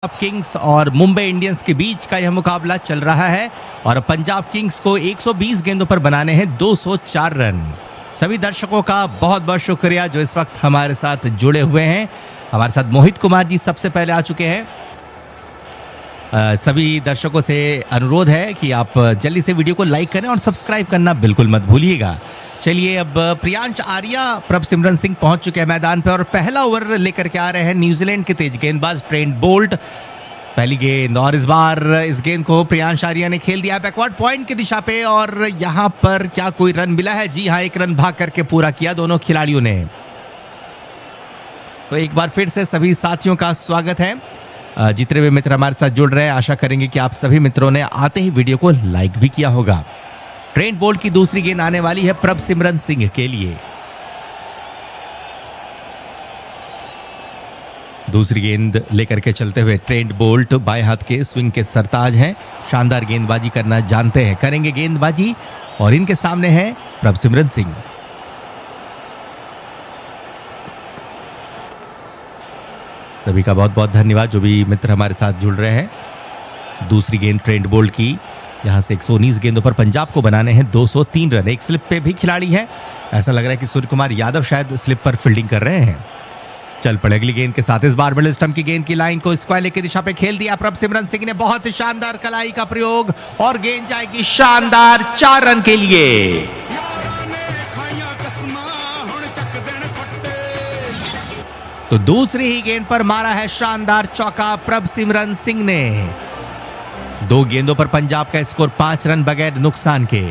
Punjab Kings और Mumbai Indians के बीच का यह मुकाबला चल रहा है और पंजाब किंग्स को 120 गेंदों पर बनाने हैं 204 रन। सभी दर्शकों का बहुत बहुत शुक्रिया जो इस वक्त हमारे साथ जुड़े हुए हैं। हमारे साथ मोहित कुमार जी सबसे पहले आ चुके हैं। सभी दर्शकों से अनुरोध है कि आप जल्दी से वीडियो को लाइक करें और सब्सक्राइब करना बिल्कुल मत भूलिएगा। चलिए अब प्रियांश आर्या प्रभसिमरन सिंह पहुंच चुके हैं मैदान पर और पहला ओवर लेकर के आ रहे हैं न्यूजीलैंड के तेज गेंदबाज ट्रेंट बोल्ट। पहली गेंद और इस बार इस गेंद को प्रियांश आर्या ने खेल दिया बैकवर्ड पॉइंट की दिशा पे और यहां पर क्या कोई रन मिला है? जी हां, एक रन भाग करके पूरा किया दोनों खिलाड़ियों ने। तो एक बार फिर से सभी साथियों का स्वागत है। जितने भी मित्र हमारे साथ जुड़ रहे हैं आशा करेंगे कि आप सभी मित्रों ने आते ही वीडियो को लाइक भी किया होगा। ट्रेंट बोल्ट की दूसरी गेंद आने वाली है प्रभसिमरन सिंह के लिए। दूसरी गेंद लेकर के चलते हुए ट्रेंट बोल्ट बाएं हाथ के स्विंग के सरताज हैं, शानदार गेंदबाजी करना जानते हैं, करेंगे गेंदबाजी और इनके सामने है प्रभसिमरन सिंह। सभी का बहुत बहुत धन्यवाद जो भी मित्र हमारे साथ जुड़ रहे हैं। दूसरी गेंद ट्रेंट बोल्ट की, यहां से 119 गेंदों पर पंजाब को बनाने हैं 203 रन। एक स्लिप पे भी खिलाड़ी है, ऐसा लग रहा है कि सूर्य कुमार यादव शायद स्लिप पर फील्डिंग कर रहे हैं। चल पड़े अगली गेंद के साथ। इस बार मिडिल स्टंप की गेंद की लाइन को स्क्वायर की दिशा पे खेल दिया प्रभसिमरन सिंह ने। बहुत शानदार कलाई का प्रयोग और गेंद जाएगी शानदार 4 रन के लिए। तो दूसरी ही गेंद पर मारा है शानदार चौका प्रभसिमरन सिंह ने। 2 गेंदों पर पंजाब का स्कोर 5 रन बगैर नुकसान के।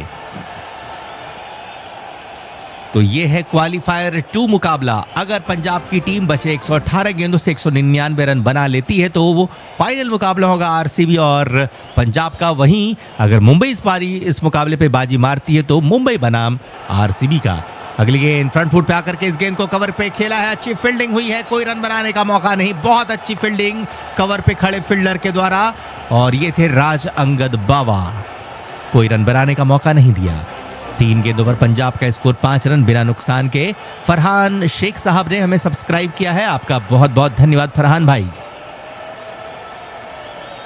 तो यह है क्वालिफायर 2 मुकाबला। अगर पंजाब की टीम बचे 118 गेंदों से 199 रन बना लेती है तो वो फाइनल मुकाबला होगा आरसीबी और पंजाब का। वहीं अगर मुंबई इस पारी इस मुकाबले पे बाजी मारती है तो मुंबई बनाम आरसीबी का। अगली गेंद फ्रंट फुट पे आकर के इस गेंद को कवर पे खेला है, अच्छी फील्डिंग हुई है, कोई रन बनाने का मौका नहीं। बहुत अच्छी फील्डिंग कवर पे खड़े फील्डर के द्वारा और ये थे राज अंगद बावा, कोई रन बनाने का मौका नहीं दिया। 3 गेंदों पर पंजाब का स्कोर 5 रन बिना नुकसान के। फरहान शेख साहब ने हमें सब्सक्राइब किया है, आपका बहुत बहुत धन्यवाद फरहान भाई।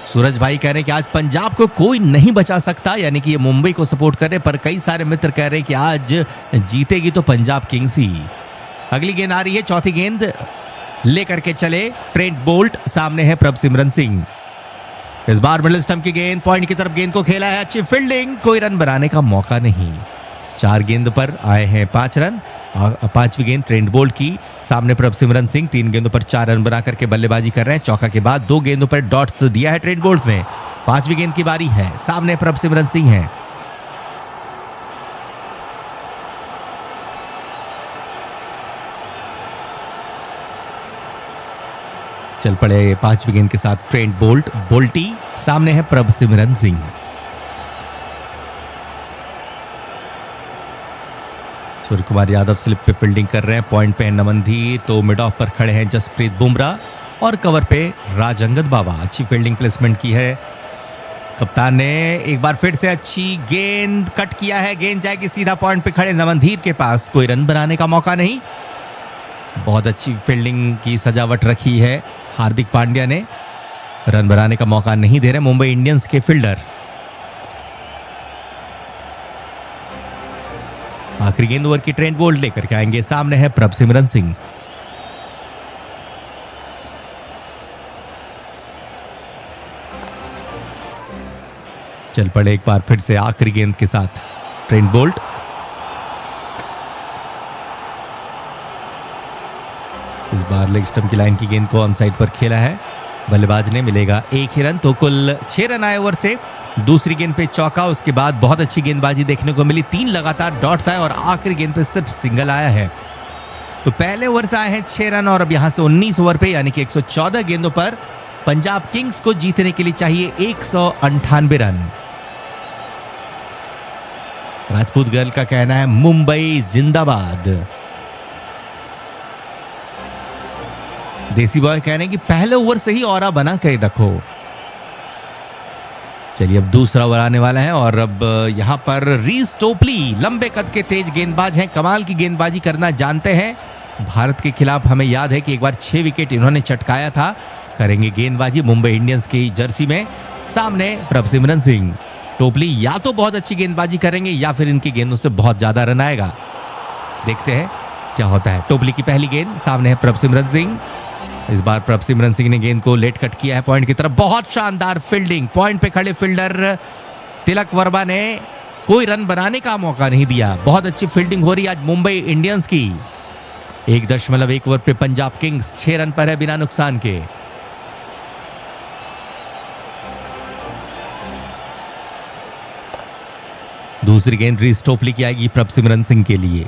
सूरज भाई कह रहे हैं कि आज पंजाब को कोई नहीं बचा सकता, यानी कि ये मुंबई को सपोर्ट कर रहे, पर कई सारे मित्र कह रहे हैं कि आज जीतेगी तो पंजाब किंग्स ही। अगली गेंद आ रही है, चौथी गेंद लेकर के चले ट्रेंट बोल्ट, सामने है प्रभसिमरन सिंह। इस बार मिडिल स्टंप की गेंद पॉइंट की तरफ गेंद को खेला है, अच्छी फील्डिंग, कोई रन बनाने का मौका नहीं। 4 गेंद पर आए हैं 5 रन। 5वीं गेंद ट्रेंट बोल्ट की, सामने प्रभसिमरन सिंह 3 गेंदों पर 4 रन बना करके बल्लेबाजी कर रहे हैं। चौका के बाद 2 गेंदों पर डॉट्स दिया है ट्रेंट बोल्ट ने। 5वीं गेंद की बारी है, सामने प्रभसिमरन सिंह है। चल पड़े 5वीं गेंद के साथ ट्रेंट बोल्ट, बोल्टी, सामने है प्रभसिमरन सिंह। सूर्य कुमार यादव स्लिप पे फील्डिंग कर रहे हैं, पॉइंट पे नमनधीर, तो मिड ऑफ पर खड़े हैं जसप्रीत बुमराह और कवर पे राज अंगद बावा। अच्छी फील्डिंग प्लेसमेंट की है कप्तान ने। एक बार फिर से अच्छी गेंद कट किया है, गेंद जाएगी सीधा पॉइंट पे खड़े नमनधीर के पास, कोई रन बनाने का मौका नहीं। बहुत अच्छी फील्डिंग की सजावट रखी है हार्दिक पांड्या ने, रन बनाने का मौका नहीं दे रहे मुंबई इंडियंस के फील्डर। आखिरी गेंद ओवर की ट्रेंट बोल्ट लेकर के आएंगे, सामने है प्रभसिमरन सिंह। चल पड़े एक बार फिर से आखिरी गेंद के साथ ट्रेंट बोल्ट। इस बार लेग स्टंप की लाइन की गेंद को ऑन साइड पर खेला है, बल्लेबाज ने, मिलेगा 1 ही रन। तो कुल 6 रन आए ओवर से। दूसरी गेंद पे चौका, उसके बाद बहुत अच्छी गेंदबाजी देखने को मिली, 3 लगातार डॉट्स आए और आखिरी गेंद पे सिर्फ सिंगल आया है। तो पहले ओवर से आए हैं 6 रन और अब यहां से 19 ओवर पे यानी कि 114 गेंदों पर पंजाब किंग्स को जीतने के लिए चाहिए 198 रन। राजपूत गर्ल का कहना है मुंबई जिंदाबाद। देसी बॉय कह रहे हैं कि पहले ओवर से ही ऑरा बना कर रखो। चलिए अब दूसरा ओवर आने वाला है और अब यहां पर रीस टोपली लंबे कद के तेज गेंदबाज हैं, कमाल की गेंदबाजी करना जानते हैं। भारत के खिलाफ हमें याद है कि एक बार 6 विकेट इन्होंने चटकाया था करेंगे गेंदबाजी मुंबई इंडियंस की जर्सी में। सामने प्रभसिमरन सिंह। टोपली या तो बहुत अच्छी गेंदबाजी करेंगे या फिर इनकी गेंदों से बहुत ज्यादा रन आएगा। देखते हैं क्या होता है। टोपली की पहली गेंद, सामने है प्रभसिमरन सिंह। इस बार प्रभसिमरन सिंह ने गेंद को लेट कट किया है पॉइंट की तरफ। बहुत शानदार फील्डिंग, पॉइंट पे खड़े फील्डर तिलक वर्मा ने कोई रन बनाने का मौका नहीं दिया। बहुत अच्छी फील्डिंग हो रही है आज मुंबई इंडियंस की। 1.1 ओवर पे पंजाब किंग्स 6 रन पर है बिना नुकसान के। दूसरी गेंद रीस टोपली की आएगी प्रभसिमरन सिंह के लिए।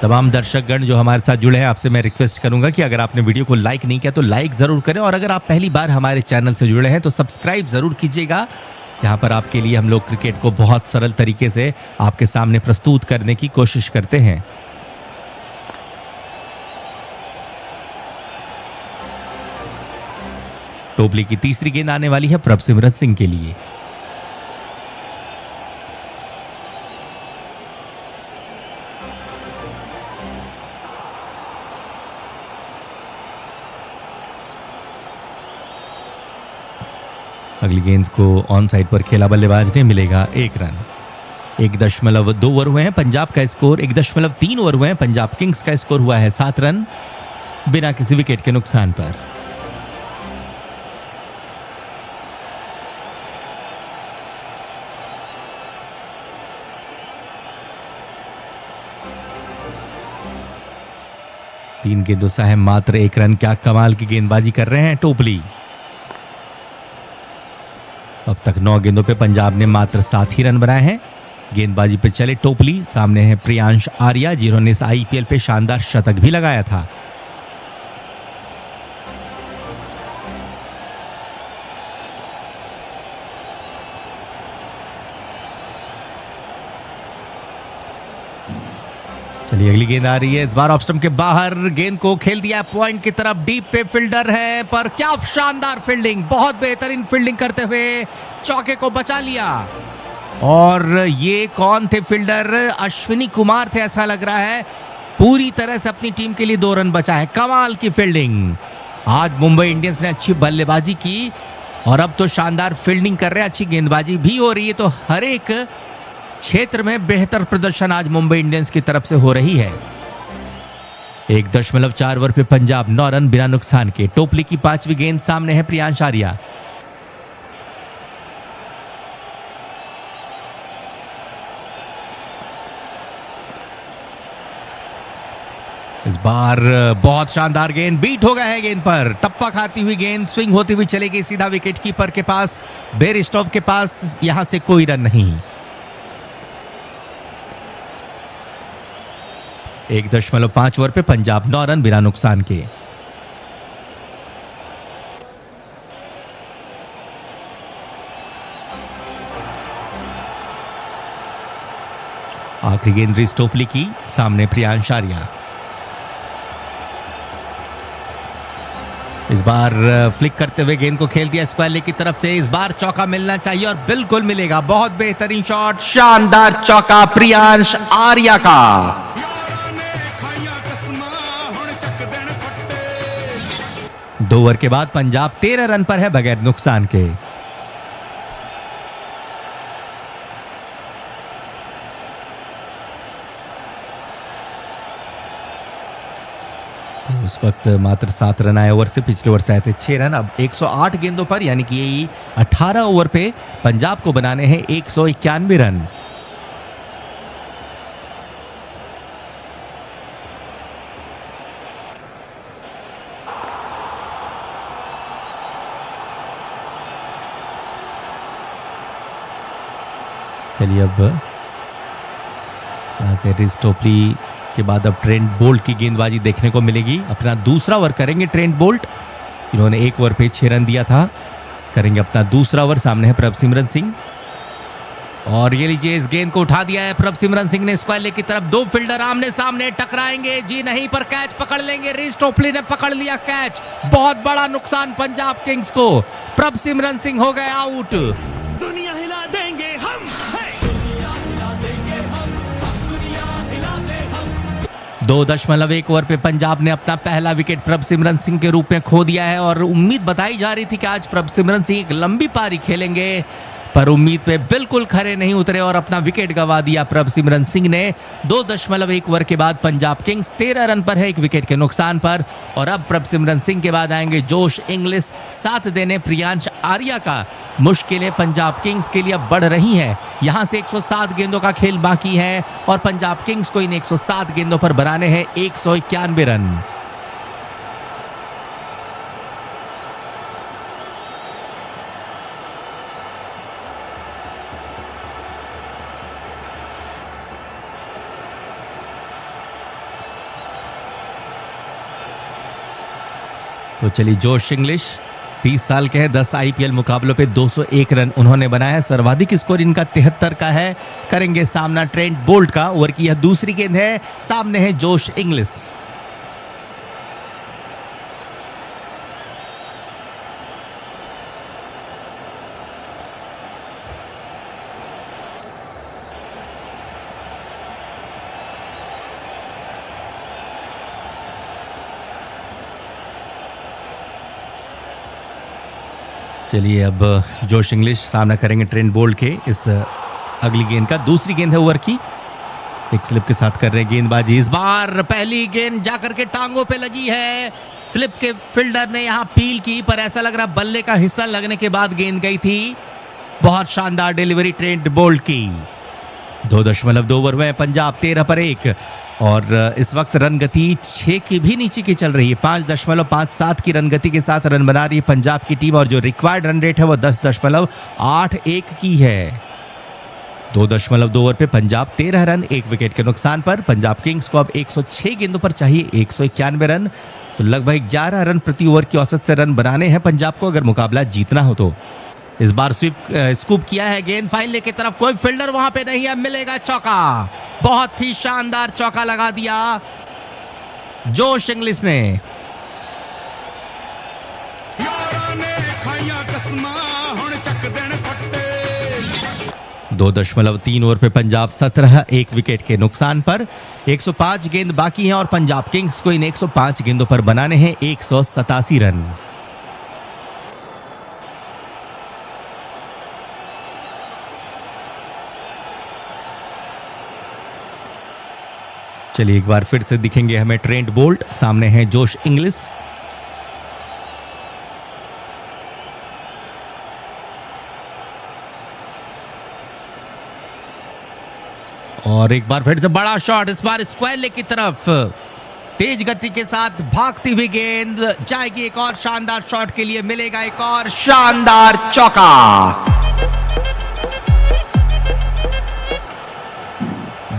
तमाम दर्शकगण जो हमारे साथ जुड़े हैं, आपसे मैं रिक्वेस्ट करूंगा कि अगर आपने वीडियो को लाइक नहीं किया तो लाइक जरूर करें, और अगर आप पहली बार हमारे चैनल से जुड़े हैं तो सब्सक्राइब जरूर कीजिएगा। यहाँ पर आपके लिए हम लोग क्रिकेट को बहुत सरल तरीके से आपके सामने प्रस्तुत करने की कोशिश करते हैं। टोपली की तीसरी गेंद आने वाली है प्रभसिमरन सिंह के लिए। अगली गेंद को ऑन साइड पर खेला, बल्लेबाज ने मिलेगा 1 रन। 1.2 ओवर हुए हैं, पंजाब का स्कोर 1.3 ओवर हुए हैं, पंजाब किंग्स का स्कोर हुआ है 7 रन बिना किसी विकेट के नुकसान पर। तीन गेंदों से है मात्र 1 रन। क्या कमाल की गेंदबाजी कर रहे हैं टोपली। अब तक 9 गेंदों पे पंजाब ने मात्र 7 ही रन बनाए हैं। गेंदबाजी पे चले टोपली। सामने है प्रियांश आर्या, जिन्होंने इस आईपीएल पे शानदार शतक भी लगाया था। चलिए अगली गेंद आ रही है, इस बार ऑफ स्टंप के बाहर। गेंद को खेल दिया पॉइंट की तरफ, डीप पे फील्डर है, पर क्या शानदार फील्डिंग, बहुत बेहतरीन फील्डिंग करते हुए चौके को बचा लिया। और ये कौन थे फील्डर? अश्विनी कुमार थे ऐसा लग रहा है। पूरी तरह से अपनी टीम के लिए 2 रन बचा है। कमाल की फील्डिंग। आज मुंबई इंडियंस ने अच्छी बल्लेबाजी की और अब तो शानदार फील्डिंग कर रहे हैं, अच्छी गेंदबाजी भी हो रही है। तो हर एक क्षेत्र में बेहतर प्रदर्शन आज मुंबई इंडियंस की तरफ से हो रही है। 1.4 ओवर पे पंजाब 9 रन बिना नुकसान के। टोपली की 5वीं गेंद, सामने है प्रियांश आर्या। इस बार बहुत शानदार गेंद, बीट हो गया है गेंद पर। टप्पा खाती हुई गेंद स्विंग होती हुई चलेगी सीधा विकेट कीपर के पास, बेयरस्टोव के पास। यहां से कोई रन नहीं। 1.5 ओवर पे पंजाब 9 रन बिना नुकसान के। आखिरी गेंद रीस टोपली की, सामने प्रियांश आर्या। इस बार फ्लिक करते हुए गेंद को खेल दिया स्क्वायर लेग की तरफ से। इस बार चौका मिलना चाहिए और बिल्कुल मिलेगा। बहुत बेहतरीन शॉट, शानदार चौका प्रियांश आर्या का। 2 ओवर के बाद पंजाब 13 रन पर है बगैर नुकसान के। तो उस वक्त मात्र 7 रन आए ओवर से, पिछले ओवर से आए थे 6 रन। अब 108 गेंदों पर यानी कि यही 18 ओवर पे पंजाब को बनाने हैं 191 रन। चलिए अब यहाँ से रीस टोपली के बाद अब ट्रेंट बोल्ट की गेंदबाजी देखने को मिलेगी। अपना दूसरा ओवर करेंगे ट्रेंट बोल्ट। इन्होंने 1 ओवर पे 6 रन दिया था। करेंगे अपना दूसरा ओवर। सामने है प्रभसिमरन सिंह और ये लीजिए इस गेंद को उठा दिया है प्रभसिमरन सिंह ने स्क्वायर लेग की तरफ। 2 फील्डर आमने सामने टकराएंगे, जी नहीं, पर कैच पकड़ लेंगे। रीस टोपली ने पकड़ लिया कैच। बहुत बड़ा नुकसान पंजाब किंग्स को। प्रभसिमरन सिंह हो गए आउट। दुनिया हिला देंगे हम। 2.1 ओवर पे पंजाब ने अपना पहला विकेट प्रभसिमरन सिंह के रूप में खो दिया है और उम्मीद बताई जा रही थी कि आज प्रभसिमरन सिंह एक लंबी पारी खेलेंगे, पर उम्मीद पे बिल्कुल खरे नहीं उतरे और अपना विकेट गंवा दिया प्रभसिमरन सिंह ने। 2.1 ओवर के बाद पंजाब किंग्स 13 रन पर है, 1 विकेट के नुकसान पर। और अब प्रभसिमरन सिंह के बाद आएंगे जोश इंग्लिश साथ देने प्रियांश आर्या का। मुश्किलें पंजाब किंग्स के लिए अब बढ़ रही हैं। यहां से 107 गेंदों का खेल बाकी है और पंजाब किंग्स को इन 107 गेंदों पर बनाने हैं 191 रन। तो चलिए, जोश इंग्लिश 30 साल के हैं, 10 आईपीएल मुकाबलों पे 201 रन उन्होंने बनाया है। सर्वाधिक स्कोर इनका 73 का है। करेंगे सामना ट्रेंट बोल्ट का। ओवर की यह दूसरी गेंद है, सामने है जोश इंग्लिश। चलिए, अब जोश इंग्लिश सामना करेंगे ट्रेंट बोल्ट के इस अगली गेंद का। दूसरी गेंद है ओवर की, एक स्लिप के साथ कर रहे हैं गेंदबाजी। इस बार पहली गेंद जाकर के टांगों पे लगी है। स्लिप के फील्डर ने यहां पील की, पर ऐसा लग रहा बल्ले का हिस्सा लगने के बाद गेंद गई थी। बहुत शानदार डिलीवरी ट्रेंट बोल्ट की। 2.2 ओवर में पंजाब 13 पर 1 और इस वक्त रन गति 6 की भी नीचे की चल रही है। 5.57 की रन गति के साथ रन बना रही है पंजाब की टीम और जो रिक्वायर्ड रन रेट है वो 10.81 की है। 2.2 ओवर पे पंजाब 13 रन, 1 विकेट के नुकसान पर। पंजाब किंग्स को अब 106 गेंदों पर चाहिए 191 रन, तो लगभग 11 रन प्रति ओवर की औसत से रन बनाने हैं पंजाब को अगर मुकाबला जीतना हो तो। इस बार स्कूप किया है गेंद फाइनल की तरफ, कोई फील्डर वहां पे नहीं है, मिलेगा चौका। बहुत ही शानदार चौका लगा दिया जोश इंग्लिश ने। 2.3 ओवर पे पंजाब 17, 1 विकेट के नुकसान पर। 105 गेंद बाकी हैं और पंजाब किंग्स को इन 105 गेंदों पर बनाने हैं 187 रन। चलिए, एक बार फिर से दिखेंगे हमें ट्रेंट बोल्ट, सामने है जोश इंग्लिश। और एक बार फिर से बड़ा शॉट, इस बार स्क्वायर लेग की तरफ तेज गति के साथ भागती हुई गेंद जाएगी एक और शानदार शॉट के लिए, मिलेगा एक और शानदार चौका।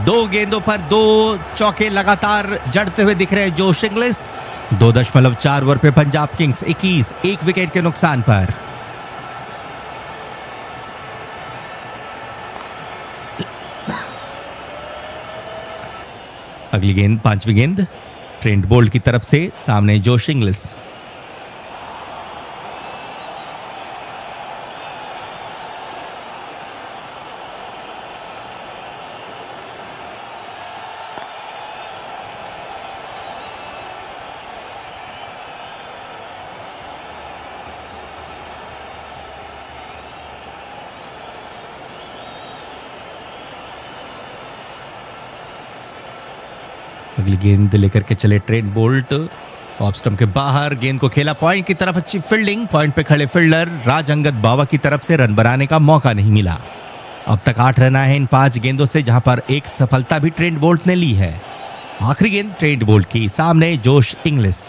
2 गेंदों पर 2 चौके लगातार जड़ते हुए दिख रहे हैं जोश इंग्लिश। 2.4 ओवर पे पंजाब किंग्स 21, 1 विकेट के नुकसान पर। अगली गेंद, 5वीं गेंद ट्रेंट बोल्ट की तरफ से, सामने जोश इंग्लिश। अगली गेंद लेकर के चले ट्रेंट बोल्ट, ऑफ स्टंप के बाहर गेंद को खेला पॉइंट की तरफ। अच्छी फील्डिंग, पॉइंट पे खड़े फील्डर राज अंगद बावा की तरफ से रन बनाने का मौका नहीं मिला। अब तक 8 रन आए हैं इन 5 गेंदों से, जहां पर एक सफलता भी ट्रेंट बोल्ट ने ली है। आखिरी गेंद ट्रेंट बोल्ट की, सामने जोश इंग्लिश।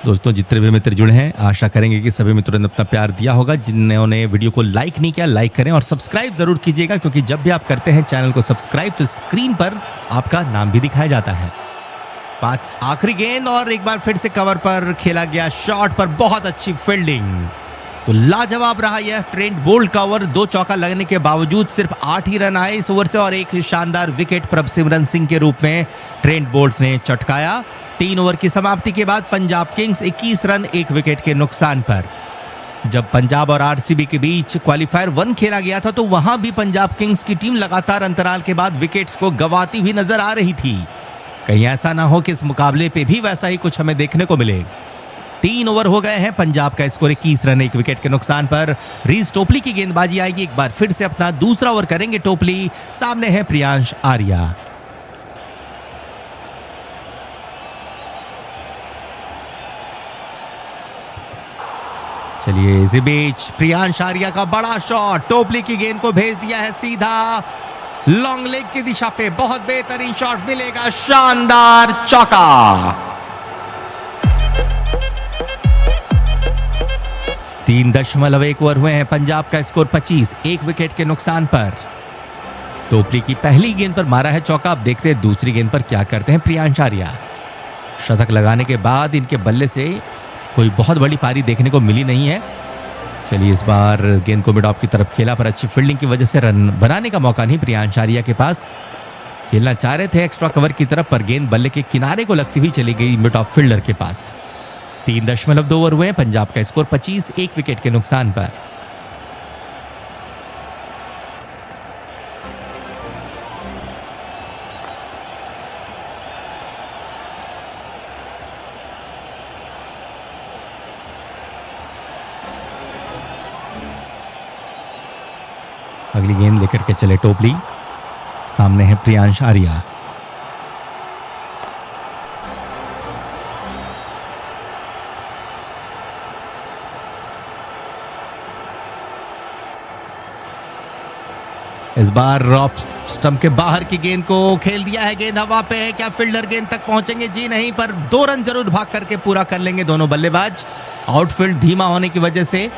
दोस्तों, जितने भी मित्र जुड़े हैं, आशा करेंगे कि सभी मित्रों ने अपना प्यार दिया होगा। जिन्होंने वीडियो को लाइक नहीं किया, लाइक करें और सब्सक्राइब जरूर कीजिएगा, क्योंकि जब भी आप करते हैं चैनल को सब्सक्राइब तो स्क्रीन पर आपका नाम भी दिखाया जाता है। 5 आखिरी गेंद और एक बार फिर से कवर पर खेला गया शॉट पर बहुत अच्छी फील्डिंग। तो लाजवाब रहा यह ट्रेंट बोल्ट का ओवर। 2 चौका लगने के बावजूद सिर्फ 8 ही रन आए इस ओवर से और एक शानदार विकेट प्रभसिमरन सिंह के रूप में ट्रेंट बोल्ट ने चटकाया। 3 ओवर की समाप्ति के बाद पंजाब किंग्स 21 रन 1 विकेट के नुकसान पर। जब पंजाब और आरसीबी के बीच क्वालिफायर 1 खेला गया था तो वहां भी पंजाब किंग्स की टीम लगातार अंतराल के बाद विकेट्स को गंवाती हुई नजर आ रही थी। कहीं ऐसा ना हो कि इस मुकाबले पे भी वैसा ही कुछ हमें देखने को मिले। 3 ओवर हो गए हैं, पंजाब का स्कोर 21 रन 1 विकेट के नुकसान पर। रीस टोपली की गेंदबाजी आएगी। एक बार फिर से अपना दूसरा ओवर करेंगे टोपली। सामने है प्रियांश आर्या। चलिए, इसी बीच प्रियांश आर्या का बड़ा शॉट, टोपली की गेंद को भेज दिया है सीधा लॉन्ग लेग की दिशा पे। बहुत बेहतरीन शॉट मिलेगा, शानदार चौका। 3.1 ओवर हुए हैं, पंजाब का स्कोर 25 1 विकेट के नुकसान पर। टोपली की पहली गेंद पर मारा है चौका। अब देखते हैं दूसरी गेंद पर क्या करते हैं प्रियांश आर्या। शतक लगाने के बाद इनके बल्ले से कोई बहुत बड़ी पारी देखने को मिली नहीं है। चलिए, इस बार गेंद को मिड ऑफ की तरफ खेला पर अच्छी फील्डिंग की वजह से रन बनाने का मौका नहीं प्रियांश आर्या के पास। खेलना चाह रहे थे एक्स्ट्रा कवर की तरफ पर गेंद बल्ले के किनारे को लगती हुई चली गई मिड ऑफ फील्डर के पास। 3.2 ओवर हुए हैं, पंजाब का स्कोर 25 1 विकेट के नुकसान पर। अगली गेंद लेकर के चले टोपली। सामने है प्रियांश आर्या। इस बार रॉप स्टंप के बाहर की गेंद को खेल दिया है। गेंद हवा पे है, क्या फील्डर गेंद तक पहुंचेंगे? जी नहीं, पर 2 रन जरूर भाग करके पूरा कर लेंगे दोनों बल्लेबाज। आउटफील्ड धीमा होने की वजह से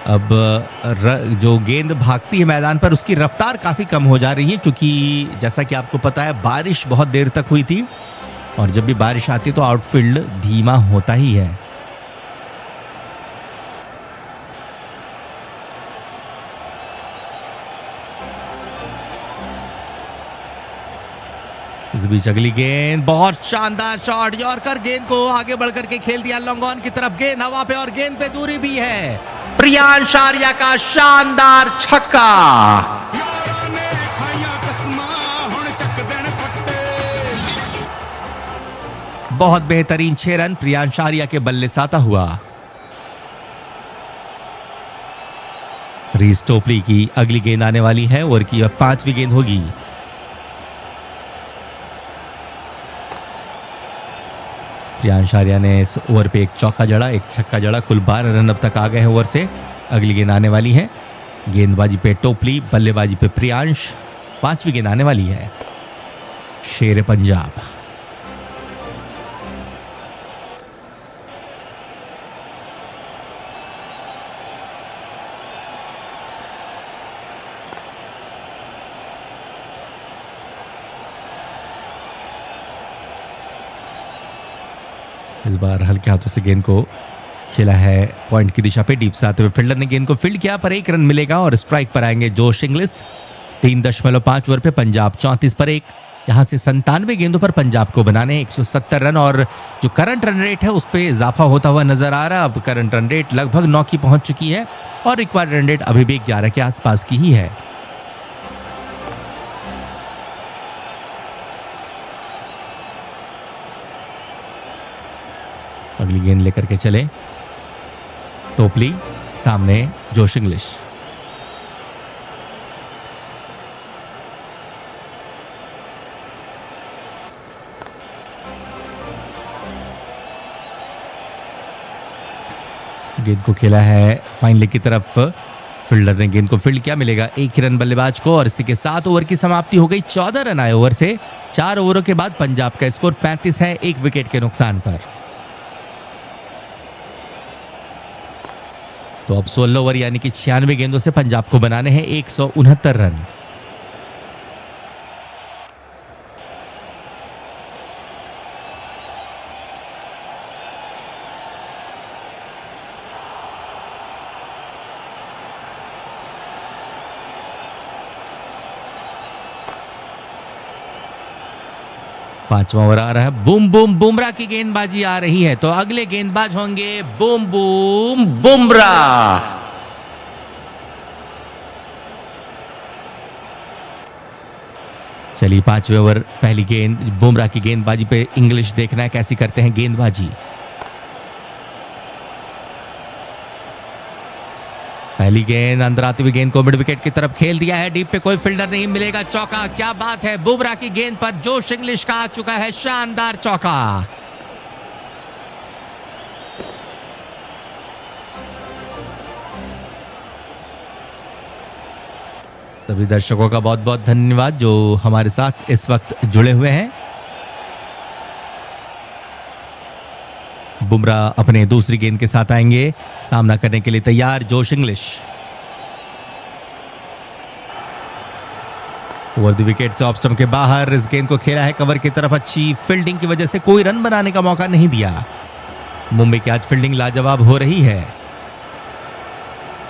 अब जो गेंद भागती है मैदान पर उसकी रफ्तार काफ़ी कम हो जा रही है, क्योंकि जैसा कि आपको पता है बारिश बहुत देर तक हुई थी और जब भी बारिश आती है तो आउटफील्ड धीमा होता ही है। इस बीच अगली गेंद, बहुत शानदार शॉट, यॉर्कर गेंद को आगे बढ़कर के खेल दिया लॉन्ग ऑन की तरफ। गेंद हवा पे और गेंद पे दूरी भी है। प्रियांश आर्या का शानदार छक्का। बहुत बेहतरीन 6 रन प्रियांश आर्या के बल्ले से आता हुआ। रीस टोपली की अगली गेंद आने वाली है। ओवर की अब 5वीं गेंद होगी। प्रियांश आर्या ने इस ओवर पे एक चौका जड़ा, एक छक्का जड़ा, कुल 12 रन अब तक आ गए हैं ओवर से। अगली गेंद आने वाली है। गेंदबाजी पे टोपली, बल्लेबाजी पे प्रियांश। 5वीं गेंद आने वाली है। शेर पंजाब। इस बार हल्के हाथों से गेंद को खेला है पॉइंट की दिशा पे। डीप से आते हुए फील्डर ने गेंद को फील्ड किया पर 1 रन मिलेगा और स्ट्राइक पर आएंगे जोश इंग्लिश। 3.5 ओवर पे पंजाब 34 पर 1। यहां से 97 गेंदों पर पंजाब को बनाने 170 रन और जो करंट रन रेट है उस पर इजाफा होता हुआ नजर आ रहा है। अब करंट रन रेट लगभग 9 की पहुंच चुकी है और रिक्वायर्ड रन रेट अभी भी 11 के आसपास की ही है। अगली गेंद लेकर के चले टोपली। सामने जोश इंग्लिश। गेंद को खेला है फाइन लेग की तरफ। फील्डर ने गेंद को फील्ड किया, मिलेगा 1 ही रन बल्लेबाज को और इसी के साथ ओवर की समाप्ति हो गई। 14 रन आए ओवर से। 4 ओवरों के बाद पंजाब का स्कोर 35 है 1 विकेट के नुकसान पर। तो अब 16 ओवर यानी कि 96 गेंदों से पंजाब को बनाने हैं 169 रन। पांचवा ओवर आ रहा है। बूम बूम बुमराह की गेंदबाजी आ रही है, तो अगले गेंदबाज होंगे बूम बूम बुमराह। चलिए पांचवें ओवर पहली गेंद बुमराह की गेंदबाजी पे इंग्लिश देखना है कैसी करते हैं गेंदबाजी। पहली गेंद अंदर आती हुई गेंद को मिड विकेट की तरफ खेल दिया है, डीप पे कोई फील्डर नहीं मिलेगा, चौका। क्या बात है, बुमराह की गेंद पर जोश इंग्लिश का आ चुका है शानदार चौका। सभी दर्शकों का बहुत बहुत धन्यवाद जो हमारे साथ इस वक्त जुड़े हुए हैं। बुमराह अपने दूसरी गेंद के साथ आएंगे, सामना करने के लिए तैयार जोश इंग्लिश। ओवर द विकेट से ऑफ स्टंप के बाहर इस गेंद को खेला है कवर की तरफ, अच्छी फील्डिंग की वजह से कोई रन बनाने का मौका नहीं दिया। मुंबई की आज फील्डिंग लाजवाब हो रही है।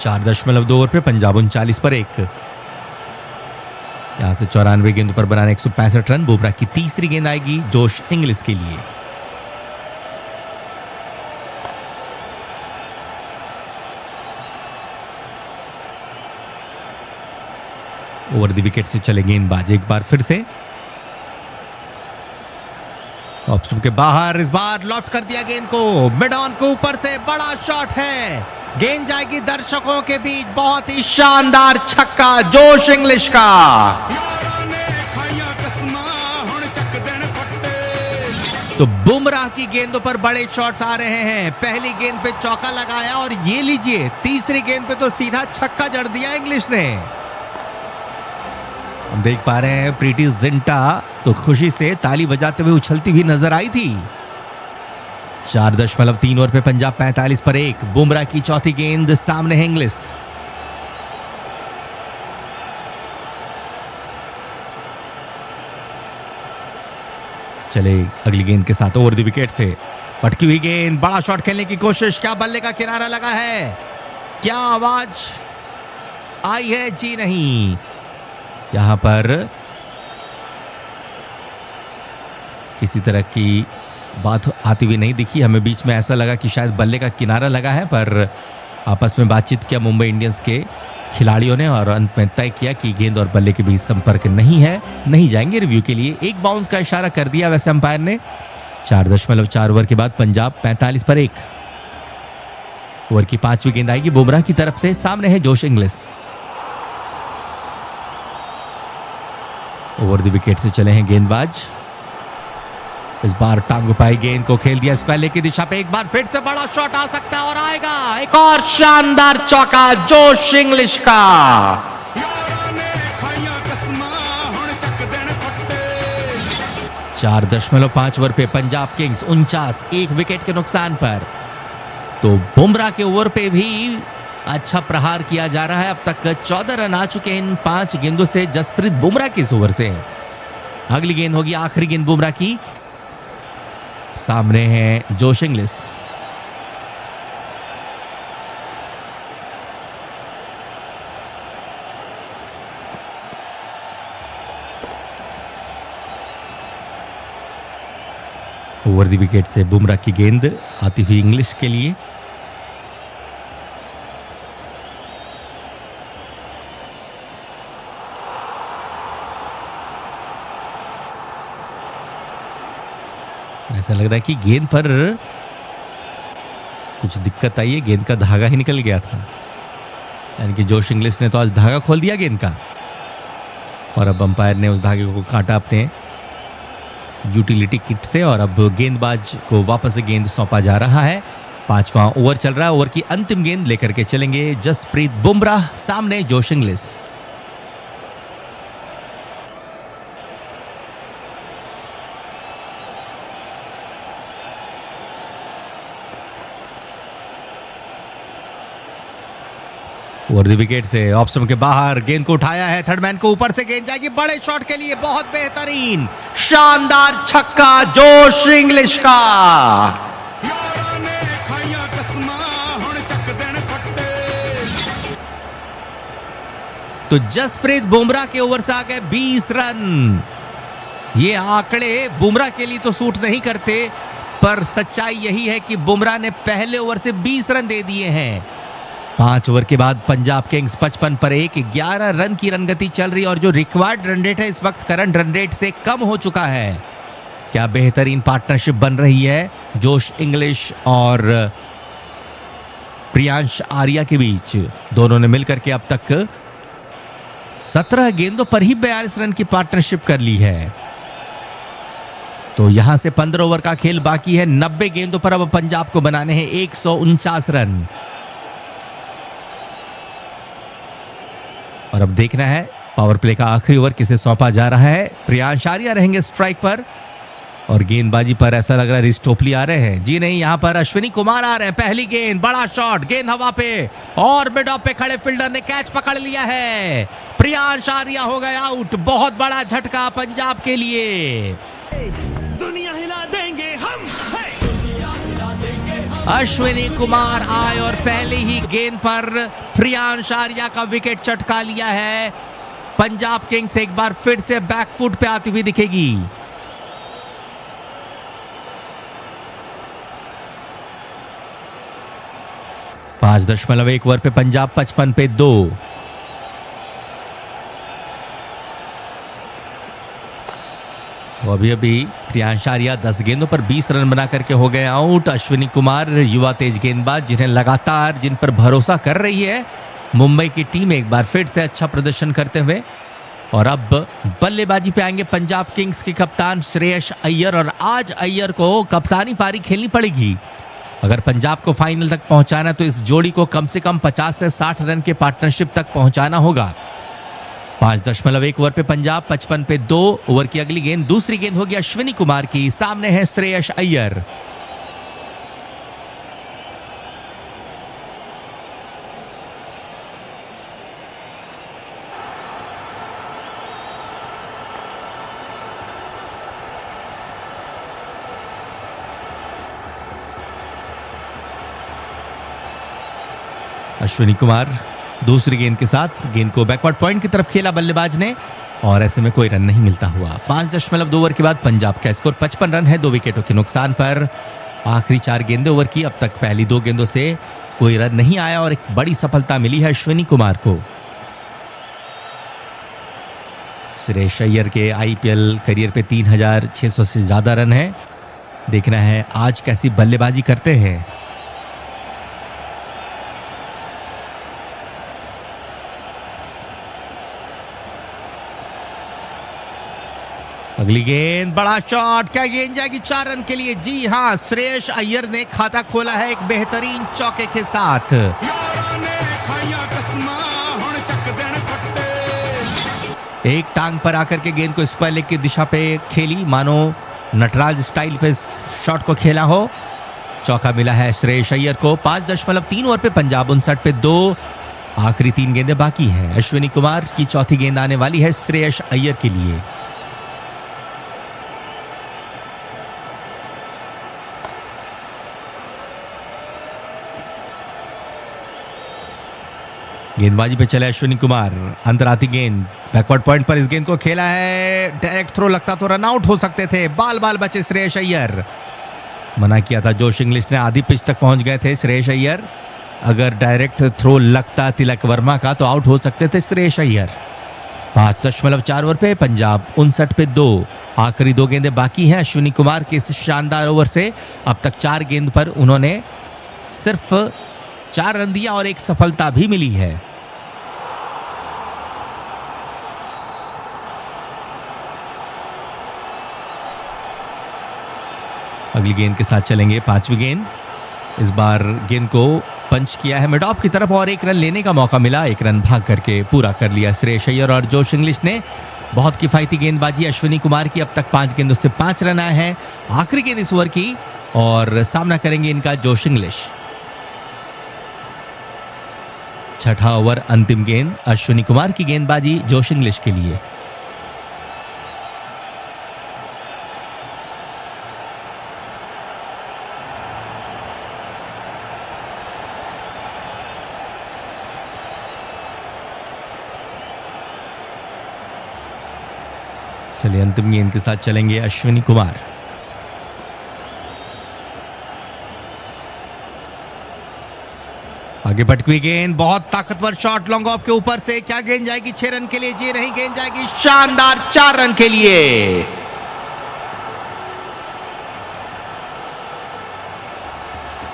4.2 ओवर पे पंजाब 39 पर 1। यहां से 94 गेंद पर बनाने 165 रन। बुमराह की तीसरी गेंद आएगी जोश इंग्लिश के लिए। ओवर द विकेट से चले गेंदबाज एक बार फिर से। ऑफ स्टंप के बाहर इस बार लॉफ्ट कर दिया गेंद को, मिड ऑन के ऊपर से बड़ा शॉट है, गेंद जाएगी दर्शकों के बीच। बहुत ही शानदार छक्का जोश इंग्लिश का। तो बुमराह की गेंदों पर बड़े शॉट्स आ रहे हैं। पहली गेंद पे चौका लगाया और ये लीजिए तीसरी गेंद पे तो सीधा छक्का जड़ दिया इंग्लिश ने। हम देख पा रहे हैं प्रीति जिंटा तो खुशी से ताली बजाते हुए उछलती हुई नजर आई थी। 4.3 ओवर पे पंजाब 45 पर 1। बुमराह की चौथी गेंद सामने है इंग्लिश। चले अगली गेंद के साथ ओवर द विकेट से पटकी हुई गेंद, बड़ा शॉट खेलने की कोशिश। क्या बल्ले का किनारा लगा है, क्या आवाज आई है, जी नहीं। यहां पर किसी तरह की बात आती हुई नहीं दिखी हमें। बीच में ऐसा लगा कि शायद बल्ले का किनारा लगा है, पर आपस में बातचीत किया मुंबई इंडियंस के खिलाड़ियों ने और अंत में तय किया कि गेंद और बल्ले के बीच संपर्क नहीं है, नहीं जाएंगे रिव्यू के लिए। एक बाउंस का इशारा कर दिया वैसे अंपायर ने। 4.4 ओवर के बाद पंजाब 45 पर 1। ओवर की पांचवी गेंद आएगी बुमराह की तरफ से, सामने है जोश इंग्लिश। ओवर द विकेट से चले हैं गेंदबाज। इस बार टांग पाई गेंद को खेल दिया स्क्वायर की दिशा पे, एक बार फिर से बड़ा शॉट आ सकता है और आएगा एक और शानदार चौका जोश इंग्लिश का। 4.5 ओवर पे पंजाब किंग्स 49 1 विकेट के नुकसान पर। तो बुमराह के ओवर पे भी अच्छा प्रहार किया जा रहा है। अब तक 14 रन आ चुके हैं इन 5 गेंदों से जसप्रीत बुमराह की इस ओवर से। अगली गेंद होगी आखिरी गेंद बुमराह की, सामने है जोश इंग्लिश। ओवर द विकेट से बुमराह की गेंद आती हुई इंग्लिश के लिए। ऐसा लग रहा है कि गेंद पर कुछ दिक्कत आई है, गेंद का धागा ही निकल गया था। यानी कि जोश इंग्लिश ने तो आज धागा खोल दिया गेंद का और अब अंपायर ने उस धागे को काटा अपने यूटिलिटी किट से और अब गेंदबाज को वापस से गेंद सौंपा जा रहा है। 5वां ओवर चल रहा है। ओवर की अंतिम गेंद लेकर के चलेंगे जसप्रीत बुमराह, सामने जोश इंग्लिश। ओवर द विकेट से ऑफ स्टंप के बाहर गेंद को उठाया है, थर्ड मैन को ऊपर से गेंद जाएगी बड़े शॉट के लिए। बहुत बेहतरीन शानदार छक्का जोश इंग्लिश का। तो जसप्रीत बुमराह के ओवर से आ गए 20 रन। ये आंकड़े बुमराह के लिए तो सूट नहीं करते, पर सच्चाई यही है कि बुमराह ने पहले ओवर से 20 रन दे दिए हैं। 5 ओवर के बाद पंजाब किंग्स 55 पर 11 रन की रनगति चल रही है और जो रिक्वायर्ड रन रेट है इस वक्त करंट रन रेट से कम हो चुका है। क्या बेहतरीन पार्टनरशिप बन रही है जोश इंग्लिश और प्रियांश आर्या के बीच। दोनों ने मिलकर के अब तक 17 गेंदों पर ही 42 रन की पार्टनरशिप कर ली है। तो यहां से 15 ओवर का खेल बाकी है। 90 गेंदों पर अब पंजाब को बनाने हैं 149 रन। और अब देखना है पावर प्ले का आखिरी ओवर किसे सौंपा जा रहा है। प्रियांश आर्या रहेंगे स्ट्राइक पर और गेंदबाजी पर ऐसा लग रहा है रिश टोपली आ रहे हैं। जी नहीं, यहां पर अश्विनी कुमार आ रहे हैं। पहली गेंद, बड़ा शॉट, गेंद हवा पे और मिड ऑफ पे खड़े फील्डर ने कैच पकड़ लिया है। प्रियांश आर्या हो गए आउट। बहुत बड़ा झटका पंजाब के लिए। दुनिया हिला देंगे हम। अश्विनी कुमार आए और पहले ही गेंद पर प्रियांश आर्या का विकेट चटका लिया है। पंजाब किंग्स एक बार फिर से बैकफुट पे आती हुई दिखेगी। पांच 5.1 ओवर पे पंजाब 55 पे 2। तो अभी प्रियांश आर्या 10 गेंदों पर 20 रन बना करके हो गए आउट। अश्विनी कुमार युवा तेज गेंदबाज जिन्हें लगातार जिन पर भरोसा कर रही है मुंबई की टीम, एक बार फिर से अच्छा प्रदर्शन करते हुए। और अब बल्लेबाजी पे आएंगे पंजाब किंग्स के कप्तान श्रेयस अय्यर और आज अय्यर को कप्तानी पारी खेलनी पड़ेगी। अगर पंजाब को फाइनल तक पहुंचाना तो इस जोड़ी को कम से कम 50 से 60 रन के पार्टनरशिप तक पहुंचाना होगा। 5.1 ओवर पे पंजाब 55 पे 2। ओवर की अगली गेंद, दूसरी गेंद होगी अश्विनी कुमार की। सामने है श्रेयस अय्यर। अश्विनी कुमार दूसरी गेंद के साथ गेंद को बैकवर्ड पॉइंट की तरफ खेला बल्लेबाज ने और ऐसे में कोई रन नहीं मिलता हुआ। 5.2 ओवर के बाद पंजाब का स्कोर 55 रन है 2 विकेटों के नुकसान पर। आखिरी 4 गेंदें ओवर की, अब तक पहली 2 गेंदों से कोई रन नहीं आया और एक बड़ी सफलता मिली है अश्विनी कुमार को। श्रेयस अय्यर के आईपीएल करियर पे 3600 से ज्यादा रन है। देखना है आज कैसी बल्लेबाजी करते हैं। अगली गेंद, बड़ा शॉट, क्या गेंद जाएगी 4 रन के लिए। जी हां, श्रेयस अय्यर ने खाता खोला है एक बेहतरीन चौके के साथ। एक टांग पर आकर के गेंद को स्क्वायर लेग की दिशा पे खेली, मानो नटराज स्टाइल पे शॉट को खेला हो। चौका मिला है श्रेयस अय्यर को। 5.3 ओवर पे पंजाब 59 पे 2। आखिरी 3 गेंदें बाकी हैं। अश्विनी कुमार की चौथी गेंद आने वाली है श्रेयस अय्यर के लिए। गेंदबाजी पे चले अश्विनी कुमार। अंतराती गेंद, बैकवर्ड पॉइंट पर इस गेंद को खेला है। डायरेक्ट थ्रो लगता तो रन आउट हो सकते थे। बाल बाल बचे श्रेयस अय्यर। मना किया था जोश इंग्लिश ने, आधी पिच तक पहुंच गए थे श्रेयस अय्यर। अगर डायरेक्ट थ्रो लगता तिलक वर्मा का तो आउट हो सकते थे श्रेयस अय्यर। 5.4 ओवर पे पंजाब 59 पे 2। आखिरी 2 गेंदें बाकी हैं अश्विनी कुमार के इस शानदार ओवर से। अब तक 4 गेंद पर उन्होंने सिर्फ 4 रन दिया और एक सफलता भी मिली है। अगली गेंद के साथ चलेंगे, 5वीं गेंद। इस बार गेंद को पंच किया है मिड ऑफ की तरफ और 1 रन लेने का मौका मिला। 1 रन भाग करके पूरा कर लिया श्रेयस अय्यर और जोश इंग्लिश ने। बहुत किफायती गेंदबाजी अश्विनी कुमार की। अब तक 5 गेंदों से 5 रन आए हैं। आखिरी गेंद इस ओवर की और सामना करेंगे इनका जोश इंग्लिश। छठा ओवर, अंतिम गेंद। अश्विनी कुमार की गेंदबाजी जोश इंग्लिश के लिए। चलिए अंतिम गेंद के साथ चलेंगे अश्विनी कुमार। आगे पटकी हुई गेंद, बहुत ताकतवर शॉट लॉन्ग ऑफ के ऊपर से, क्या गेंद जाएगी 6 रन के लिए? जी नहीं, गेंद जाएगी शानदार 4 रन के लिए।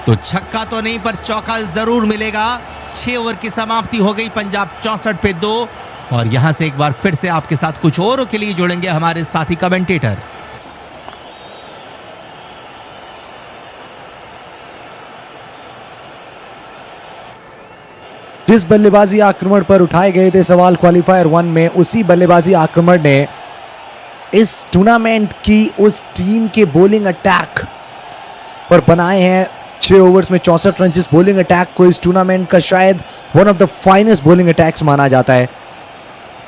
तो छक्का तो नहीं पर चौका जरूर मिलेगा। 6 ओवर की समाप्ति हो गई, पंजाब 64 पे 2। और यहां से एक बार फिर से आपके साथ कुछ ओवरों के लिए जुड़ेंगे हमारे साथी कमेंटेटर। जिस बल्लेबाजी आक्रमण पर उठाए गए थे सवाल क्वालिफायर 1 में, उसी बल्लेबाजी आक्रमण ने इस टूर्नामेंट की उस टीम के बॉलिंग अटैक पर बनाए हैं 6 ओवर्स में 64 रन। जिस बॉलिंग अटैक को इस टूर्नामेंट का शायद one of the finest bowling attacks माना जाता है।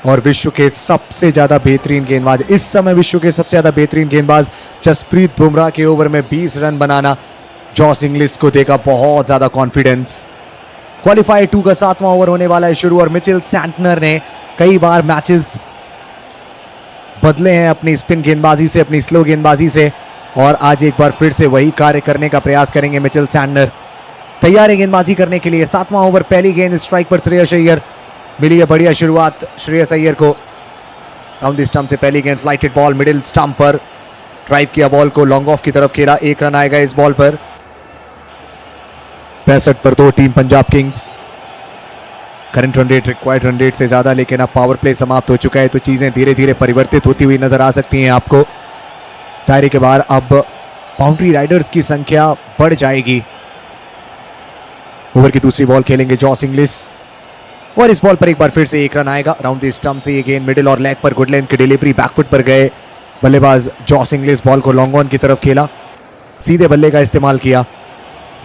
और विश्व के सबसे ज्यादा बेहतरीन गेंदबाज, इस समय विश्व के सबसे ज्यादा बेहतरीन गेंदबाज जसप्रीत बुमराह के ओवर में 20 रन बनाना जॉस इंग्लिश को देगा बहुत ज्यादा कॉन्फिडेंस। क्वालिफायर 2 का 7वां ओवर होने वाला है शुरू, और मिचेल सैंटनर ने कई बार मैचेस बदले हैं अपनी स्पिन गेंदबाजी से, अपनी स्लो गेंदबाजी से, और आज एक बार फिर से वही कार्य करने का प्रयास करेंगे मिचेल सैंटनर। तैयार है गेंदबाजी करने के लिए। 7वां ओवर, पहली गेंद स्ट्राइक पर श्रेयस अय्यर। मिली है बढ़िया शुरुआत श्रेयस अय्यर को। राउंड द स्टंप से पहली गेंद, फ्लाइटेड बॉल मिडिल स्टंप पर, ड्राइव किया बॉल को, लॉन्ग ऑफ की तरफ खेला। 1 रन आएगा इस बॉल पर। 65 पर 2 team Punjab Kings. Current run rate required run rate से ज्यादा, लेकिन अब पावर प्ले समाप्त हो चुका है, तो चीजें धीरे धीरे परिवर्तित होती हुई नजर आ सकती हैं आपको। दायरे के बाहर अब बाउंड्री राइडर्स की संख्या बढ़ जाएगी। ओवर की दूसरी बॉल खेलेंगे जॉस इंग्लिश, और इस बॉल पर एक बार फिर से 1 रन आएगा। राउंड द स्टंप से ये गेंद मिडिल और लेग पर, गुड लेंथ की डिलीवरी, बैकफुट पर गए बल्लेबाज जॉस इंग्लिश, बॉल को लॉन्ग ऑन की तरफ खेला, सीधे बल्ले का इस्तेमाल किया।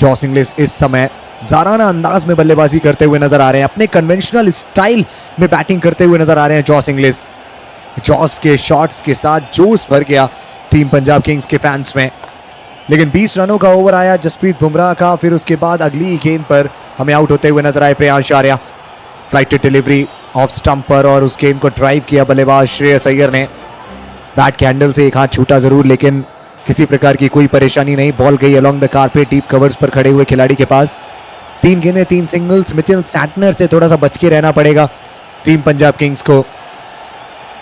जॉस इंग्लिश इस समय जाराना अंदाज में बल्लेबाजी करते हुए नजर आ रहे हैं, अपने कन्वेंशनल स्टाइल में बैटिंग करते हुए नजर आ रहे हैं जॉस इंग्लिश। जॉस के शॉट्स के साथ जोश भर गया टीम पंजाब किंग्स के फैंस में। लेकिन 20 रनों का ओवर आया जसप्रीत बुमराह का, फिर उसके बाद अगली गेंद पर हमें आउट होते हुए नजर आए Priyansh Arya. Flighted delivery of stump पर, और उस गेंद को ड्राइव किया बल्लेबाज श्रेयस अय्यर ने। बैट के हैंडल से एक हाथ छूटा जरूर, लेकिन किसी प्रकार की कोई परेशानी नहीं। बॉल गई along the carpet, deep covers पर खड़े हुए खिलाड़ी के पास। 3 गेंदें 3 सिंगल्स। मिचेल सैंटनर से थोड़ा सा बच के रहना पड़ेगा टीम पंजाब किंग्स को।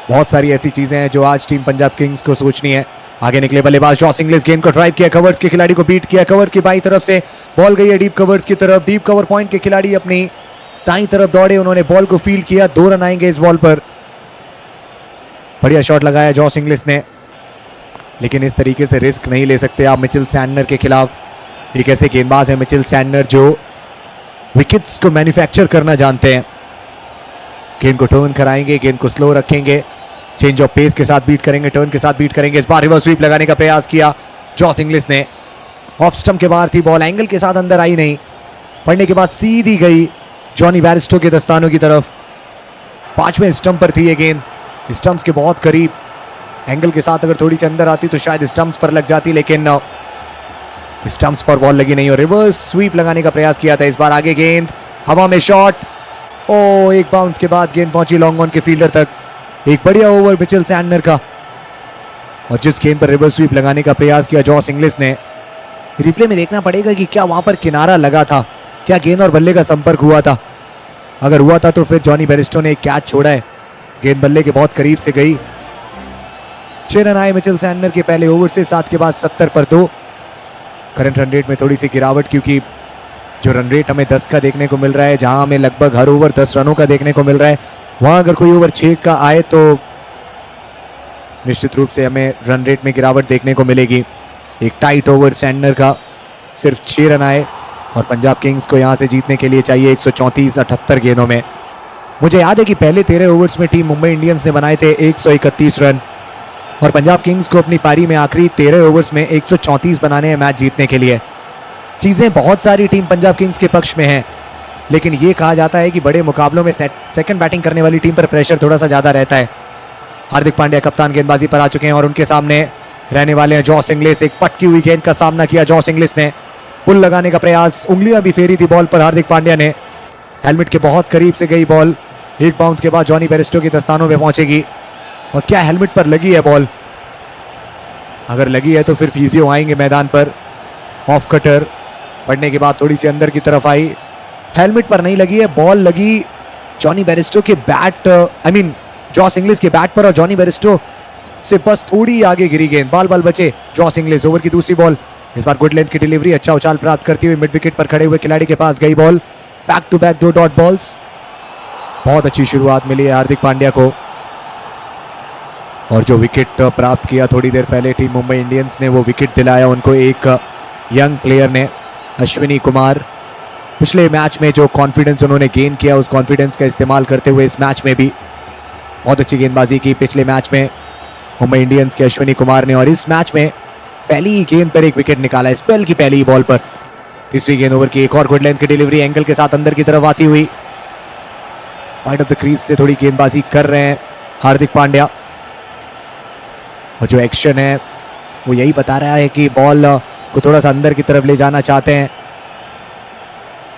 बहुत सारी ऐसी चीजें हैं जो आज टीम पंजाब किंग्स को सोचनी है। आगे निकले बल्लेबाज जॉस इंग्लिश, गेंद को ड्राइव किया, कवर्स के खिलाड़ी को बीट किया, कवर्स की बाईं तरफ से बॉल गई है डीप कवर्स की तरफ। डीप कवर पॉइंट के खिलाड़ी अपनी दाईं तरफ दौड़े, उन्होंने बॉल को फील्ड किया। 2 रन आएंगे इस बॉल पर। बढ़िया शॉट लगाया जॉस इंग्लिश ने, लेकिन इस तरीके से रिस्क नहीं ले सकते आप मिचेल सैंटनर के खिलाफ। एक ऐसे गेंदबाज है मिचेल सैंटनर जो विकेट्स को मैन्युफैक्चर करना जानते हैं। गेंद को टर्न कराएंगे, गेंद को स्लो रखेंगे, चेंज ऑफ पेस के साथ बीट करेंगे, टर्न के साथ बीट करेंगे। इस बार रिवर्स स्वीप लगाने का प्रयास किया जॉस इंग्लिश ने। ऑफ स्टंप के बाहर थी बॉल, एंगल के साथ अंदर आई नहीं, पड़ने के बाद सीधी गई जॉनी बैरिस्टो के दस्तानों की तरफ। 5वें स्टंप पर थी ये गेंद, स्टंप्स के बहुत करीब। एंगल के साथ अगर थोड़ी सी अंदर आती तो शायद स्टंप्स पर लग जाती, लेकिन स्टंप्स पर बॉल लगी नहीं और रिवर्स स्वीप लगाने का प्रयास किया था। इस बार आगे गेंद, हवा में शॉट, ओ एक बाउंस के बाद गेंद पहुंची लॉन्ग ऑन के फील्डर तक। एक बढ़िया ओवर मिचेल सैंटनर का, और जिस गेंद पर रिवर्स स्वीप लगाने का प्रयास किया जॉस इंग्लिश ने, रिप्ले में देखना पड़ेगा कि क्या वहां पर किनारा लगा था, क्या गेंद और बल्ले का संपर्क हुआ था। अगर हुआ था तो फिर जॉनी बेरिस्टो ने एक कैच छोड़ा है, गेंद बल्ले के बहुत करीब से गई। 6 रन आए मिचेल सैंटनर के पहले ओवर से, 7 के बाद 70 पर 2। करंट रन रेट में थोड़ी सी गिरावट, क्योंकि जो रन रेट हमें 10 का देखने को मिल रहा है, जहां हमें लगभग हर ओवर 10 रनों का देखने को मिल रहा है, वहां अगर कोई ओवर 6 का आए तो निश्चित रूप से हमें रन रेट में गिरावट देखने को मिलेगी। एक टाइट ओवर सैंटनर का, सिर्फ 6 रन आए, और पंजाब किंग्स को यहां से जीतने के लिए चाहिए 134 78 गेंदों में। मुझे याद है कि पहले 13 ओवर्स में टीम मुंबई इंडियंस ने बनाए थे 131 रन, और पंजाब किंग्स को अपनी पारी में आखिरी 13 ओवर्स में 134 बनाने हैं मैच जीतने के लिए। चीज़ें बहुत सारी टीम पंजाब किंग्स के पक्ष में हैं, लेकिन ये कहा जाता है कि बड़े मुकाबलों में सेकंड बैटिंग करने वाली टीम पर प्रेशर थोड़ा सा ज़्यादा रहता है। हार्दिक पांड्या कप्तान गेंदबाजी पर आ चुके हैं, और उनके सामने रहने वाले हैं जॉस इंग्लिश। एक पटकी हुई गेंद का सामना किया जॉस इंग्लिश ने, पुल लगाने का प्रयास, उंगलियां भी फेरी थी बॉल पर हार्दिक पांड्या ने। हेलमेट के बहुत करीब से गई बॉल, एक बाउंस के बाद जॉनी बेरिस्टो के दस्तानों में पहुंचेगी। और क्या हेलमेट पर लगी है बॉल? अगर लगी है तो फिर फिजियो आएंगे मैदान पर। ऑफ कटर पड़ने के बाद थोड़ी सी अंदर की तरफ आई, हेलमेट पर नहीं लगी है, बॉल लगी जॉनी बेरिस्टो के bat, I mean Josh Inglis के बैट पर, और जॉनी बेरिस्टो से बस थोड़ी आगे गिरी गेंद। बाल बचे जॉस इंग्लिस। ओवर की दूसरी बॉल, इस बार गुड लेंथ की डिलीवरी, अच्छा उछाल प्राप्त करती हुई मिड विकेट पर खड़े हुए खिलाड़ी के पास गई ball. Back to back 2 dot balls. बहुत अच्छी शुरुआत मिली है हार्दिक पांड्या को, और जो विकेट प्राप्त किया थोड़ी देर पहले टीम मुंबई इंडियंस ने, वो विकेट दिलाया उनको एक यंग प्लेयर ने, अश्विनी कुमार। पिछले मैच में जो कॉन्फिडेंस उन्होंने गेन किया, उस कॉन्फिडेंस का इस्तेमाल करते हुए इस मैच में भी बहुत अच्छी गेंदबाजी की पिछले मैच में मुंबई इंडियंस के अश्विनी कुमार ने, और इस मैच में पहली ही गेंद पर एक विकेट निकाला, स्पेल की पहली ही बॉल पर। तीसरी गेंद ओवर की एक और गुड लेंथ की डिलीवरी, एंगल के साथ अंदर की तरफ आती हुई, वाइड ऑफ द क्रीज से थोड़ी गेंदबाजी कर रहे हैं हार्दिक पांड्या, और जो एक्शन है वो यही बता रहा है कि बॉल को थोड़ा सा अंदर की तरफ ले जाना चाहते हैं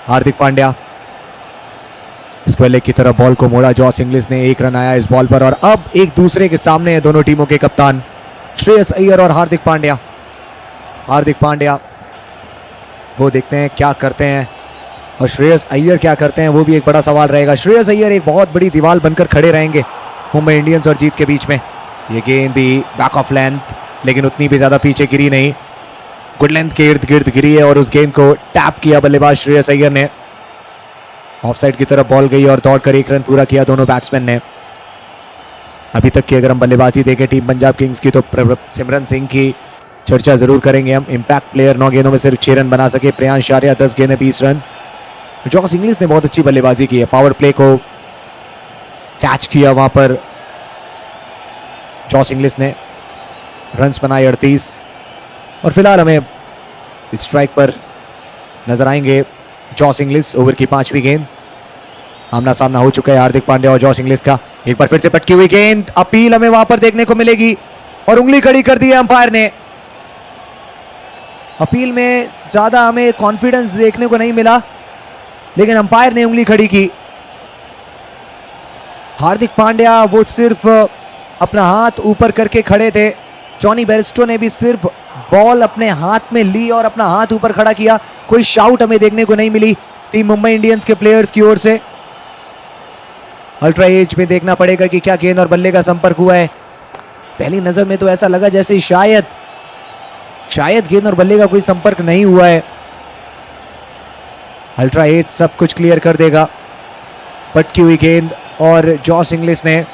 हार्दिक पांड्या। स्क्वायर लेग की तरफ बॉल को मोड़ा जॉस इंग्लिस ने, 1 रन आया इस बॉल पर, और अब एक दूसरे के सामने है दोनों टीमों के कप्तान श्रेयस अय्यर और हार्दिक पांड्या। हार्दिक पांड्या वो देखते हैं क्या करते हैं, और श्रेयस अय्यर क्या करते हैं, वो भी एक बड़ा सवाल रहेगा। श्रेयस अय्यर एक बहुत बड़ी दीवार बनकर खड़े रहेंगे मुंबई इंडियंस और जीत के बीच में। ये गेंद भी बैक ऑफ लेंथ, लेकिन उतनी भी ज्यादा पीछे गिरी नहीं, गुड लेंथ के इर्द गिर्द गिरी है, और उस गेंद को टैप किया बल्लेबाज श्रेयस अय्यर ने। ऑफसाइड की तरफ बॉल गई और दौड़कर 1 रन पूरा किया दोनों बैट्समैन ने। अभी तक की अगर हम बल्लेबाजी देखें टीम पंजाब किंग्स की, तो सिमरन सिंह की चर्चा जरूर करेंगे हम। इंपैक्ट प्लेयर, 9 गेंदों में सिर्फ 6 रन बना सके। प्रियांश आर्या 10 गेंदें 20 रन। जॉस इंग्लिस ने बहुत अच्छी बल्लेबाजी की है, पावर प्ले को कैच किया वहां पर जॉस इंग्लिस ने, रन्स बनाए 38, और फिलहाल हमें स्ट्राइक पर नजर आएंगे जॉस इंग्लिस। ओवर की 5वीं गेंद, आमना सामना हो चुका है हार्दिक पांड्या और जॉस इंग्लिस का। एक बार फिर से पटकी हुई गेंद, अपील हमें वहां पर देखने को मिलेगी, और उंगली खड़ी कर दी है अंपायर ने। अपील में ज्यादा हमें कॉन्फिडेंस देखने को नहीं मिला, लेकिन अंपायर ने उंगली खड़ी की। हार्दिक पांड्या वो सिर्फ अपना हाथ ऊपर करके खड़े थे, जॉनी बेरिस्टो ने भी सिर्फ बॉल अपने हाथ में ली और अपना हाथ ऊपर खड़ा किया। कोई शाउट हमें देखने को नहीं मिली टीम मुंबई इंडियंस के प्लेयर्स की ओर से। अल्ट्रा एज में देखना पड़ेगा कि क्या गेंद और बल्ले का संपर्क हुआ है। पहली नजर में तो ऐसा लगा जैसे शायद गेंद और बल्ले का कोई संपर्क नहीं हुआ है। अल्ट्रा एज सब कुछ क्लियर कर देगा। पटकी हुई गेंद, और जॉस इंग्लिस ने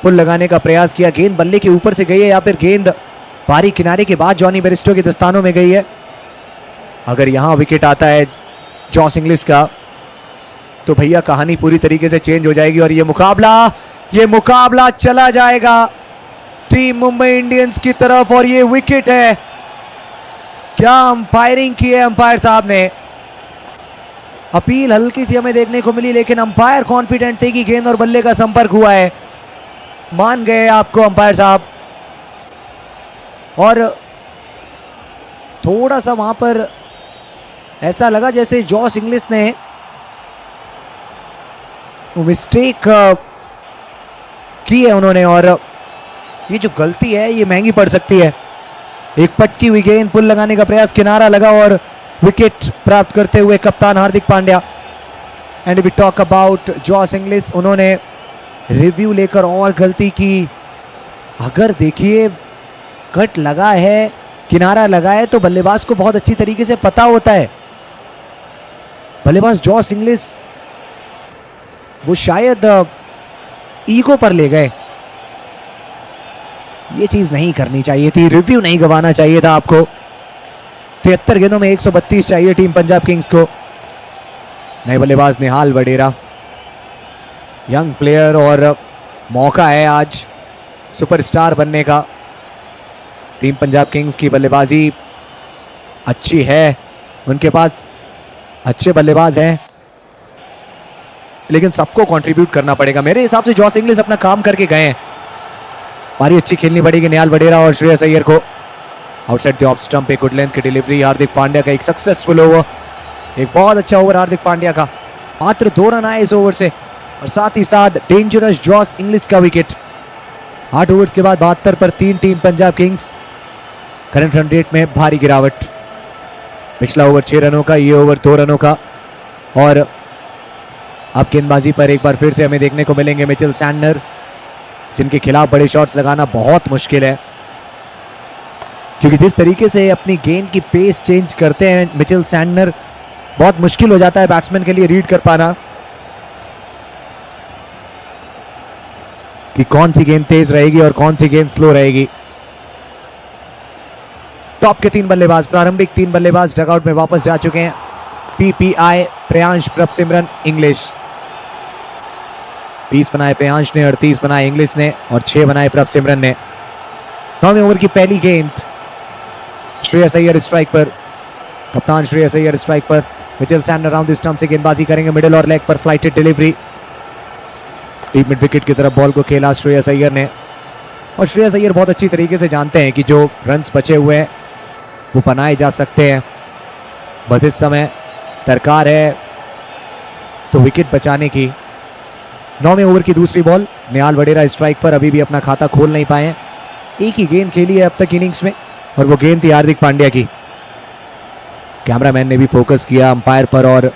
पुल लगाने का प्रयास किया, गेंद बल्ले के ऊपर से गई है या फिर गेंद बाहरी किनारे के बाद जॉनी बेरिस्टो के दस्तानों में गई है। अगर यहां विकेट आता है जॉस इंग्लिस का, तो भैया कहानी पूरी तरीके से चेंज हो जाएगी, और ये मुकाबला चला जाएगा टीम मुंबई इंडियंस की तरफ। और ये विकेट है, क्या अंपायरिंग की है अंपायर साहब ने। अपील हल्की सी हमें देखने को मिली, लेकिन अंपायर कॉन्फिडेंट थे कि गेंद और बल्ले का संपर्क हुआ है। मान गए आपको अंपायर साहब, और थोड़ा सा वहां पर ऐसा लगा जैसे जॉस इंग्लिस ने मिस्टेक की है उन्होंने, और ये जो गलती है ये महंगी पड़ सकती है। एक पटकी हुई गेंद, पुल लगाने का प्रयास, किनारा लगा और विकेट प्राप्त करते हुए कप्तान Hardik Pandya. And we talk about Jos Inglis, उन्होंने रिव्यू लेकर और गलती की। अगर देखिए कट लगा है, किनारा लगा है, तो बल्लेबाज को बहुत अच्छी तरीके से पता होता है। बल्लेबाज जॉस इंग्लिस वो शायद ईगो पर ले गए, ये चीज नहीं करनी चाहिए थी, रिव्यू नहीं गवाना चाहिए था आपको। 73 गेंदों में 132 चाहिए टीम पंजाब किंग्स को। नए बल्लेबाज निहाल वडेरा, यंग प्लेयर, और मौका है आज सुपरस्टार बनने का। टीम पंजाब किंग्स की बल्लेबाजी अच्छी है, उनके पास अच्छे बल्लेबाज हैं, लेकिन सबको कंट्रीब्यूट करना पड़ेगा। मेरे हिसाब से जॉस इंग्लिस अपना काम करके गए हैं। पारी अच्छी खेलनी पड़ेगी निहाल वडेरा और श्रेयस अय्यर को। आउटसाइड द ऑफ स्टंप पे गुड लेंथ की डिलीवरी, हार्दिक पांड्या का एक सक्सेसफुल ओवर, एक बहुत अच्छा ओवर हार्दिक पांड्या का। मात्र 2 रन आए इस ओवर से, और साथ ही साथ डेंजरस जॉस इंग्लिस का विकेट। 8 ओवर्स के बाद 72 पर 3 team Punjab Kings. Current run rate में भारी गिरावट। पिछला ओवर 6 रनों का, ये ओवर 2 रनों का। और अब गेंदबाजी पर एक बार फिर से हमें देखने को मिलेंगे मिचेल सैंटनर, जिनके खिलाफ बड़े शॉट्स लगाना बहुत मुश्किल है, क्योंकि जिस तरीके से अपनी गेंद की पेस चेंज करते हैं मिचेल सैंटनर, बहुत मुश्किल हो जाता है बैट्समैन के लिए रीड कर पाना कि कौन सी गेंद तेज रहेगी और कौन सी गेंद स्लो रहेगी। टॉप के 3 बल्लेबाज, प्रारंभिक 3 बल्लेबाज डगआउट में वापस जा चुके हैं। PPI Priyansh, Prabhsimran, English. 20 बनाए प्रियांश ने, 38 बनाए इंग्लिश ने और 6 बनाए प्रभसिमरन ने। 9वें ओवर की पहली गेंद, श्रेयस अय्यर स्ट्राइक पर, कप्तान श्रेयस अय्यर स्ट्राइक पर। Mitchell Santner round the stump से गेंदबाजी करेंगे, मिडिल और लेग पर flighted delivery. Deep mid wicket की तरफ बॉल को खेला श्रेयस अय्यर ने, और श्रेयस अय्यर बहुत अच्छी तरीके से जानते हैं कि जो रन्स बचे हुए हैं वो बनाए जा सकते हैं, बस इस समय दरकार है तो विकेट बचाने की। 9वें ओवर की दूसरी बॉल, निहाल वडेरा स्ट्राइक पर, अभी भी अपना खाता खोल नहीं पाए हैं। एक ही गेंद खेली है अब तक इनिंग्स में और वो गेंद थी हार्दिक पांड्या की। कैमरामैन ने भी फोकस किया अंपायर पर, और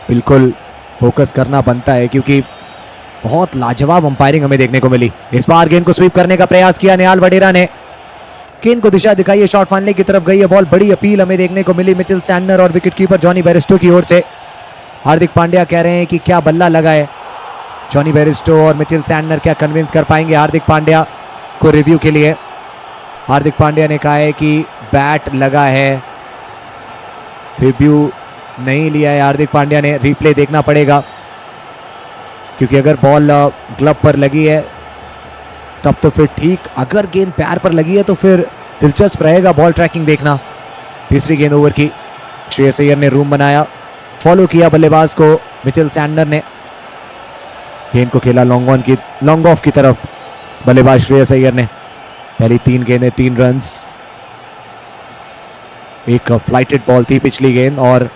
बिल्कुल फोकस करना बनता है क्योंकि बहुत लाजवाब अंपायरिंग हमें देखने को मिली। इस बार गेंद को स्वीप करने का प्रयास किया निहाल वडेरा ने, गेंद को दिशा दिखाई है, शॉट फाइनल की तरफ गई है बॉल। बड़ी अपील हमें देखने को मिली मिचेल सैंटनर और विकेटकीपर जॉनी बेयरस्टो की ओर से। हार्दिक पांड्या कह रहे हैं कि क्या बल्ला लगा है। जॉनी बेयरस्टो और मिचेल सैंटनर क्या कन्विंस कर पाएंगे हार्दिक पांड्या को रिव्यू के लिए। हार्दिक पांड्या ने कहा है कि बैट लगा है, रिव्यू नहीं लिया है हार्दिक पांड्या ने, रिप्ले देखना पड़ेगा, क्योंकि अगर बॉल ग्लव पर लगी है तब तो फिर ठीक, अगर गेंद पैर पर लगी है तो फिर दिलचस्प रहेगा बॉल ट्रैकिंग देखना। तीसरी गेंद ओवर की, श्रेयस अय्यर ने रूम बनाया, फॉलो किया बल्लेबाज को मिचेल सैंटनर ने, गेंद को खेला लॉन्ग ऑफ की तरफ बल्लेबाज श्रेयस अय्यर ने। पहली 3 गेंदें 3 रन्स। एक फ्लाइटेड बॉल थी पिछली गेंद और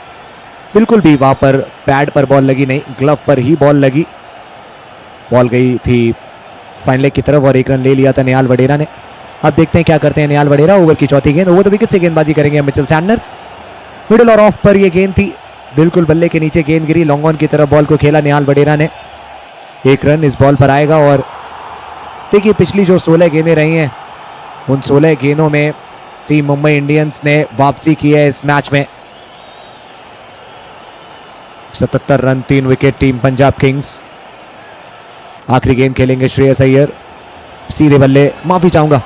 बिल्कुल भी वहां पर पैड पर बॉल लगी नहीं, ग्लव पर ही बॉल लगी। बॉल गई थी फाइन लेग की तरफ और 1 रन ले लिया था निहाल वडेरा ने। अब देखते हैं क्या करते हैं निहाल वडेरा। ओवर की चौथी गेंद, ओवर द विकेट से गेंदबाजी करेंगे मिचेल सैंटनर। मिडिल और ऑफ पर यह गेंद थी, बिल्कुल बल्ले के नीचे गेंद गिरी, लॉन्ग ऑन की तरफ बॉल को खेला निहाल वडेरा ने। 1 रन इस बॉल पर आएगा। और देखिए पिछली जो 16 गेंदें रही हैं उन 16 गेंदों में टीम मुंबई इंडियंस ने वापसी की है इस मैच में। 77 run 3 wicket team Punjab Kings. आखिरी गेंद खेलेंगे श्रेयस अय्यर, सीधे बल्ले, माफी चाहूंगा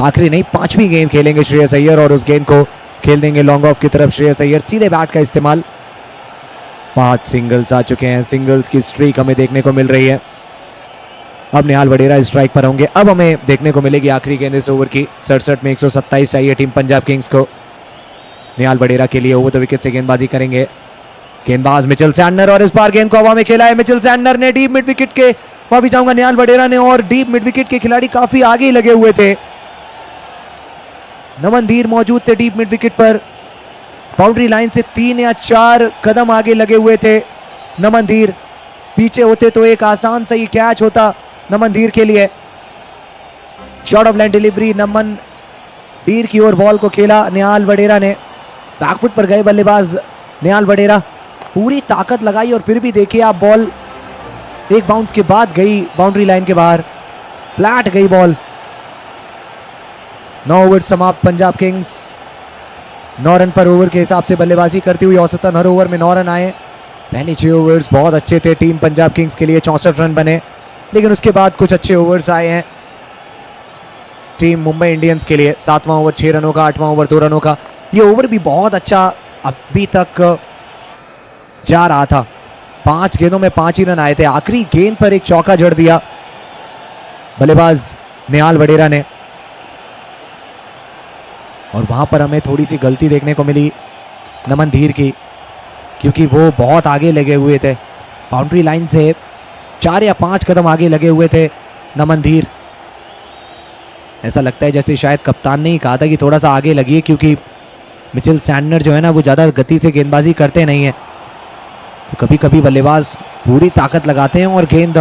आखिरी नहीं 5वीं गेंद खेलेंगे श्रेयस अय्यर और उस गेंद को खेल देंगे लॉन्ग ऑफ की तरफ श्रेयस अय्यर। सीधे बैट का इस्तेमाल, 5 सिंगल्स आ चुके हैं, सिंगल्स की स्ट्रीक हमें देखने को मिल रही है। अब निहाल वडेरा स्ट्राइक पर होंगे। अब हमें देखने को मिलेगी आखिरी गेंद इस ओवर की। 67 में 127 चाहिए टीम पंजाब किंग्स को। निहाल वडेरा के लिए ओवर द विकेट से गेंदबाजी करेंगे गेंदबाज मिचेल सैंटनर, और इस बार गेंद को हवा में खेला है मिचेल सैंटनर ने। डीप मिड विकेट के, माफी चाहूंगा निहाल वडेरा ने, और डीप मिड विकेट के खिलाड़ी काफी आगे लगे हुए थे। नमन धीर मौजूद थे डीप मिड विकेट पर, बाउंड्री लाइन से 3 या 4 कदम आगे लगे हुए थे नमन धीर। पीछे होते तो एक आसान सा ही कैच होता नमन धीर के लिए। शॉर्ट ऑफ लाइन डिलीवरी, नमन धीर की ओर बॉल को खेला निहाल वडेरा ने। बैकफुट पर गए बल्लेबाज निहाल वडेरा, पूरी ताकत लगाई और फिर भी देखिए आप बॉल एक बाउंस के बाद गई बाउंड्री लाइन के बाहर, फ्लैट गई बॉल। 9 ओवर समाप्त, पंजाब किंग्स 9 रन पर ओवर के हिसाब से बल्लेबाजी करती हुई औसतन हर ओवर में 9 रन आए। पहले 6 ओवर्स बहुत अच्छे थे टीम पंजाब किंग्स के लिए, 64 रन बने, लेकिन उसके बाद कुछ अच्छे ओवर्स आए हैं टीम मुंबई इंडियंस के लिए। 7वां ओवर 6 रनों का, 8वां ओवर 2 रनों का। ये ओवर भी बहुत अच्छा अभी तक जा रहा था, 5 गेंदों में 5 ही रन आए थे। आखिरी गेंद पर एक चौका जड़ दिया बल्लेबाज निहाल वडेरा ने, और वहां पर हमें थोड़ी सी गलती देखने को मिली नमन धीर की, क्योंकि वो बहुत आगे लगे हुए थे बाउंड्री लाइन से, 4 या 5 कदम आगे लगे हुए थे नमन धीर। ऐसा लगता है जैसे शायद कप्तान ने ही कहा था कि थोड़ा सा आगे लगिए, क्योंकि मिचेल सैंटनर जो है ना वो ज़्यादा गति से गेंदबाजी करते नहीं है, तो कभी कभी बल्लेबाज पूरी ताकत लगाते हैं और गेंद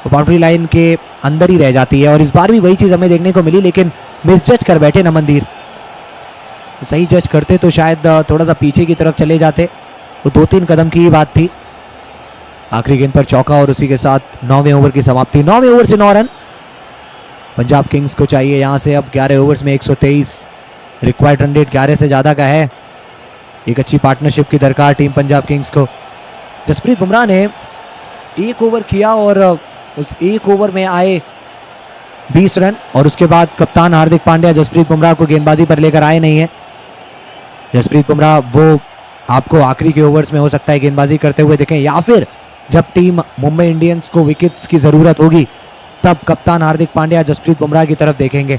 बाउंड्री लाइन के अंदर ही रह जाती है। और इस बार भी वही चीज हमें देखने को मिली, लेकिन मिस जज कर बैठे नमनदीर। सही जज करते तो शायद थोड़ा सा पीछे की तरफ चले जाते। वो 2-3 कदम की ही बात थी। आखिरी गेंद पर चौका और उसी के साथ 9वें ओवर की समाप्ति। 9वें ओवर से 9 रन पंजाब किंग्स को चाहिए यहाँ से। अब 11 ओवर्स में 123 रिक्वायर्ड रन रेट 11 से ज़्यादा का है। एक अच्छी पार्टनरशिप की दरकार टीम पंजाब किंग्स को। जसप्रीत बुमराह ने 1 ओवर किया और उस 1 ओवर में आए 20 रन। और उसके बाद कप्तान हार्दिक पांड्या जसप्रीत बुमराह को गेंदबाजी पर लेकर आए नहीं है। जसप्रीत बुमराह वो आपको आखिरी के ओवर्स में हो सकता है गेंदबाजी करते हुए देखें, या फिर जब टीम मुंबई इंडियंस को विकेट्स की ज़रूरत होगी तब कप्तान हार्दिक पांड्या जसप्रीत बुमराह की तरफ देखेंगे।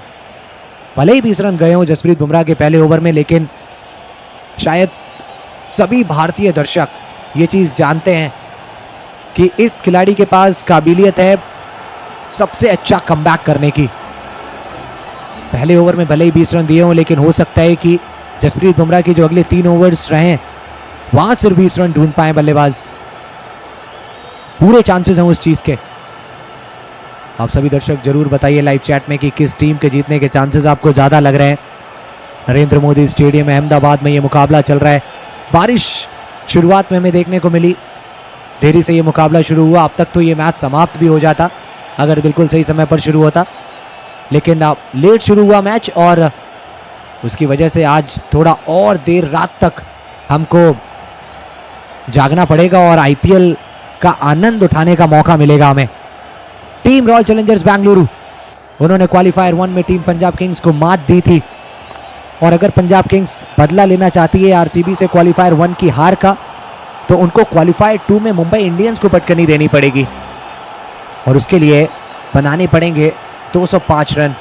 भले ही 20 रन गए हों जसप्रीत बुमराह के पहले ओवर में, लेकिन शायद सभी भारतीय दर्शक ये चीज़ जानते हैं कि इस खिलाड़ी के पास काबिलियत है सबसे अच्छा कमबैक करने की। पहले ओवर में भले ही 20 रन दिए हों, लेकिन हो सकता है कि जसप्रीत बुमराह की जो अगले 3 ओवर्स रहे वहां सिर्फ 20 रन ढूंढ पाए बल्लेबाज। पूरे चांसेस हैं उस चीज के। आप सभी दर्शक जरूर बताइए लाइव चैट में कि किस टीम के जीतने के चांसेस आपको ज्यादा लग रहे हैं। नरेंद्र मोदी स्टेडियम अहमदाबाद में ये मुकाबला चल रहा है। बारिश शुरुआत में हमें देखने को मिली, देरी से ये मुकाबला शुरू हुआ। अब तक तो ये मैच समाप्त भी हो जाता अगर बिल्कुल सही समय पर शुरू होता, लेकिन लेट शुरू हुआ मैच और उसकी वजह से आज थोड़ा और देर रात तक हमको जागना पड़ेगा और आईपीएल का आनंद उठाने का मौका मिलेगा हमें। टीम रॉयल चैलेंजर्स बेंगलुरु, उन्होंने क्वालिफायर 1 में टीम पंजाब किंग्स को मात दी थी और अगर पंजाब किंग्स बदला लेना चाहती है आरसीबी से क्वालिफायर 1 की हार का, तो उनको क्वालिफायर 2 में मुंबई इंडियंस को पटकनी देनी पड़ेगी और उसके लिए बनाने पड़ेंगे 205 रन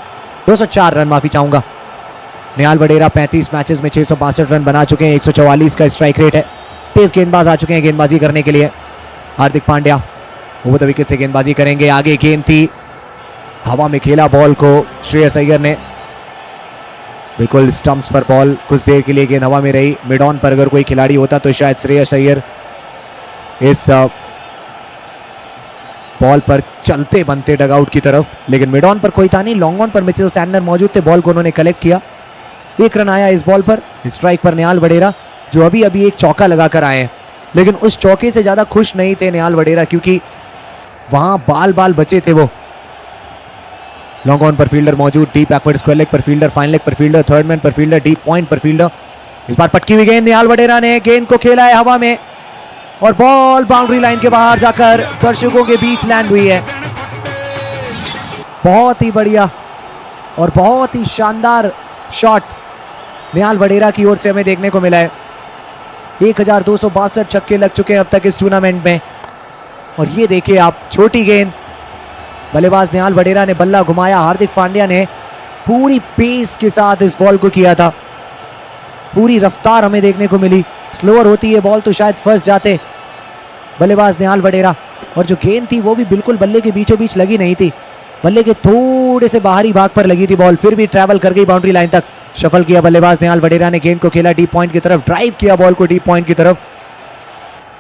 204 रन माफी चाहूंगा। निहाल वडेरा 35 मैचेस में 662 रन बना चुके हैं, 144 का स्ट्राइक रेट है। तेज गेंदबाज आ चुके हैं गेंदबाजी करने के लिए। Hardik Pandya over the wicket से गेंदबाजी करेंगे। आगे गेंद थी, हवा में खेला बॉल को श्रेयस अय्यर ने, बिल्कुल स्टंप्स पर बॉल, कुछ देर के लिए गेंद हवा में रही। मिड ऑन पर अगर कोई खिलाड़ी होता तो शायद श्रेयस अय्यर इस बॉल पर चलते बनते डगआउट की तरफ, लेकिन मिड ऑन पर कोई था नहीं। लॉन्ग ऑन पर मिचेल सैंडनर मौजूद थे, बॉल को उन्होंने कलेक्ट किया। 1 रन आया इस बॉल पर। स्ट्राइक पर निहाल वडेरा जो अभी अभी एक चौका लगाकर आए हैं, लेकिन उस चौके से ज्यादा खुश नहीं थे निहाल वडेरा क्योंकि वहां बाल बाल बचे थे वो। लॉन्ग ऑन पर फील्डर मौजूद, डीप बैकवर्ड स्क्वायर लेग पर फील्डर, फाइन लेग पर फील्डर, थर्ड मैन पर फील्डर, डीप पॉइंट पर फील्डर। इस बार पटकी हुई गेंद, निहाल वडेरा ने गेंद को खेला है हवा में और बॉल बाउंड्री लाइन के बाहर जाकर दर्शकों के बीच लैंड हुई है। बहुत ही बढ़िया और बहुत ही शानदार शॉट निहाल वडेरा की ओर से हमें देखने को मिला है। 1262 छक्के लग चुके हैं अब तक इस टूर्नामेंट में। और ये देखिए आप, छोटी गेंद, बल्लेबाज निहाल वडेरा ने बल्ला घुमाया, हार्दिक पांड्या ने पूरी पेस के साथ इस बॉल को किया था। पूरी रफ्तार हमें देखने को मिली। स्लोअर होती है बॉल तो शायद फंस जाते बल्लेबाज निहाल वडेरा। और जो गेंद थी वो भी बिल्कुल बल्ले के बीचों बीच लगी नहीं थी, बल्ले के थोड़े से बाहरी भाग पर लगी थी बॉल, फिर भी ट्रैवल कर गई बाउंड्री लाइन तक। शफल किया बल्लेबाज निहाल वडेरा ने, गेंद को खेला डीप पॉइंट की तरफ, ड्राइव किया बॉल को डीप पॉइंट की तरफ।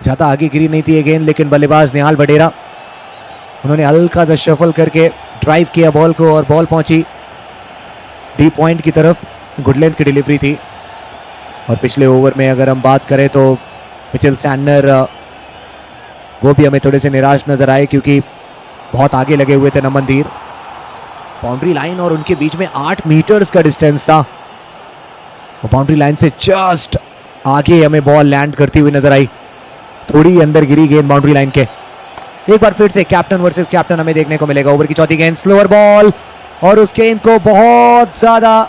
ज्यादा आगे गिरी नहीं थी ये गेंद, लेकिन बल्लेबाज निहाल वडेरा उन्होंने हल्का सा शफल करके ड्राइव किया बॉल को और बॉल पहुंची डीप पॉइंट की तरफ। गुड लेंथ की डिलीवरी थी। और पिछले ओवर में अगर हम बात करें तो मिचेल सैंडनर वो भी हमें थोड़े से निराश नजर आए क्योंकि बहुत आगे लगे हुए थे नमनदीर। बाउंड्री लाइन और उनके बीच में 8 मीटर्स का डिस्टेंस था। बाउंड्री लाइन से जस्ट आगे हमें बॉल लैंड करती हुई नजर आई, थोड़ी अंदर गिरी गेंद बाउंड्री लाइन के। एक बार फिर से कैप्टन वर्सेस कैप्टन हमें देखने को मिलेगा। ओवर की चौथी गेंद, स्लोअर बॉल और उस गेंद को बहुत ज्यादा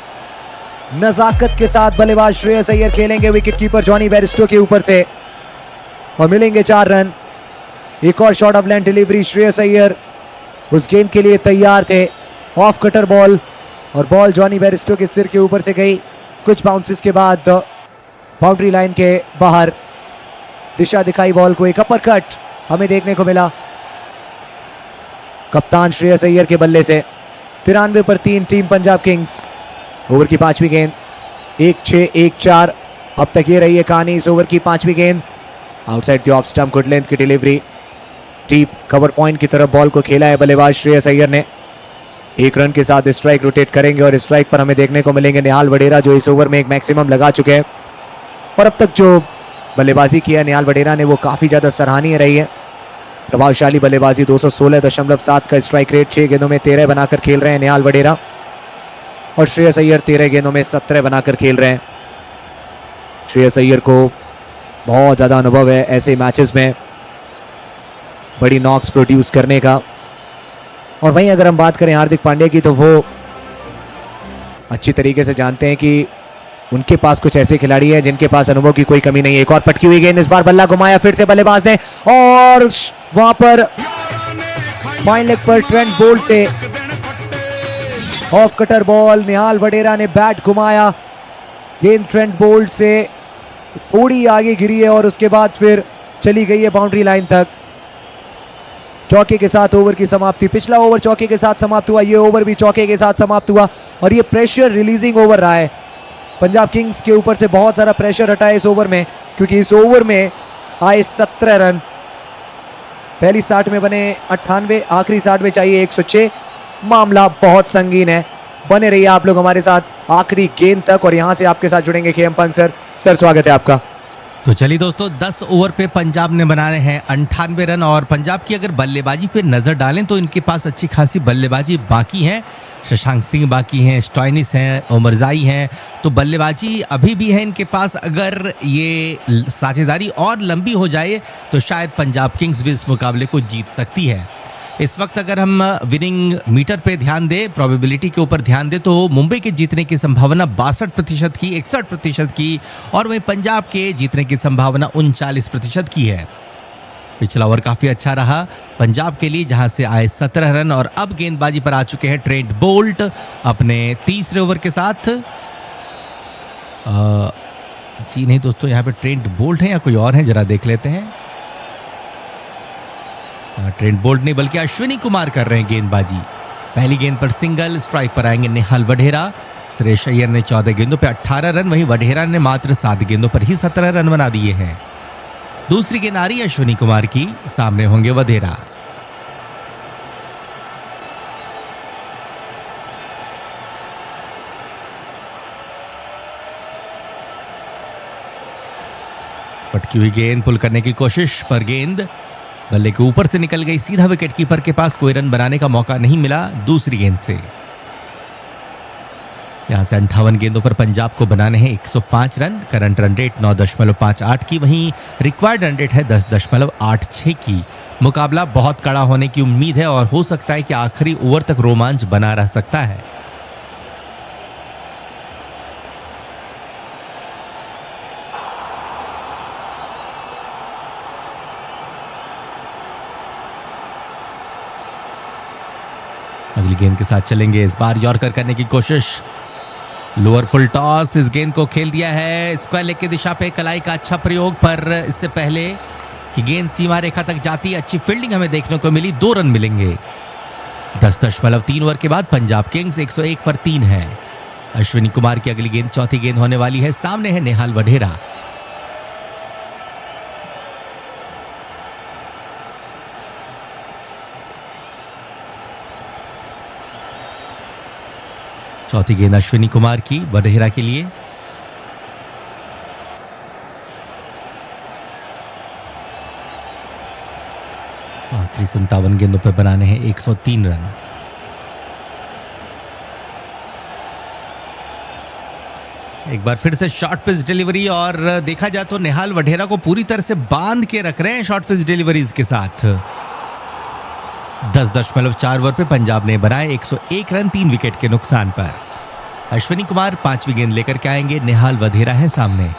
नजाकत के साथ बल्लेबाज श्रेयस अय्यर खेलेंगे विकेट कीपर जॉनी बेयरस्टो के ऊपर से और मिलेंगे 4 रन। एक और short of length delivery, Shreyas Iyer उस गेंद के लिए तैयार थे। ऑफ कटर बॉल और बॉल जॉनी बेयरस्टो के सिर के ऊपर से गई। कुछ बाउंसेस के बाद बाउंड्री लाइन के बाहर दिशा दिखाई बॉल को। एक अपर कट हमें देखने को मिला कप्तान श्रेयस अय्यर के बल्ले से। 93 पर 3 टीम पंजाब किंग्स। ओवर की 5वीं गेंद, 1-6 1-4 अब तक ये रही है कहानी इस ओवर की 5वीं गेंद। Outside the off stump, good length की डिलीवरी, डीप कवर पॉइंट की तरफ बॉल को खेला है बल्लेबाज श्रेयस अय्यर ने। एक रन के साथ स्ट्राइक रोटेट करेंगे और स्ट्राइक पर हमें देखने को मिलेंगे निहाल वडेरा, जो इस ओवर में एक मैक्सिमम लगा चुके हैं। और अब तक जो बल्लेबाजी की है निहाल वडेरा ने वो काफी ज्यादा सराहनीय रही है। प्रभावशाली बल्लेबाजी, 216.7 का स्ट्राइक रेट, 6 गेंदों में 13 बनाकर खेल रहे हैं निहाल वडेरा। और श्रेयस अय्यर 13 गेंदों में 17 बनाकर खेल रहे हैं। श्रेयस अय्यर को बहुत ज्यादा अनुभव है ऐसे मैचेस में बड़ी नॉक्स प्रोड्यूस करने का। और वहीं अगर हम बात करें हार्दिक पांड्या की, तो वो अच्छी तरीके से जानते हैं कि उनके पास कुछ ऐसे खिलाड़ी हैं जिनके पास अनुभव की कोई कमी नहीं है। एक और पटकी हुई गेंद, इस बार बल्ला घुमाया फिर से बल्लेबाज ने, और वहां पर फाइन लेग पर ट्रेंट बोल्ट पे ऑफ कटर बॉल, निहाल वडेरा ने बैट घुमाया, गेंद ट्रेंट बोल्ट से थोड़ी आगे गिरी है और उसके बाद फिर चली गई है बाउंड्री लाइन तक। चौके के साथ ओवर की समाप्ति। पिछला ओवर चौके के साथ समाप्त हुआ, ये ओवर भी चौके के साथ समाप्त हुआ और ये प्रेशर रिलीजिंग ओवर रहा है। पंजाब किंग्स के ऊपर से बहुत सारा प्रेशर हटा है इस ओवर में, क्योंकि इस ओवर में आए 17 रन। पहली 60 में बने 98, आखिरी 60 में चाहिए 106। मामला बहुत संगीन है। बने रहिए आप लोग हमारे साथ आखिरी गेंद तक, और यहां से आपके साथ जुड़ेंगे केएम पंत सर। सर स्वागत है आपका। तो चलिए दोस्तों, 10 ओवर पे पंजाब ने बनाए हैं 98 रन। और पंजाब की अगर बल्लेबाजी पे नजर डालें तो इनके पास अच्छी खासी बल्लेबाजी बाकी है। शशांक सिंह बाकी हैं, स्टॉइनिस हैं, ओमरजाई हैं, तो बल्लेबाजी अभी भी है इनके पास। अगर ये साझेदारी और लंबी हो जाए तो शायद पंजाब किंग्स भी इस मुकाबले को जीत सकती है। इस वक्त अगर हम विनिंग मीटर पे ध्यान दें, प्रोबेबिलिटी के ऊपर ध्यान दें, तो मुंबई के जीतने की संभावना 62% की, 61% की, और वहीं पंजाब के जीतने की संभावना 39% की है। पिछला ओवर काफी अच्छा रहा पंजाब के लिए, जहां से आए 17 रन। और अब गेंदबाजी पर आ चुके हैं ट्रेंट बोल्ट अपने तीसरे ओवर के साथ। जी नहीं दोस्तों, यहाँ पे ट्रेंट बोल्ट है या कोई और है, जरा देख लेते हैं। ट्रेंट बोल्ट नहीं बल्कि अश्विनी कुमार कर रहे हैं गेंदबाजी। पहली गेंद पर सिंगल, स्ट्राइक पर आएंगे निहाल वडेरा। श्रेयस अय्यर ने 14 गेंदों पे 18 रन, वहीं वडेरा ने मात्र 7 गेंदों पर ही 17 रन बना दिए हैं। दूसरी गेंद आ रही है अश्विनी कुमार की, सामने होंगे वडेरा। पटकी हुई गेंद पुल करने की कोशिश, पर गेंद बल्ले के ऊपर से निकल गई, सीधा विकेट कीपर के पास कोई रन बनाने का मौका नहीं मिला दूसरी गेंद से। यहां से 58 गेंदों पर पंजाब को बनाने हैं 105 रन। करंट रन रेट 9.58 की, वहीं रिक्वायर्ड रन रेट है 10.86 की। मुकाबला बहुत कड़ा होने की उम्मीद है और हो सकता है कि आखिरी ओवर तक रोमांच बना रह सकता है। अगली गेंद के साथ चलेंगे, इस बार यॉर्कर करने की कोशिश, लोअर फुल टॉस, इस गेंद को खेल दिया है स्क्वायर लेग की दिशा पे। कलाई का अच्छा प्रयोग, पर इससे पहले कि गेंद सीमा रेखा तक जाती, अच्छी फील्डिंग हमें देखने को मिली। 2 रन मिलेंगे। 10.3 ओवर के बाद पंजाब किंग्स 101 पर 3 है। अश्विनी कुमार की अगली गेंद चौथी गेंद होने वाली है। सामने है निहाल वडेरा। चौथी गेंद अश्विनी कुमार की वडेरा के लिए। आखिरी 57 गेंदों पर बनाने हैं 103 रन। एक बार फिर से शॉर्ट पिच डिलीवरी, और देखा जाए तो निहाल वडेरा को पूरी तरह से बांध के रख रहे हैं शॉर्ट पिच डिलीवरीज के साथ। 10.4 ओवर पे पंजाब ने बनाए 101 रन 3 विकेट के नुकसान पर। अश्विनी कुमार 5वीं गेंद लेकर के आएंगे, निहाल वडेरा है सामने।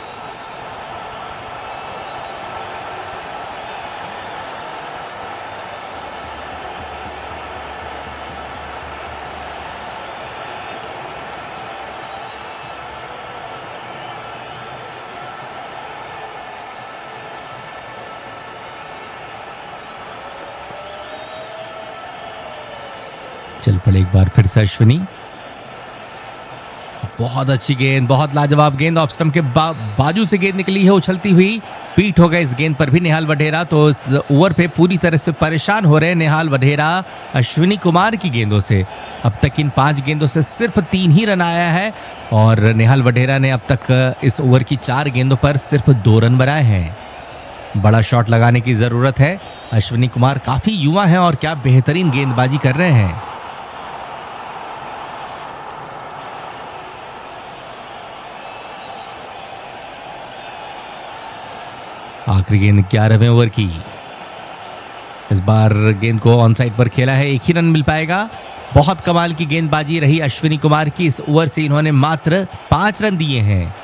चल पड़े एक बार फिर से अश्विनी। बहुत अच्छी गेंद, बहुत लाजवाब गेंद। ऑफ स्टंप के बाजू से गेंद निकली है उछलती हुई, पीठ हो गए इस गेंद पर भी निहाल वढेरा। तो इस ओवर पे पूरी तरह से परेशान हो रहे हैं निहाल वढेरा अश्विनी कुमार की गेंदों से। अब तक इन 5 गेंदों से सिर्फ 3 ही रन आया है और निहाल वढेरा ने अब तक इस ओवर की 4 गेंदों पर सिर्फ 2 रन बनाए हैं। बड़ा शॉट लगाने की जरूरत है। अश्विनी कुमार काफी युवा हैं और क्या बेहतरीन गेंदबाजी कर रहे हैं। आखिरी गेंद 11वें ओवर की। इस बार गेंद को ऑन साइड पर खेला है, 1 ही रन मिल पाएगा। बहुत कमाल की गेंदबाजी रही अश्विनी कुमार की। इस ओवर से इन्होंने मात्र 5 रन दिए हैं।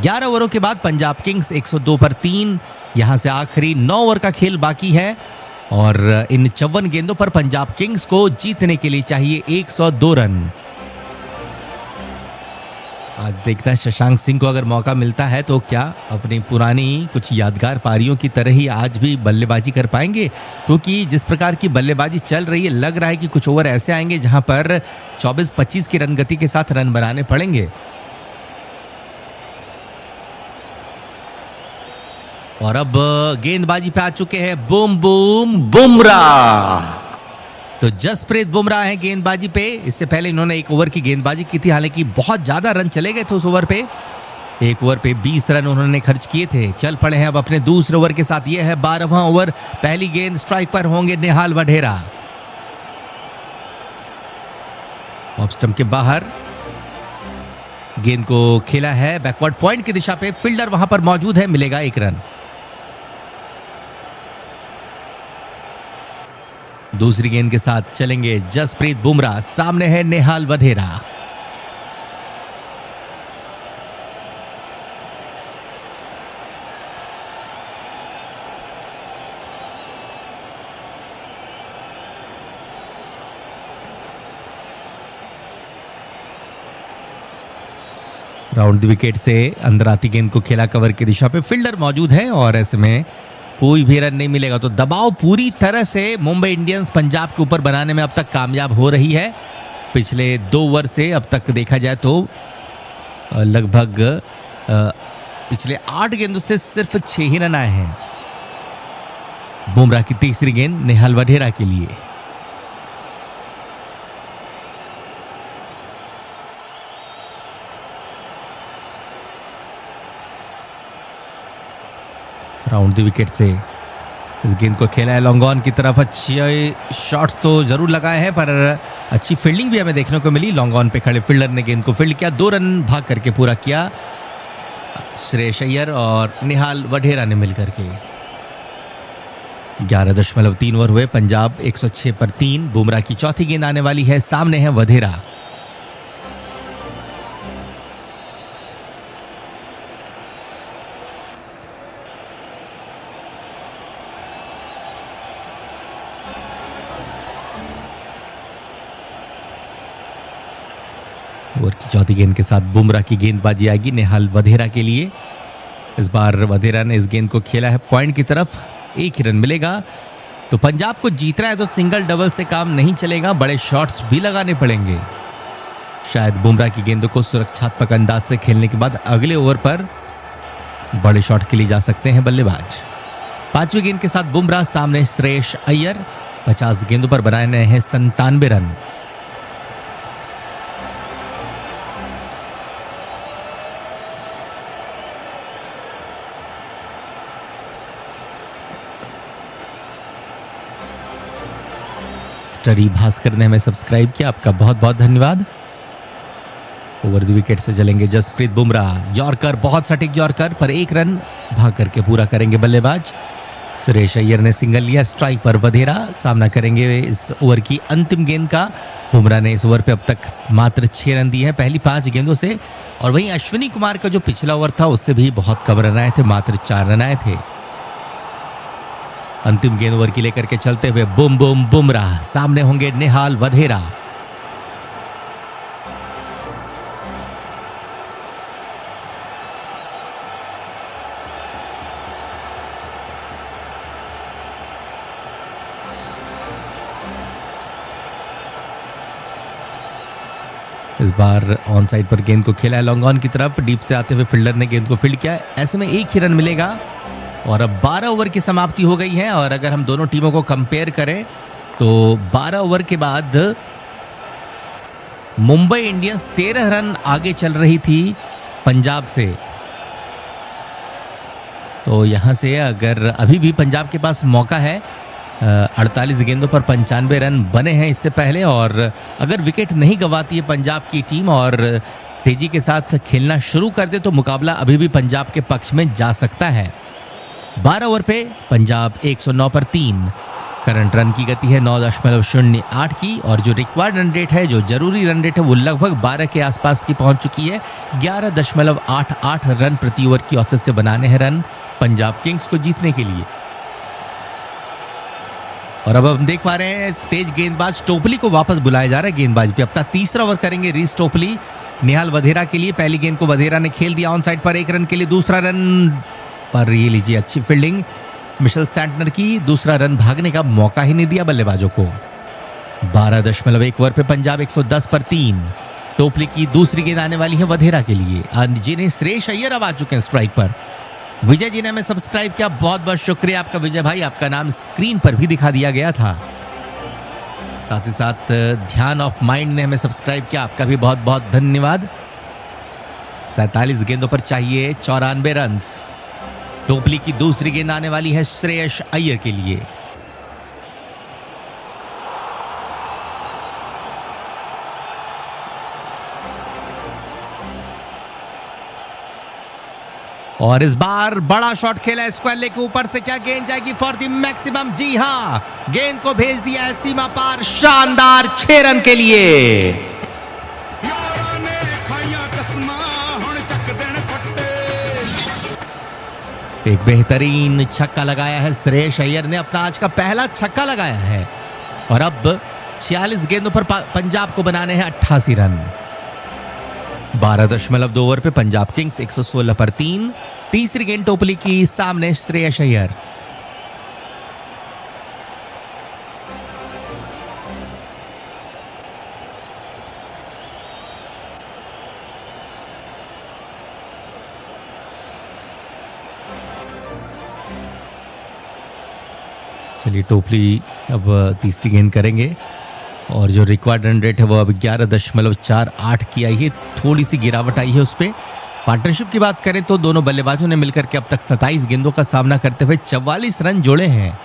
11 ओवरों के बाद पंजाब किंग्स 102 पर 3। यहां से आखिरी 9 ओवर का खेल बाकी है और इन 54 गेंदों पर पंजाब किंग्स को जीतने के लिए चाहिए 102 रन। आज देखता है शशांक सिंह को अगर मौका मिलता है तो क्या अपनी पुरानी कुछ यादगार पारियों की तरह ही आज भी बल्लेबाजी कर पाएंगे, क्योंकि जिस प्रकार की बल्लेबाजी चल रही है लग रहा है कि कुछ ओवर ऐसे आएंगे जहां पर 24-25 की रन गति के साथ रन बनाने पड़ेंगे। और अब गेंदबाजी पे आ चुके हैं बूम बूम बुमराह। तो जसप्रीत बुमराह है गेंदबाजी पे। इससे पहले इन्होंने 1 ओवर की गेंदबाजी की थी, हालांकि बहुत ज्यादा रन चले गए थे उस ओवर पे। 1 ओवर पे 20 रन उन्होंने खर्च किए थे। चल पड़े हैं अब अपने दूसरे ओवर के साथ। यह है 12वां ओवर। पहली गेंद स्ट्राइक पर होंगे निहाल वढेरा। ऑफ स्टंप के बाहर गेंद को खेला है बैकवर्ड पॉइंट की दिशा पे। फील्डर वहां पर मौजूद है, मिलेगा 1 रन। दूसरी गेंद के साथ चलेंगे जसप्रीत बुमराह। सामने है निहाल वढेरा। राउंड द विकेट से अंदर आती गेंद को खेला कवर की दिशा पे। फील्डर मौजूद है और ऐसे में कोई भी रन नहीं मिलेगा। तो दबाव पूरी तरह से मुंबई इंडियंस पंजाब के ऊपर बनाने में अब तक कामयाब हो रही है। पिछले 2 ओवर से अब तक देखा जाए तो लगभग पिछले 8 गेंदों से सिर्फ 6 ही रन आए हैं। बुमराह की तीसरी गेंद निहाल वढेरा के लिए। राउंड द विकेट से इस गेंद को खेला है लॉन्ग ऑन की तरफ। अच्छे शॉट्स तो जरूर लगाए हैं पर अच्छी फील्डिंग भी हमें देखने को मिली। लॉन्ग ऑन पे खड़े फील्डर ने गेंद को फील्ड किया, 2 रन भाग करके पूरा किया श्रेयस अय्यर और निहाल वढेरा ने मिलकर के। 11.3 ओवर हुए। पंजाब 106 पर 3। बुमराह की चौथी गेंद आने वाली है। सामने है वढेरा। ओवर की चौथी गेंद के साथ बुमराह की गेंदबाजी आएगी निहाल वढेरा के लिए। इस बार वढेरा ने इस गेंद को खेला है पॉइंट की तरफ, 1 ही रन मिलेगा। तो पंजाब को जीतना है तो सिंगल डबल से काम नहीं चलेगा, बड़े शॉट्स भी लगाने पड़ेंगे। शायद बुमराह की गेंदों को सुरक्षात्मक अंदाज से खेलने के बाद अगले ओवर पर बड़े शॉट के लिए जा सकते हैं बल्लेबाज। 5वीं गेंद के साथ बुमराह। सामने श्रेयस अय्यर। 50 गेंदों पर बनाए हैं 97 रन। स्टडी भास्कर ने हमें सब्सक्राइब किया, आपका बहुत बहुत धन्यवाद। ओवर द विकेट से चलेंगे जसप्रीत बुमराह। यॉर्कर, बहुत सटीक यॉर्कर पर 1 रन भाग करके पूरा करेंगे बल्लेबाज। सुरेश अय्यर ने सिंगल लिया। स्ट्राइक पर वढेरा सामना करेंगे इस ओवर की अंतिम गेंद का। बुमराह ने इस ओवर पे अब तक मात्र 6 रन दिए हैं पहली 5 गेंदों से। और वहीं अश्विनी कुमार का जो पिछला ओवर था उससे भी बहुत कम रन आए थे, मात्र 4 रन आए थे। अंतिम गेंद ओवर की लेकर के चलते हुए बूम बूम बुमराह। सामने होंगे निहाल वढेरा। इस बार ऑन साइड पर गेंद को खेला है लॉन्ग ऑन की तरफ, डीप से आते हुए फील्डर ने गेंद को फील्ड किया। ऐसे में एक ही रन मिलेगा और अब 12 ओवर की समाप्ति हो गई है। और अगर हम दोनों टीमों को कंपेयर करें तो 12 ओवर के बाद मुंबई इंडियंस 13 रन आगे चल रही थी पंजाब से। तो यहां से अगर अभी भी पंजाब के पास मौका है, 48 गेंदों पर 95 रन बने हैं इससे पहले, और अगर विकेट नहीं गंवाती है पंजाब की टीम और तेजी के साथ खेलना शुरू कर दे तो मुकाबला अभी भी पंजाब के पक्ष में जा सकता है। 12 ओवर पे पंजाब 109 पर 3। करंट रन की गति है 9.08 की, और जो रिक्वायर्ड रन रेट है, जो जरूरी रन रेट है, वो लगभग 12 के आसपास की पहुंच चुकी है। 11.88 रन प्रति ओवर की औसत से बनाने हैं रन पंजाब किंग्स को जीतने के लिए। और अब हम देख पा रहे हैं तेज गेंदबाज टोपली को वापस बुलाया जा रहा है गेंदबाज पे। अपना तीसरा ओवर करेंगे रीस टोपली निहाल वधेरा के लिए। पहली गेंद को वधेरा ने खेल दिया ऑन साइड पर 1 रन के लिए। दूसरा रन पर ये लीजिए अच्छी फील्डिंग मिशेल सैंटनर की, दूसरा रन भागने का मौका ही नहीं दिया बल्लेबाजों को। 12.1 ओवर पे पंजाब 110 पर 3। टोपली की दूसरी गेंद आने वाली है वधेरा के लिए, जिन्हें श्रेयस अय्यर अब आ चुके हैं स्ट्राइक पर। विजय जी ने हमें सब्सक्राइब किया, बहुत बहुत शुक्रिया आपका विजय भाई, आपका नाम स्क्रीन पर भी दिखा दिया गया था। साथ ही साथ ध्यान ऑफ माइंड ने हमें सब्सक्राइब किया, आपका भी बहुत बहुत धन्यवाद। 47 गेंदों पर चाहिए 94 रन। टोपली की दूसरी गेंद आने वाली है श्रेयस अय्यर के लिए। और इस बार बड़ा शॉट खेला है स्क्वायर लेग के ऊपर से, क्या गेंद जाएगी फॉर द मैक्सिमम? जी हां, गेंद को भेज दिया है सीमा पार, शानदार 6 रन के लिए। एक बेहतरीन छक्का लगाया है श्रेयस अय्यर ने, अपना आज का पहला छक्का लगाया है। और अब 46 गेंदों पर पंजाब को बनाने हैं 88 रन। 12.2 ओवर पे पंजाब किंग्स 116 पर 3। तीसरी गेंद टोपली की, सामने श्रेयस अय्यर। चलिए टोपली अब तीसरी गेंद करेंगे, और जो रिक्वायर्ड रन रेट है वो अब 11.48 की आई है, थोड़ी सी गिरावट आई है उस पर। पार्टनरशिप की बात करें तो दोनों बल्लेबाजों ने मिलकर के अब तक 27 गेंदों का सामना करते हुए 44 रन जोड़े हैं।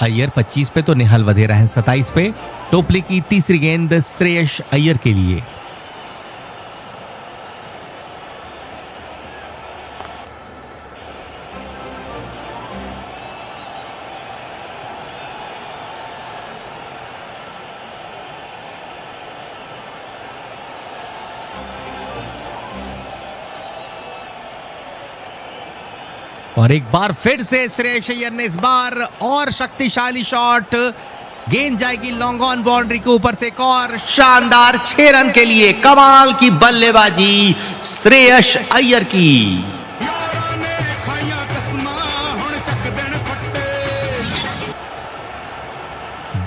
अय्यर 25 पे तो निहाल वधेरा है 27 पे। टोपली की तीसरी गेंद श्रेयस अय्यर के लिए। और एक बार फिर से श्रेयस अय्यर ने इस बार और शक्तिशाली शॉट, गेंद जाएगी लॉन्ग ऑन बाउंड्री के ऊपर से, एक और शानदार 6 रन के लिए। कमाल की बल्लेबाजी श्रेयस अय्यर की।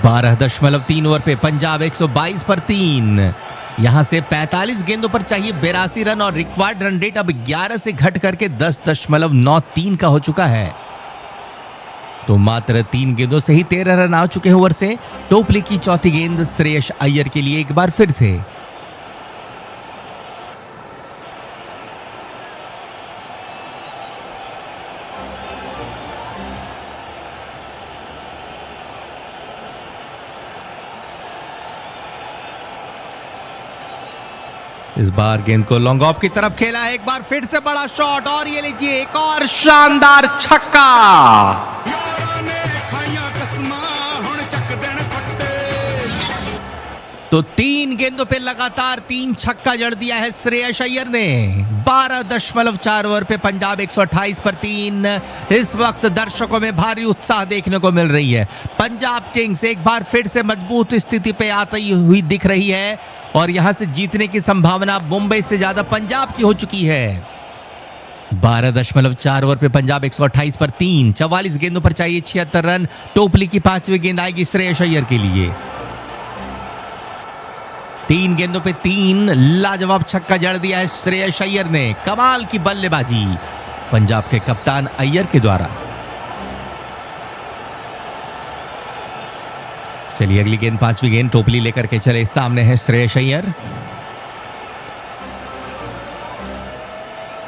बारह 12.3 ओवर पे पंजाब 122 पर 3। यहां से 45 गेंदों पर चाहिए 82 रन, और रिक्वायर्ड रन रेट अब 11 से घट करके 10.93 का हो चुका है। तो मात्र 3 गेंदों से ही 13 रन आ चुके हैं ओवर से। टोपली की चौथी गेंद श्रेयस अय्यर के लिए एक बार फिर से। इस बार गेंद को लॉन्ग ऑफ की तरफ खेला है, एक बार फिर से बड़ा शॉट, और ये लीजिए एक और शानदार छक्का। तो 3 गेंदों पे लगातार 3 छक्का जड़ दिया है श्रेयस अय्यर ने। 12.4 ओवर पे पंजाब 128 पर 3। इस वक्त दर्शकों में भारी उत्साह देखने को मिल रही है। पंजाब किंग्स एक बार फिर से मजबूत स्थिति पे आती हुई दिख रही है, और यहां से जीतने की संभावना मुंबई से ज्यादा पंजाब की हो चुकी है। 12.4 ओवर पे पंजाब 128 पर 3। 44 गेंदों पर चाहिए 76 रन। टोपली की 5वीं गेंद आएगी श्रेयस अय्यर के लिए। 3 गेंदों पे 3 लाजवाब छक्का जड़ दिया है श्रेयस अय्यर ने। कमाल की बल्लेबाजी पंजाब के कप्तान अय्यर के द्वारा। चलिए अगली गेंद 5वीं गेंद टोपली लेकर के चले, सामने है श्रेयस अय्यर।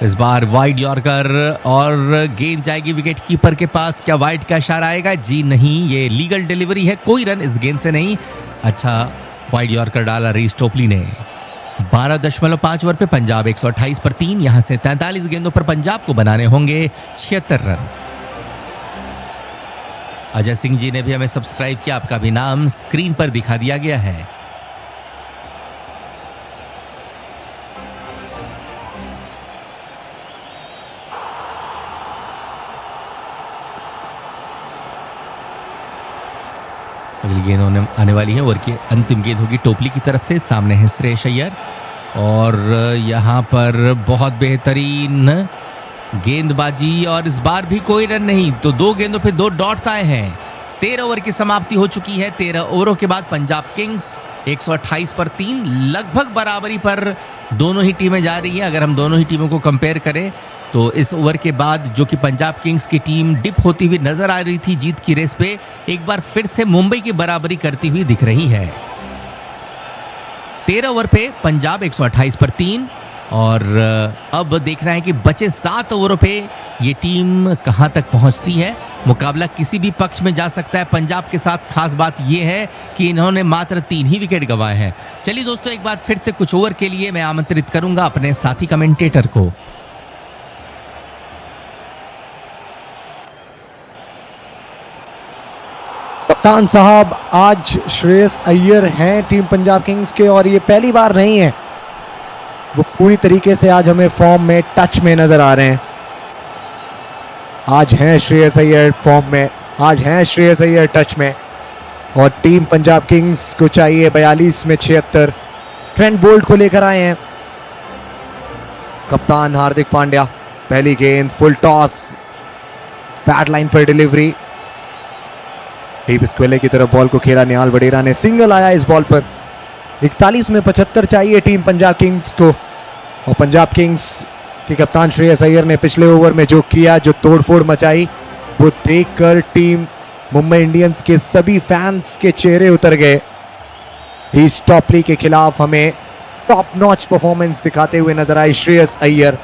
इस बार वाइड यॉर्कर और गेंद जाएगी विकेट कीपर के पास। क्या वाइड का इशारा आएगा? जी नहीं, ये लीगल डिलीवरी है, कोई रन इस गेंद से नहीं। अच्छा वाइड यॉर्कर डाला रीस टोपली ने। 12.5 ओवर पे पंजाब 128 पर 3। यहां से 43 गेंदों पर पंजाब को बनाने होंगे 76 रन। अजय सिंह जी ने भी हमें सब्सक्राइब किया, आपका भी नाम स्क्रीन पर दिखा दिया गया है। अगली गेंद आने वाली है, ओवर की अंतिम गेंद होगी टोपली की तरफ से। सामने है श्रेयस अय्यर और यहां पर बहुत बेहतरीन गेंदबाजी और इस बार भी कोई रन नहीं, तो 2 गेंदों पे 2 डॉट्स आए हैं। 13 ओवर की समाप्ति हो चुकी है। 13 ओवरों के बाद पंजाब किंग्स 128 पर 3, लगभग बराबरी पर दोनों ही टीमें जा रही हैं। अगर हम दोनों ही टीमों को कंपेयर करें तो इस ओवर के बाद जो कि पंजाब किंग्स की टीम डिप होती हुई नजर आ रही थी जीत की रेस पे, एक बार फिर से मुंबई की बराबरी करती हुई दिख रही है। 13 ओवर पे पंजाब 128 पर 3 और अब देखना है कि बचे 7 ओवरों पे ये टीम कहां तक पहुंचती है। मुकाबला किसी भी पक्ष में जा सकता है। पंजाब के साथ खास बात यह है कि इन्होंने मात्र 3 ही विकेट गंवाए हैं। चलिए दोस्तों, एक बार फिर से कुछ ओवर के लिए मैं आमंत्रित करूंगा अपने साथी कमेंटेटर को। कप्तान साहब, आज श्रेयस अय्यर हैं टीम पंजाब किंग्स के और ये पहली बार नहीं है, वो पूरी तरीके से आज हमें फॉर्म में टच में नजर आ रहे हैं। आज हैं श्रेयस अय्यर फॉर्म में, आज हैं श्रेयस अय्यर टच में और टीम पंजाब किंग्स को चाहिए 42 में 76। ट्रेंट बोल्ट को लेकर आए हैं कप्तान हार्दिक पांड्या। पहली गेंद फुल टॉस, बैट लाइन पर डिलीवरी, डीप स्क्वेले की तरफ बॉल को खेला निहाल वडेरा ने। सिंगल आया इस बॉल पर। 41 में 75 चाहिए टीम पंजाब किंग्स को और पंजाब किंग्स के कप्तान श्रेयस अय्यर ने पिछले ओवर में जो किया, जो तोड़फोड़ मचाई, वो देखकर टीम मुंबई इंडियंस के सभी फैंस के चेहरे उतर गए। रीस टोपली के खिलाफ हमें टॉप नॉच परफॉर्मेंस दिखाते हुए नजर आए श्रेयस अय्यर।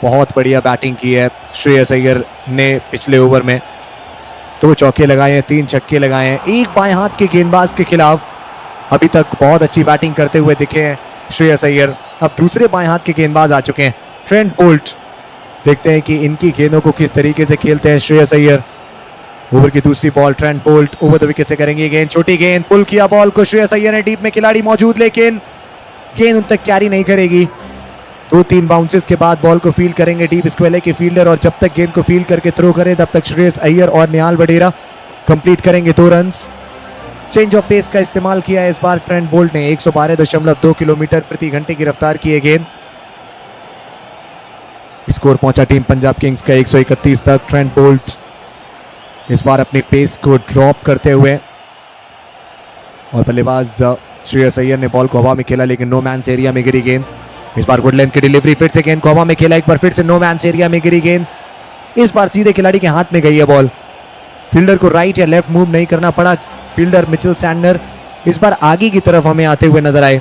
बहुत बढ़िया बैटिंग की है श्रेयस अय्यर ने पिछले ओवर में। 2 चौके लगाए हैं, 3 छक्के लगाए हैं। एक बाएं हाथ के गेंदबाज के खिलाफ अभी तक बहुत अच्छी बैटिंग करते हुए दिखे हैं श्रेयस अय्यर। अब दूसरे बाएं हाथ के गेंदबाज आ चुके हैं, ट्रेंट बोल्ट। देखते हैं कि इनकी गेंदों को किस तरीके से खेलते हैं श्रेयस अय्यर। ओवर की दूसरी ball, Trent Boult over the wicket से करेंगे गेंद। छोटी गेंद, पुल किया बॉल को श्रेयस अय्यर ने। डीप में खिलाड़ी मौजूद लेकिन गेंद उन तक कैरी नहीं करेगी। 2-3 बाउंसेस के बाद बॉल को फील्ड करेंगे डीप स्क्वेले के फील्डर और जब तक गेंद को फील्ड करके थ्रो करें तब तक श्रेयस अय्यर और निहाल वडेरा कंप्लीट करेंगे 2 रन्स। चेंज ऑफ पेस का इस्तेमाल किया है इस बार ट्रेंट बोल्ट ने। 112.2 किलोमीटर प्रति घंटे की रफ्तार की है गेंद। स्कोर पहुंचा टीम पंजाब किंग्स का 131 तक। ट्रेंट बोल्ट इस बार अपनी पेस को ड्रॉप करते हुए और बल्लेबाज श्रेयस अय्यर ने बॉल को हवा में खेला लेकिन नो मैंस एरिया में गिरी गेंद। इस बार वुडलैंड की डिलीवरी, फिर से गेंद को हवा में खेला, एक बार फिर से नो मैंस एरिया में गिरी गेंद। इस बार सीधे खिलाड़ी के हाथ में गई है बॉल। फील्डर को राइट या लेफ्ट मूव नहीं करना पड़ा। फील्डर मिचेल सैंडनर इस बार आगे की तरफ हमें आते हुए नजर आए।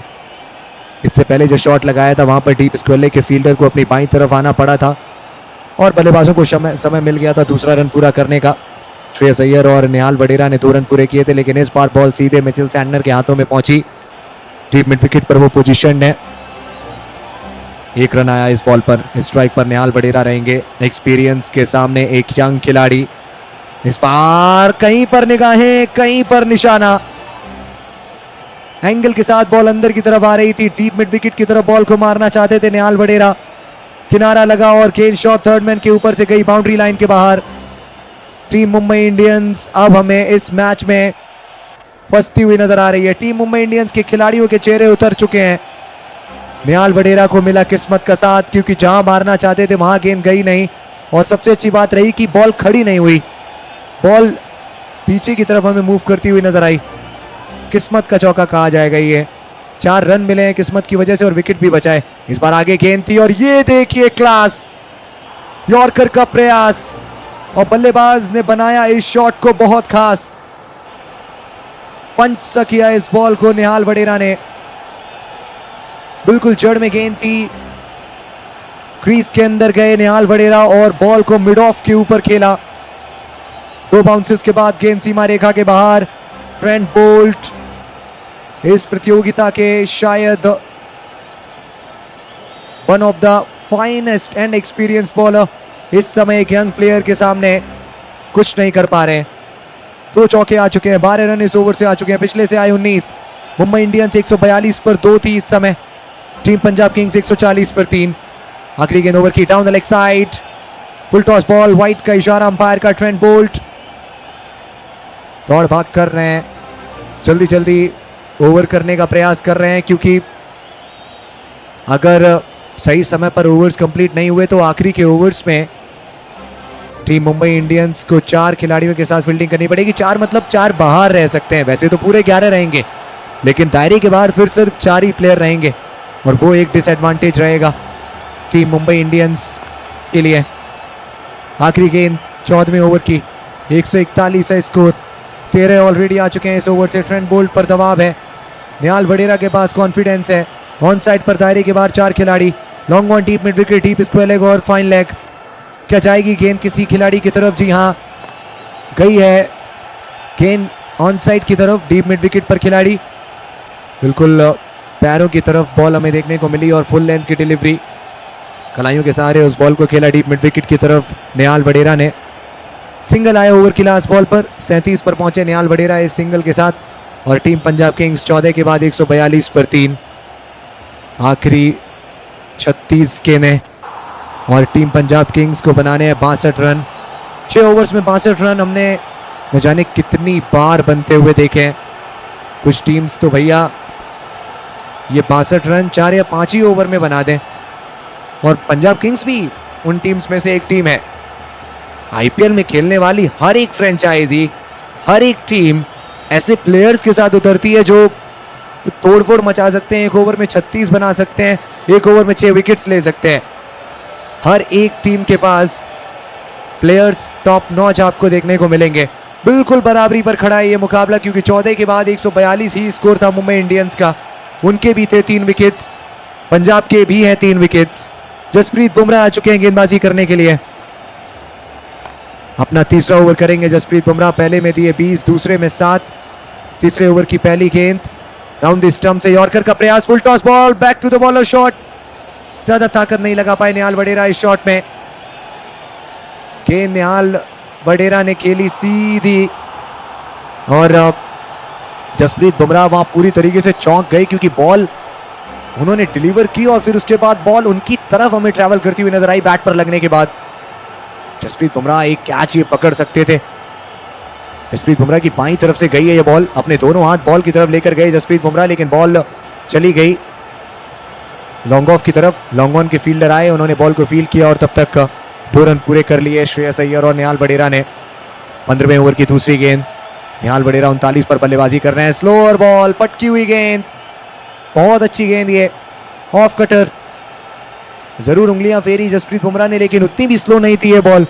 इससे पहले जो शॉट लगाया था वहां पर डीप स्क्वेले के फील्डर को अपनी बाईं तरफ आना पड़ा था और बल्लेबाजों को समय मिल गया था दूसरा रन पूरा करने का। श्रेयस अय्यर और निहाल वडेरा ने 2 रन पूरे किए थे लेकिन इस बार बॉल सीधे मिचेल सैंडनर के हाथों में पहुंची। डीप मिड विकेट पर वो पोजीशन है। 1 रन आया इस बॉल पर। स्ट्राइक पर निहाल वडेरा रहेंगे, एक्सपीरियंस के सामने एक यंग खिलाड़ी। इस बार कहीं पर निगाहें, कहीं पर निशाना। एंगल के साथ बॉल अंदर की तरफ आ रही थी। डीप मिड विकेट की तरफ बॉल को मारना चाहते थे निहाल वडेरा। किनारा लगा और गेंद शॉट थर्ड मैन के ऊपर से गई बाउंड्री लाइन के बाहर। टीम मुंबई इंडियंस अब हमें इस मैच में फंसती हुई नजर आ रही है। टीम मुंबई इंडियंस के खिलाड़ियों के चेहरे उतर चुके हैं। निहाल वडेरा को मिला किस्मत का साथ क्योंकि जहां मारना चाहते थे वहां गेंद गई नहीं और सबसे अच्छी बात रही कि बॉल खड़ी नहीं हुई। बॉल पीछे की तरफ हमें मूव करती हुई नजर आई। किस्मत का चौका कहा जाएगा ये। 4 रन मिले हैं किस्मत की वजह से और विकेट भी बचाए। इस बार आगे गेंद थी और ये देखिए क्लास, यॉर्कर का प्रयास और बल्लेबाज ने बनाया इस शॉट को बहुत खास। पंच सा किया इस बॉल को निहाल वडेरा ने, बिल्कुल जड़ में गेंद थी, क्रीज के अंदर गए निहाल वडेरा और बॉल को मिड ऑफ के ऊपर खेला। 2 बाउंसेस के बाद गेंद सीमा रेखा के बाहर। ट्रेंट बोल्ट इस प्रतियोगिता के शायद one of the finest and experience bowler, इस समय एक यंग प्लेयर के सामने कुछ नहीं कर पा रहे। 2 चौके आ चुके हैं, 12 रन इस ओवर से आ चुके हैं, पिछले से आए 19। मुंबई इंडियंस 142 पर 2 थी इस समय, टीम पंजाब किंग्स 140 पर 3। आखिरी गेंद ओवर की, down the leg side, full toss ball, white का इशारा अंपायर का। ट्रेंट बोल्ट दौड़ भाग कर रहे हैं, जल्दी जल्दी ओवर करने का प्रयास कर रहे हैं, क्योंकि अगर सही समय पर ओवर्स कंप्लीट नहीं हुए तो आखिरी के ओवर्स में टीम मुंबई इंडियंस को 4 खिलाड़ियों के साथ फील्डिंग करनी पड़ेगी। 4 मतलब 4 बाहर रह सकते हैं, वैसे तो पूरे 11 रहेंगे, लेकिन दायरे के बाहर फिर सिर्फ 4 ही प्लेयर रहेंगे और वो एक डिसएडवांटेज रहेगा टीम मुंबई इंडियंस के लिए। आखिरी गेंद 14वें ओवर की, 141 है स्कोर, 13 ऑलरेडी आ चुके हैं इस ओवर से। ट्रेंट बोल्ट पर दबाव है, निहाल वडेरा के पास कॉन्फिडेंस है। ऑन साइड पर दायरे के बाहर 4 खिलाड़ी, long on, deep mid wicket, deep square leg और फाइन लेग। क्या जाएगी गेंद किसी खिलाड़ी की तरफ? जी हाँ, गई है गेंद ऑन साइड की तरफ, डीप मिड विकेट पर खिलाड़ी, बिल्कुल पैरों की तरफ बॉल हमें देखने को मिली और फुल लेंथ की डिलीवरी, कलाइयों के सहारे उस बॉल को खेला डीप मिड विकेट की तरफ निहाल वडेरा ने। सिंगल आया ओवर की लास्ट बॉल पर, 37 पर पहुंचे निहाल वडेरा इस सिंगल के साथ और टीम पंजाब किंग्स 14 के बाद 142 पर 3। आखिरी 36 गेंदें और टीम पंजाब किंग्स को बनाने हैं 62 रन। 6 ओवर्स में 62 रन हमने न जाने कितनी बार बनते हुए देखे हैं। कुछ टीम्स तो भैया ये 62 रन 4 या 5 ही ओवर में बना दें, और पंजाब किंग्स भी उन टीम्स में से एक टीम है। आईपीएल में खेलने वाली हर एक फ्रेंचाइजी, हर एक टीम ऐसे प्लेयर्स के साथ उतरती है जो तोड़फोड़ मचा सकते हैं, 1 ओवर में 36 बना सकते हैं, 1 ओवर में 6 विकेट्स ले सकते हैं। हर एक टीम के पास प्लेयर्स टॉप नॉच आपको देखने को मिलेंगे। बिल्कुल बराबरी पर खड़ा है ये मुकाबला, क्योंकि 14 के बाद 142 ही स्कोर था मुंबई इंडियंस का। उनके भी थे 3 विकेट्स, पंजाब के भी हैं 3 विकेट्स। जसप्रीत बुमराह आ चुके हैं गेंदबाजी करने के लिए, अपना तीसरा ओवर करेंगे जसप्रीत बुमराह। पहले में दिए 20, दूसरे में 7। तीसरे ओवर की पहली गेंद राउंड द स्टंप से, यॉर्कर का प्रयास, full toss ball, back to the bowler shot, ज्यादा ताकत नहीं लगा पाए निहाल वडेरा इस शॉट में। गेंद निहाल वडेरा ने खेली सीधी और जसप्रीत बुमराह वहां पूरी तरीके से चौंक गए, क्योंकि बॉल उन्होंने डिलीवर की और फिर उसके बाद बॉल उनकी तरफ हमें ट्रैवल करती हुई नजर आई बैट पर लगने के बाद। जसप्रीत बुमराह एक कैच ये पकड़ सकते थे। जसप्रीत बुमराह की बाईं तरफ से गई है ये बॉल, अपने दोनों हाथ बॉल की तरफ लेकर गए जसप्रीत बुमराह, लेकिन बॉल चली गई लॉन्ग ऑफ की तरफ। लॉन्ग ऑन के फील्डर आए, उन्होंने बॉल को फील्ड किया और तब तक 2 रन पूरे कर लिए श्रेयस अय्यर और निहाल वडेरा ने। 15वें ओवर की दूसरी गेंद, निहाल वडेरा 39 पर बल्लेबाजी कर रहे हैं। स्लोअर बॉल, पटकी हुई गेंद, बहुत अच्छी गेंद ये, ऑफ कटर, जरूर उंगलियां फेरी जसप्रीत बुमराह ने, लेकिन उतनी भी स्लो नहीं थी ये बॉल।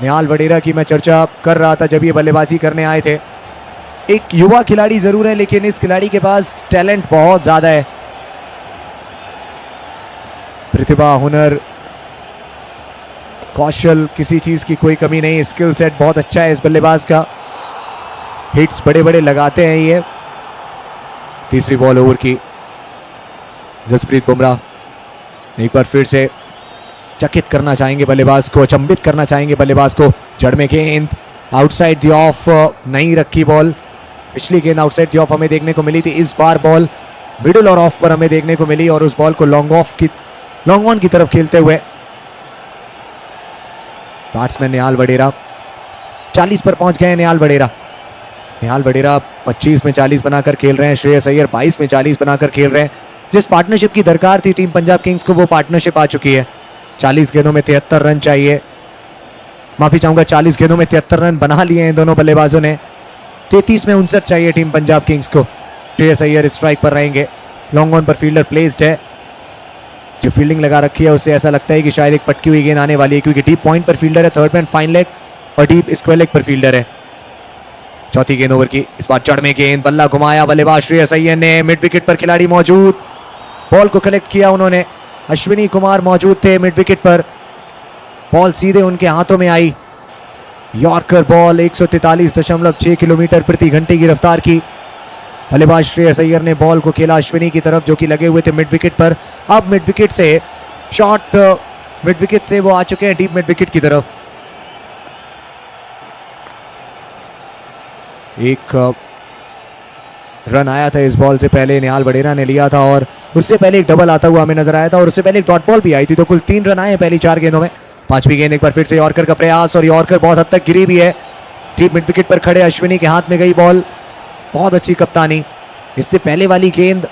निहाल वडेरा की मैं चर्चा कर रहा था जब ये बल्लेबाजी करने आए थे। एक युवा खिलाड़ी जरूर है, लेकिन इस खिलाड़ी के पास टैलेंट बहुत ज्यादा है, प्रतिभा, हुनर, कौशल, किसी चीज की कोई कमी नहीं। स्किल सेट बहुत अच्छा है इस बल्लेबाज का, हिट्स बड़े बड़े लगाते हैं ये। तीसरी बॉल ओवर की, जसप्रीत बुमराह एक बार फिर से चकित करना चाहेंगे बल्लेबाज को, अचंभित करना चाहेंगे बल्लेबाज को। जड़ में गेंद, आउटसाइड द ऑफ नहीं रखी बॉल। पिछली गेंद आउटसाइड द ऑफ हमें देखने को मिली थी, इस बार बॉल मिडिल और ऑफ पर हमें देखने को मिली और उस बॉल को लॉन्ग ऑन की तरफ खेलते हुए बैट्समैन निहाल वडेरा 40 पर पहुंच गए। निहाल वडेरा 25 में 40 बनाकर खेल रहे हैं, श्रेयस अय्यर 22 में 40 बनाकर खेल रहे हैं। जिस पार्टनरशिप की दरकार थी टीम पंजाब किंग्स को, वो पार्टनरशिप आ चुकी है। 40 गेंदों में 73 रन चाहिए, माफी चाहूंगा 40 गेंदों में 73 रन बना लिए हैं दोनों बल्लेबाजों ने। 33 में 59 चाहिए टीम पंजाब किंग्स को। श्रेयस अय्यर स्ट्राइक पर रहेंगे, लॉन्ग ऑन पर फील्डर प्लेस्ड है। जो फील्डिंग लगा रखी है उससे ऐसा लगता है कि शायद एक पटकी हुई गेंद आने वाली है, क्योंकि डीप पॉइंट पर फील्डर है, थर्ड मैन फाइन लेग और डीप स्क्वायर लेग पर फील्डर है। चौथी गेंद ओवर की, इस बार चढ़ में गेंद, बल्ला घुमाया, बल्लेबाज श्रेयस अय्यर ने, मिड विकेट पर खिलाड़ी मौजूद, बॉल को कलेक्ट किया उन्होंने। अश्विनी कुमार मौजूद थे मिड विकेट पर, बॉल सीधे उनके हाथों में आई। यॉर्कर बॉल 143.6 किलोमीटर प्रति घंटे की रफ्तार की। बल्लेबाज श्रेयस अय्यर ने बॉल को खेला अश्विनी की तरफ, जो कि लगे हुए थे मिड विकेट पर। अब मिड विकेट से शॉट, मिड विकेट से वो आ चुके हैं डीप मिड विकेट की तरफ। एक रन आया था इस बॉल से पहले, निहाल वडेरा ने लिया था, और उससे पहले एक डबल आता हुआ हमें नजर आया था, और उससे पहले एक डॉट बॉल भी आई थी। तो कुल 3 रन आए पहली 4 गेंदों में। पांचवी गेंद एक बार फिर से यॉर्कर का प्रयास, और यॉर्कर बहुत हद तक गिरी भी है। डीप मिड विकेट पर खड़े अश्विनी के हाथ में गई बॉल, बहुत अच्छी कप्तानी। इससे पहले वाली गेंद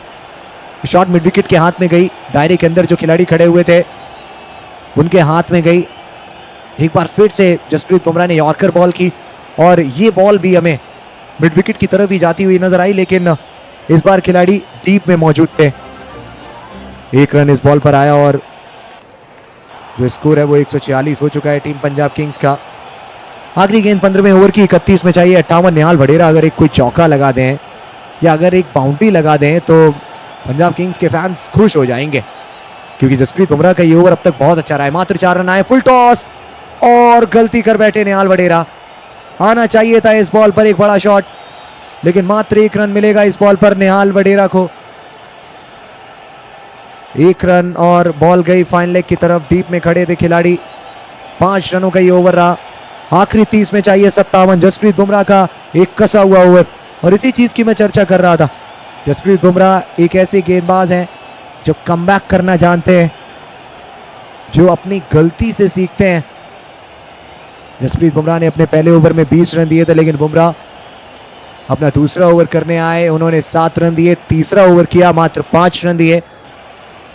शॉट मिड विकेट के हाथ में गई, दायरे के अंदर जो खिलाड़ी खड़े हुए थे उनके हाथ में गई। एक बार फिर से जसप्रीत बुमराह ने यॉर्कर बॉल की, और ये बॉल भी हमें मिड विकेट की तरफ ही जाती हुई नजर आई, लेकिन इस बार खिलाड़ी डीप में मौजूद थे। एक रन इस बॉल पर आया, और जो स्कोर है वो 146 हो चुका है टीम पंजाब किंग्स का। आखिरी गेंद 15वें ओवर की, 31 में चाहिए 58। निहाल वडेरा अगर एक कोई चौका लगा दें या अगर एक बाउंड्री लगा दें तो पंजाब किंग्स के फैंस खुश हो जाएंगे, क्योंकि जसप्रीत बुमराह का ये ओवर अब तक बहुत अच्छा रहा है। मात्र 4 रन आए, फुल टॉस, और गलती कर बैठे निहाल वडेरा। आना चाहिए था इस बॉल पर एक बड़ा शॉट, लेकिन मात्र 1 रन मिलेगा इस बॉल पर निहाल वडेरा को। 1 रन, और बॉल गई फाइन लेग की तरफ। डीप में खड़े थे खिलाड़ी, 5 रनों का ये ओवर रहा। आखिरी 30 में चाहिए 57। जसप्रीत बुमराह का एक कसा हुआ ओवर, और इसी चीज की मैं चर्चा कर रहा था। जसप्रीत बुमराह एक ऐसे गेंदबाज हैं जो कमबैक करना जानते हैं, जो अपनी गलती से सीखते हैं। जसप्रीत बुमराह ने अपने पहले ओवर में 20 रन दिए थे, लेकिन बुमराह अपना दूसरा ओवर करने आए, उन्होंने 7 रन दिए। तीसरा ओवर किया, मात्र 5 रन दिए।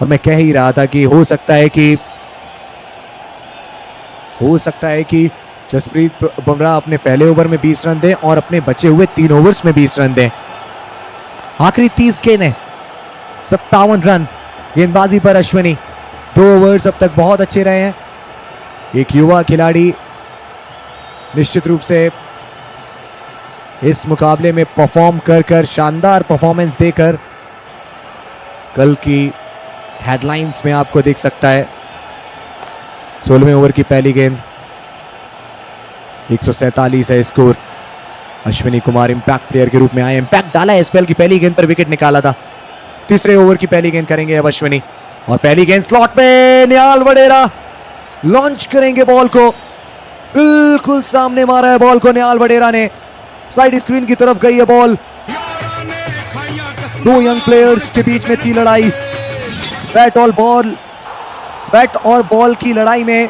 और मैं कह ही रहा था कि हो सकता है कि जसप्रीत बुमराह अपने पहले ओवर में 20 रन दें और अपने बचे हुए 3 ओवर्स में 20 रन दें। आखिरी 30 गेंदें, 57 रन गेंदबाजी पर अश्विनी। 2 ओवर्स अब तक बहुत अच्छे रहे हैं। एक युवा खिलाड़ी निश्चित रूप से इस मुकाबले में परफॉर्म कर शानदार परफॉर्मेंस देकर कल की हेडलाइंस में आपको दिख सकता है। 16वें ओवर की पहली गेंद, 147 है score. Ashwini Kumar impact player के रूप में आए, इंपैक्ट डाला है। स्पेल की पहली गेंद पर विकेट निकाला था। तीसरे ओवर की पहली गेंद करेंगे अब अश्विनी, और पहली गेंद स्लॉट में निहाल वडेरा लॉन्च करेंगे बॉल को। बिल्कुल सामने मारा है बॉल को निहाल वडेरा ने, साइड स्क्रीन की तरफ गई है बॉल। 2 यंग प्लेयर्स के बीच में थी लड़ाई, बैट और बॉल की लड़ाई में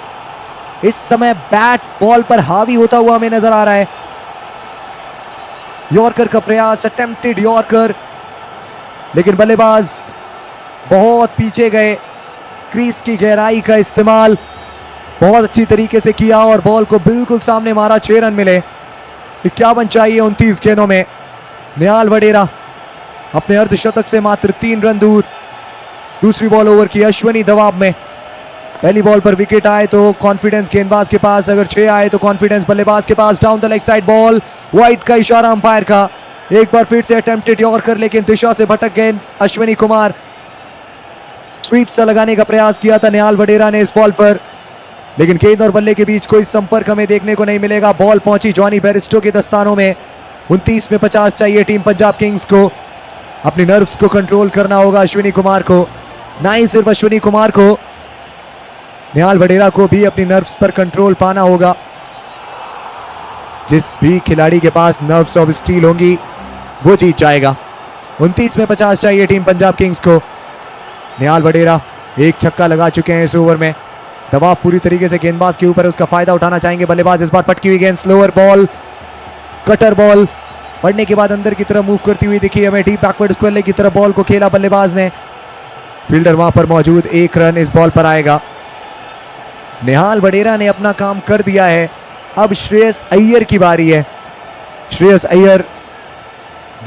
इस समय बैट बॉल पर हावी होता हुआ हमें नजर आ रहा है। यॉर्कर का प्रयास, अटेम्प्टेड यॉर्कर, लेकिन बल्लेबाज बहुत पीछे गए। क्रीज की गहराई का इस्तेमाल बहुत अच्छी तरीके से किया और बॉल को बिल्कुल सामने मारा। 6 रन मिले। 51 चाहिए 29 गेंदों में। निहाल वडेरा अपने अर्धशतक से मात्र 3 रन दूर। दूसरी बॉल ओवर की, अश्विनी दबाव में। पहली बॉल पर विकेट आए तो कॉन्फिडेंस गेंदबाज के पास, अगर 6 आए तो कॉन्फिडेंस बल्लेबाज के पास। Down the leg side ball, wide का इशारा अंपायर का। एक बार फिर से अटेम्प्टेड यॉर्कर, लेकिन दिशा से भटक गए अश्विनी कुमार। स्वीप सा लगाने का प्रयास किया था निहाल वडेरा ने इस बॉल पर, लेकिन गेंद और बल्ले के बीच कोई संपर्क हमें देखने को नहीं मिलेगा। बॉल पहुंची जॉनी बेरिस्टो के दस्तानों में। 29 में 50 चाहिए टीम पंजाब किंग्स को। अपनी नर्व्स को कंट्रोल करना होगा अश्विनी कुमार को, ना ही सिर्फ अश्विनी कुमार को, निहाल वडेरा को भी अपनी नर्व्स पर कंट्रोल पाना होगा। जिस भी खिलाड़ी के पास नर्व्स ऑफ स्टील होंगी वो जीत जाएगा। 29 में 50 चाहिए टीम पंजाब किंग्स को। निहाल वडेरा एक छक्का लगा चुके हैं इस ओवर में। दबाव पूरी तरीके से गेंदबाज के ऊपर, उसका फायदा उठाना चाहेंगे बल्लेबाज। इस बार पटकी हुई गेंद, स्लोअर बॉल, कटर बॉल पड़ने के बाद अंदर की तरफ मूव करती हुई दिखी हमें। डीप बैकवर्ड स्क्वायर लेग की तरफ बॉल को खेला बल्लेबाज ने। फील्डर वहां पर मौजूद। 1 रन इस बॉल पर आएगा। निहाल वडेरा ने अपना काम कर दिया है। अब श्रेयस अय्यर की बारी है। श्रेयस अय्यर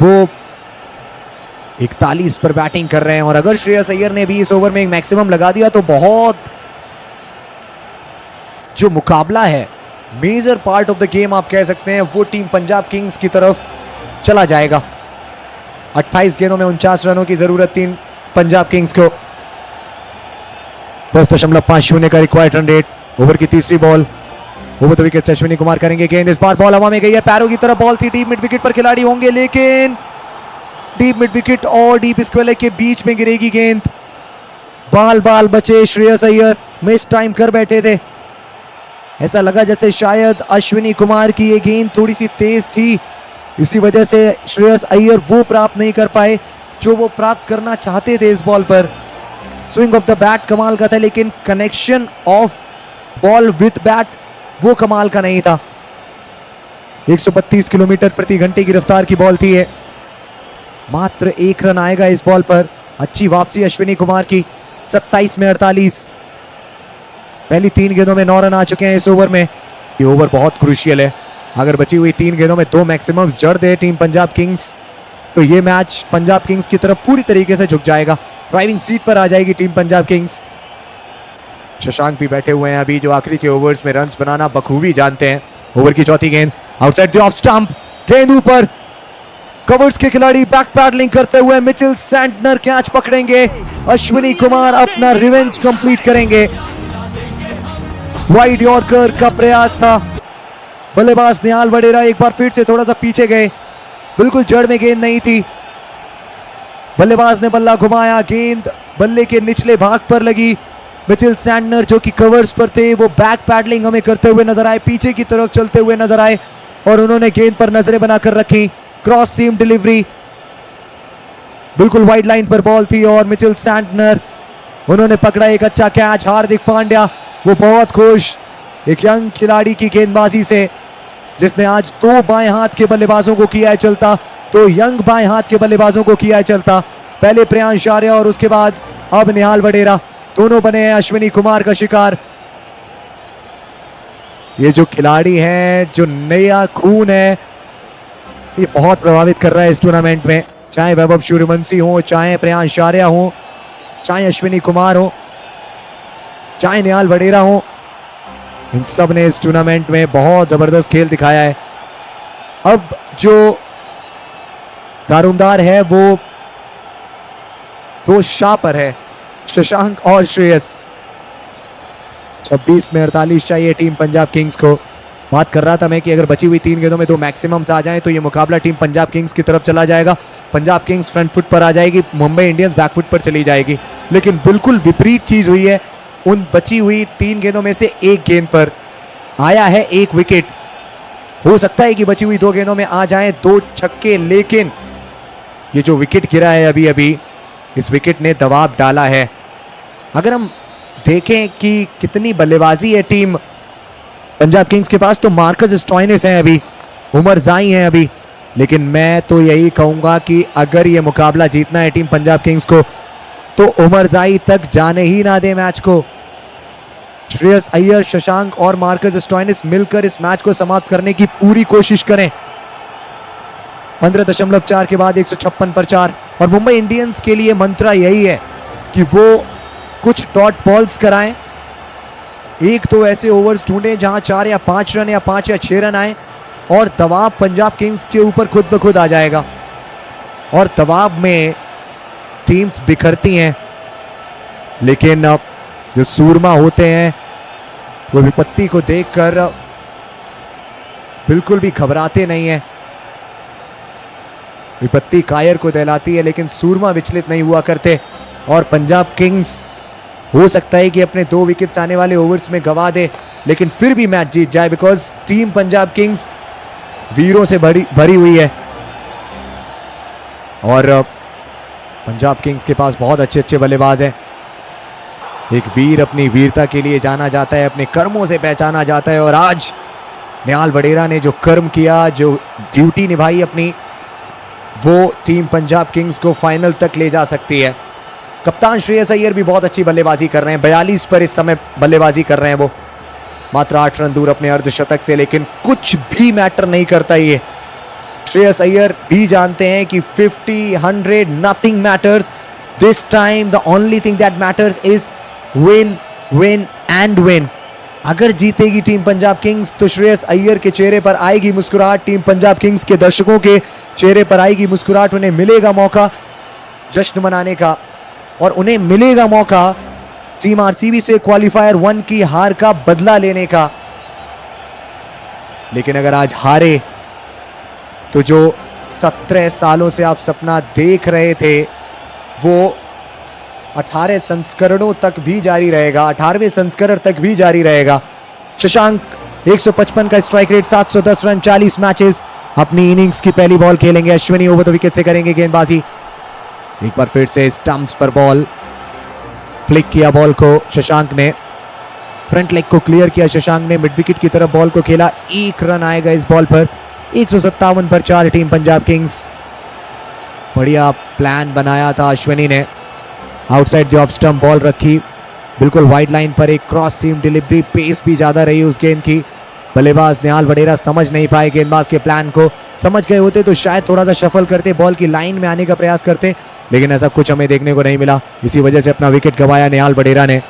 वो 41 पर बैटिंग कर रहे हैं और अगर श्रेयस अय्यर ने भी इस ओवर में एक मैक्सिमम लगा दिया तो बहुत जो मुकाबला है, major part of the game आप कह सकते हैं, वो टीम पंजाब किंग्स की तरफ चला जाएगा। 28 गेंदों में 49 रनों की जरूरत थी पंजाब किंग्स को। 10.50 का रिक्वायर्ड रन रेट। ओवर की तीसरी ball, over the wicket Ashwini Kumar करेंगे गेंद। इस बार बॉल हवा में गई है, पैरों की तरफ बॉल थी, डीप मिड विकेट पर खिलाड़ी होंगे, लेकिन डीप मिड विकेट और डीप स्क्वेयर के बीच में गिरेगी गेंद। बाल बाल बचे श्रेयस अय्यर, मिस टाइम कर बैठे थे। ऐसा लगा जैसे शायद अश्विनी कुमार की ये गेंद थोड़ी सी तेज थी, इसी वजह से श्रेयस अय्यर वो प्राप्त नहीं कर पाए जो वो प्राप्त करना चाहते थे इस बॉल पर। स्विंग ऑफ द बैट कमाल का था, लेकिन connection of ball with bat वो कमाल का नहीं था। 132 किलोमीटर प्रति घंटे की रफ्तार की बॉल थी ये। मात्र 1 रन आएगा इस बॉल पर। अच्छी वापसी अश्विनी कुमार की, 27 में 48। पहली 3 गेंदों में 9 रन आ चुके हैं इस ओवर में। ये ओवर बहुत क्रूशियल है। अगर बची हुई 3 गेंदों में 2 मैक्सिमम्स जड़ दे टीम पंजाब किंग्स तो ये मैच पंजाब किंग्स की तरफ पूरी तरीके से झुक जाएगा। ड्राइविंग सीट पर आ जाएगी टीम पंजाब किंग्स। शशांक भी बैठे हुए हैं अभी, जो आखिरी के ओवर्स में रन्स बनाना बखूबी जानते हैं। ओवर की चौथी गेंद, आउटसाइड द ऑफ स्टंप, गेंद ऊपर, कवर्स के खिलाड़ी बैक पैडलिंग करते हुए मिचेल सैंटनर कैच पकड़ेंगे। अश्विनी कुमार अपना रिवेंज कंप्लीट करेंगे। वाइड यॉर्कर का प्रयास था, बल्लेबाज निहाल वडेरा एक बार फिर से थोड़ा सा पीछे गए, बिल्कुल जड़ में गेंद नहीं थी। बल्लेबाज ने बल्ला घुमाया, गेंद बल्ले के निचले भाग पर लगी। मिचेल सैंटनर जो कि कवर्स पर थे वो बैक पैडलिंग हमें करते हुए नजर आए, पीछे की तरफ चलते हुए नजर आए और उन्होंने गेंद पर नजरें बनाकर रखी। क्रॉस सीम डिलीवरी, बिल्कुल वाइड लाइन पर बॉल थी और मिचेल सैंटनर उन्होंने पकड़ा एक अच्छा कैच। हार्दिक पांड्या वो बहुत खुश, एक यंग खिलाड़ी की गेंदबाजी से, जिसने आज 2 बाएं हाथ के बल्लेबाजों को किया है चलता, तो यंग बाएं हाथ के बल्लेबाजों को किया है चलता। पहले प्रियांश आर्या और उसके बाद अब निहाल वडेरा, दोनों बने हैं अश्विनी कुमार का शिकार। ये जो खिलाड़ी हैं, जो नया खून है, ये बहुत प्रभावित कर रहा है इस टूर्नामेंट में। चाहे वैभव सूर्यवंशी हो, चाहे प्रियांश आर्या हो, चाहे अश्विनी कुमार हो, चाहे निहाल वडेरा हो, इन सब ने इस टूर्नामेंट में बहुत जबरदस्त खेल दिखाया है। अब जो दारोमदार है वो 2 शाह पर है, शशांक और श्रेयस। 26 में 48 चाहिए टीम पंजाब किंग्स को। बात कर रहा था मैं कि अगर बची हुई 3 गेंदों में 2 मैक्सिमम्स आ जाएं तो ये मुकाबला टीम पंजाब किंग्स की तरफ चला जाएगा। पंजाब किंग्स फ्रंट फुट पर आ जाएगी, मुंबई इंडियंस बैक फुट पर चली जाएगी। लेकिन बिल्कुल विपरीत चीज हुई है। उन बची हुई 3 गेंदों में से 1 गेंद पर आया है 1 विकेट। हो सकता है कि बची हुई 2 गेंदों में आ जाएं 2 छक्के, लेकिन ये जो विकेट गिरा है अभी अभी, इस विकेट ने दबाव डाला है। अगर हम देखें कि कितनी बल्लेबाजी है टीम पंजाब किंग्स के पास, तो मार्कस स्टोइनिस हैं अभी, उमर जाई हैं अभी, लेकिन मैं तो यही कहूंगा कि अगर ये मुकाबला जीतना है टीम पंजाब किंग्स को तो उमर जाई तक जाने ही ना दे मैच को। श्रेयस अय्यर, शशांक और मार्कस स्टोइनिस मिलकर इस मैच को समाप्त करने की पूरी कोशिश करें। 15.4 के बाद 156 पर 4। और मुंबई इंडियंस के लिए मंत्र यही है कि वो कुछ डॉट बॉल्स कराएं, एक तो ऐसे ओवर्स ढूंढें जहां 4 या 5 रन या 5 या 6 रन आए और दबाव पंजाब किंग्स के ऊपर खुद ब खुद आ जाएगा। और दबाव में टीम्स बिखरती हैं, लेकिन जो सूरमा होते हैं वो विपत्ति को देखकर बिल्कुल भी घबराते नहीं हैं। विपत्ति कायर को दहलाती है, लेकिन सूरमा विचलित नहीं हुआ करते। और पंजाब किंग्स हो सकता है कि अपने 2 विकेट्स आने वाले ओवर्स में गवा दे, लेकिन फिर भी मैच जीत जाए, बिकॉज टीम पंजाब किंग्स वीरों से भरी हुई है। और पंजाब किंग्स के पास बहुत अच्छे अच्छे बल्लेबाज हैं। एक वीर अपनी वीरता के लिए जाना जाता है, अपने कर्मों से पहचाना जाता है, और आज निहाल वडेरा ने जो कर्म किया, जो ड्यूटी निभाई अपनी, वो टीम पंजाब किंग्स को फाइनल तक ले जा सकती है। कप्तान श्रेयस अय्यर भी बहुत अच्छी बल्लेबाजी कर रहे हैं, 42 पर इस समय बल्लेबाजी कर रहे हैं वो, मात्र 8 रन दूर अपने अर्धशतक से, लेकिन कुछ भी मैटर नहीं करता ये। श्रेयस अय्यर भी जानते हैं कि 50, 100 nothing matters. This time the only thing that matters is win, win and win. अगर जीतेगी टीम पंजाब किंग्स तो श्रेयस अय्यर के चेहरे पर आएगी मुस्कुराहट, टीम पंजाब किंग्स के दर्शकों के चेहरे पर आएगी मुस्कुराहट. उन्हें मिलेगा मौका जश्न मनाने का और उन्हें मिलेगा मौका टीम आरसीबी से क्वालिफायर 1 की हार का बदला लेने का. लेकिन अगर आज हारे तो जो 17 सालों से आप सपना देख रहे थे वो 18 संस्करणों तक भी जारी रहेगा, 18वें संस्करण तक भी जारी रहेगा. शशांक 155 का स्ट्राइक रेट, 710 रन, 40 मैचेस. अपनी इनिंग्स की पहली बॉल खेलेंगे. अश्विनी ओवर द विकेट से करेंगे गेंदबाजी. एक बार फिर से स्टंप्स पर बॉल, फ्लिक किया बॉल को शशांक ने, फ्रंट लेग को क्लियर किया शशांक ने, मिड विकेट की तरफ बॉल को खेला. 1 रन आएगा इस बॉल पर. 157 पर 4 टीम पंजाब किंग्स. बढ़िया प्लान बनाया था अश्विनी ने. Outside the off stump ball रखी, बिल्कुल वाइड लाइन पर एक क्रॉस सीम डिलीवरी. पेस भी ज्यादा रही उस गेंद की. बल्लेबाज निहाल वडेरा समझ नहीं पाए गेंदबाज के प्लान को. समझ गए होते तो शायद थोड़ा सा शफल करते, बॉल की लाइन में आने का प्रयास करते, लेकिन ऐसा कुछ हमें देखने को नहीं मिला. इसी वजह से अपना विकेट गंवाया निहाल वडेरा ने.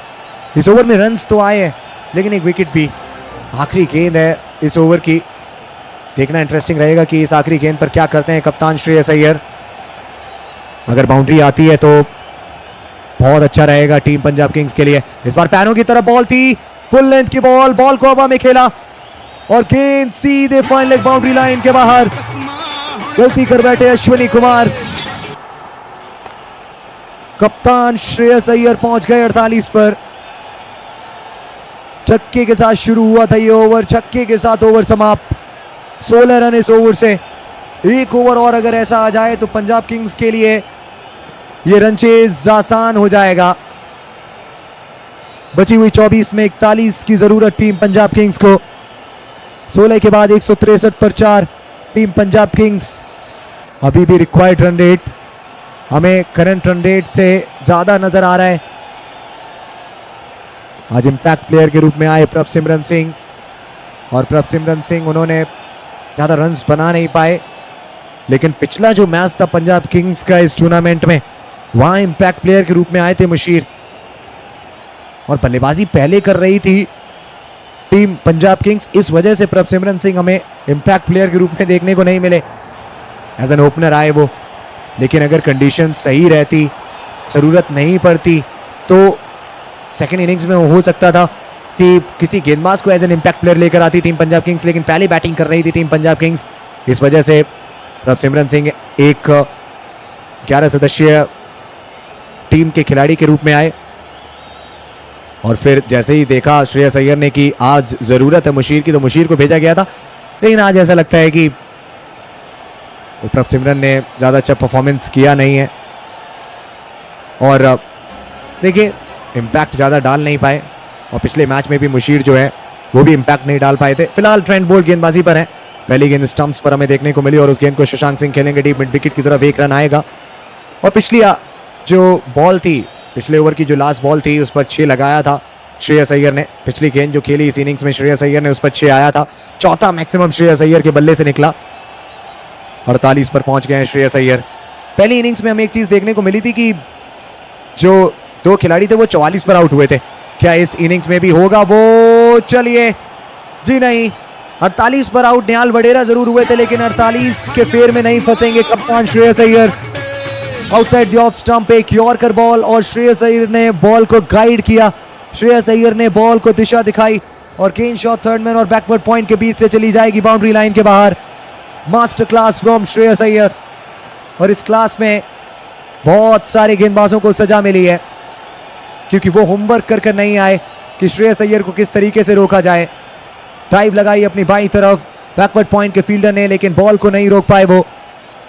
इस ओवर में रन्स तो आए हैं लेकिन एक विकेट भी. आखिरी गेंद है इस ओवर की. देखना इंटरेस्टिंग रहेगा कि इस आखिरी गेंद पर क्या करते हैं कप्तान श्रेयस अय्यर. अगर बाउंड्री आती है तो बहुत अच्छा रहेगा टीम पंजाब किंग्स के लिए. इस बार पैरों की तरफ बॉल थी, फुल लेंथ की बॉल, बॉल को हवा में खेला और गेंद सीधे फाइन लेग बाउंड्री लाइन के बाहर. गलती कर बैठे अश्विनी कुमार. कप्तान श्रेयस अय्यर पहुंच गए 48 पर. छक्के के साथ शुरू हुआ था ये ओवर, छक्के के साथ ओवर समाप्त. 16 रन इस ओवर से. एक ओवर और अगर ऐसा आ जाए तो पंजाब किंग्स के लिए ये रन चेज आसान हो जाएगा. बची हुई 24 में 41 की जरूरत टीम पंजाब किंग्स को. 16 के बाद 163 पर 4 टीम पंजाब किंग्स. अभी भी रिक्वायर्ड रन रेट हमें करंट रन रेट से ज्यादा नजर आ रहा है. आज इंपैक्ट प्लेयर के रूप में आए प्रभसिमरन सिंह, और प्रभसिमरन सिंह उन्होंने ज्यादा रन्स बना नहीं पाए, लेकिन पिछला जो मैच था पंजाब किंग्स का इस टूर्नामेंट में, वहां इंपैक्ट प्लेयर के रूप में आए थे मुशीर, और बल्लेबाजी पहले कर रही थी टीम पंजाब किंग्स. इस वजह से प्रभसिमरन सिंह हमें इंपैक्ट प्लेयर के रूप में देखने को नहीं मिले. एज एन ओपनर आए वो, लेकिन अगर कंडीशन सही रहती, जरूरत नहीं पड़ती, तो सेकेंड इनिंग्स में हो सकता था कि किसी गेंदबाज को एज एन इंपैक्ट प्लेयर लेकर आती टीम पंजाब किंग्स. लेकिन पहले बैटिंग कर रही थी टीम पंजाब किंग्स, इस वजह से प्रभसिमरन सिंह एक 11 सदस्यीय टीम के खिलाड़ी के रूप में आए. और फिर जैसे ही देखा श्रेयस अय्यर ने कि आज जरूरत है मुशीर की, तो मुशीर को भेजा गया था. लेकिन आज ऐसा लगता है कि प्रभसिमरन ने ज्यादा अच्छा परफॉर्मेंस किया नहीं है, और देखिए इंपैक्ट ज्यादा डाल नहीं पाए, और पिछले मैच में भी मुशीर जो है वो भी इंपैक्ट नहीं डाल पाए थे. फिलहाल ट्रेंट बोल्ट गेंदबाजी पर है. पहली गेंद स्टंप्स पर हमें देखने को मिली, और उस गेंद को शशांक सिंह खेलेंगे डीप मिड विकेट की तरफ. 1 रन आएगा. और पिछली जो बॉल थी, पिछले ओवर की जो लास्ट बॉल थी, उस पर 6 लगाया था श्रेयस अय्यर ने. पिछली गेंद जो खेली इस इनिंग्स में श्रेयस अय्यर ने, उस पर 6 आया था. चौथा मैक्सिमम श्रेयस अय्यर के बल्ले से निकला. 48 पर पहुंच गए हैं श्रेयस अय्यर. पहली इनिंग्स में हमें एक चीज देखने को मिली थी कि जो 2 खिलाड़ी थे वो 44 पर आउट हुए थे. क्या इस इनिंग्स में भी होगा वो? चलिए जी नहीं, 48 पर आउट निहाल वडेरा जरूर हुए थे, लेकिन 48 के फेर में नहीं फंसेंगे कप्तान Shreyas Iyer. Outside the off stump एक यॉर्कर बॉल, और श्रेयस अय्यर ने बॉल को गाइड किया. श्रेयस अय्यर ने बॉल को दिशा दिखाई, और गेंद शॉट थर्ड मैन और बैकवर्ड पॉइंट के बीच से चली जाएगी बाउंड्री लाइन के बाहर. Master class from Shreyas Iyer. और इस क्लास में बहुत सारे गेंदबाजों को सजा मिली है, क्योंकि वो होमवर्क कर नहीं आए कि श्रेयस अय्यर को किस तरीके से रोका जाए. ड्राइव लगाई अपनी बाईं तरफ बैकवर्ड पॉइंट के फील्डर ने, लेकिन बॉल को नहीं रोक पाए वो.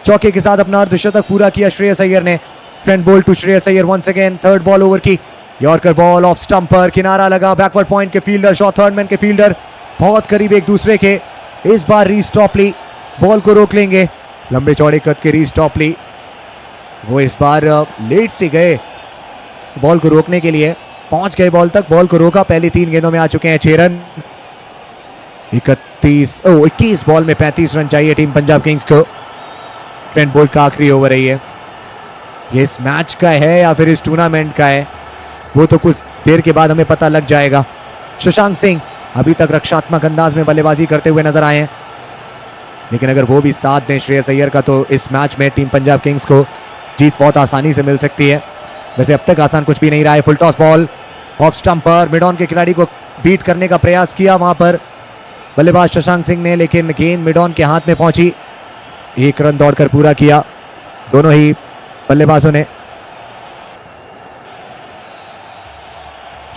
चौके के साथ अपना अर्धशतक पूरा किया श्रेयस अय्यर ने. Front ball to Shreyas Iyer once again. Third ball over की. यॉर्कर बॉल ऑफ स्टंप पर, किनारा लगा. बैकवर्ड पॉइंट के फील्डर, शॉट थर्ड मैन के फील्डर बहुत करीब एक दूसरे के. इस बार रीस टॉपली बॉल को रोक लेंगे. लंबे चौड़े कद के रीस टॉपली, वो इस बार लेट से गए बॉल को रोकने के लिए. पहुंच गए बॉल तक, बॉल को रोका. पहली 3 गेंदों में आ चुके हैं 6 रन. 21 बॉल में 35 रन चाहिए टीम पंजाब किंग्स को। ट्रेंट बोल्ट का आखिरी ओवर है ये इस मैच का है या फिर इस टूर्नामेंट का है, वो तो कुछ देर के बाद हमें पता लग जाएगा। शशांक सिंह अभी तक रक्षात्मक अंदाज में बल्लेबाजी करते हुए नजर आए हैं, लेकिन अगर वो भी साथ दें श्रेयस अय्यर का तो इस मैच में टीम पंजाब किंग्स को जीत बहुत आसानी से मिल सकती है। वैसे अब तक आसान कुछ भी नहीं रहा है। Full toss ball off stump पर मिड ऑन के खिलाड़ी को बीट करने का प्रयास किया वहां पर बल्लेबाज शशांक सिंह ने, लेकिन गेंद मिड ऑन के हाथ में पहुंची। 1 रन दौड़कर पूरा किया दोनों ही बल्लेबाजों ने।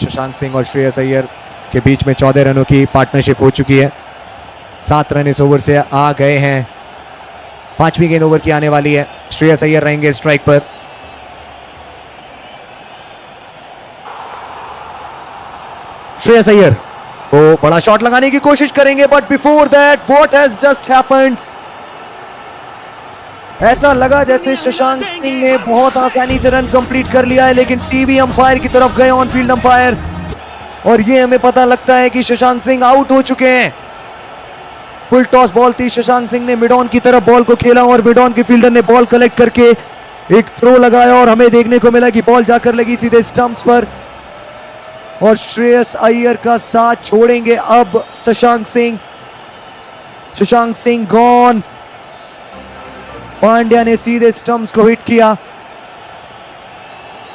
शशांक सिंह और श्रेयस अय्यर के बीच में 14 रनों की पार्टनरशिप हो चुकी है। 7 रन इस ओवर से आ गए हैं। 5वीं गेंद ओवर की आने वाली है। श्रेयस अय्यर रहेंगे स्ट्राइक पर। श्रेयस अय्यर वो बड़ा शॉट लगाने की कोशिश करेंगे, but before that what has just happened. ऐसा लगा जैसे शशांक सिंह ने बहुत आसानी से रन कंप्लीट कर लिया है, लेकिन टीवी अंपायर की तरफ गए ऑन फील्ड अंपायर और ये हमें पता लगता है कि शशांक सिंह आउट हो चुके हैं। फुल टॉस बॉल थी, शशांक सिंह ने मिड ऑन की तरफ बॉल को खेला और मिड ऑन के फील्डर ने बॉल कलेक्ट करके एक थ्रो लगाया और हमें देखने को मिला कि बॉल जाकर लगी सीधे स्टंप्स पर और श्रेयस अय्यर का साथ छोड़ेंगे अब शशांक सिंह। शशांक सिंह गॉन। पांड्या ने सीधे स्टंप्स को हिट किया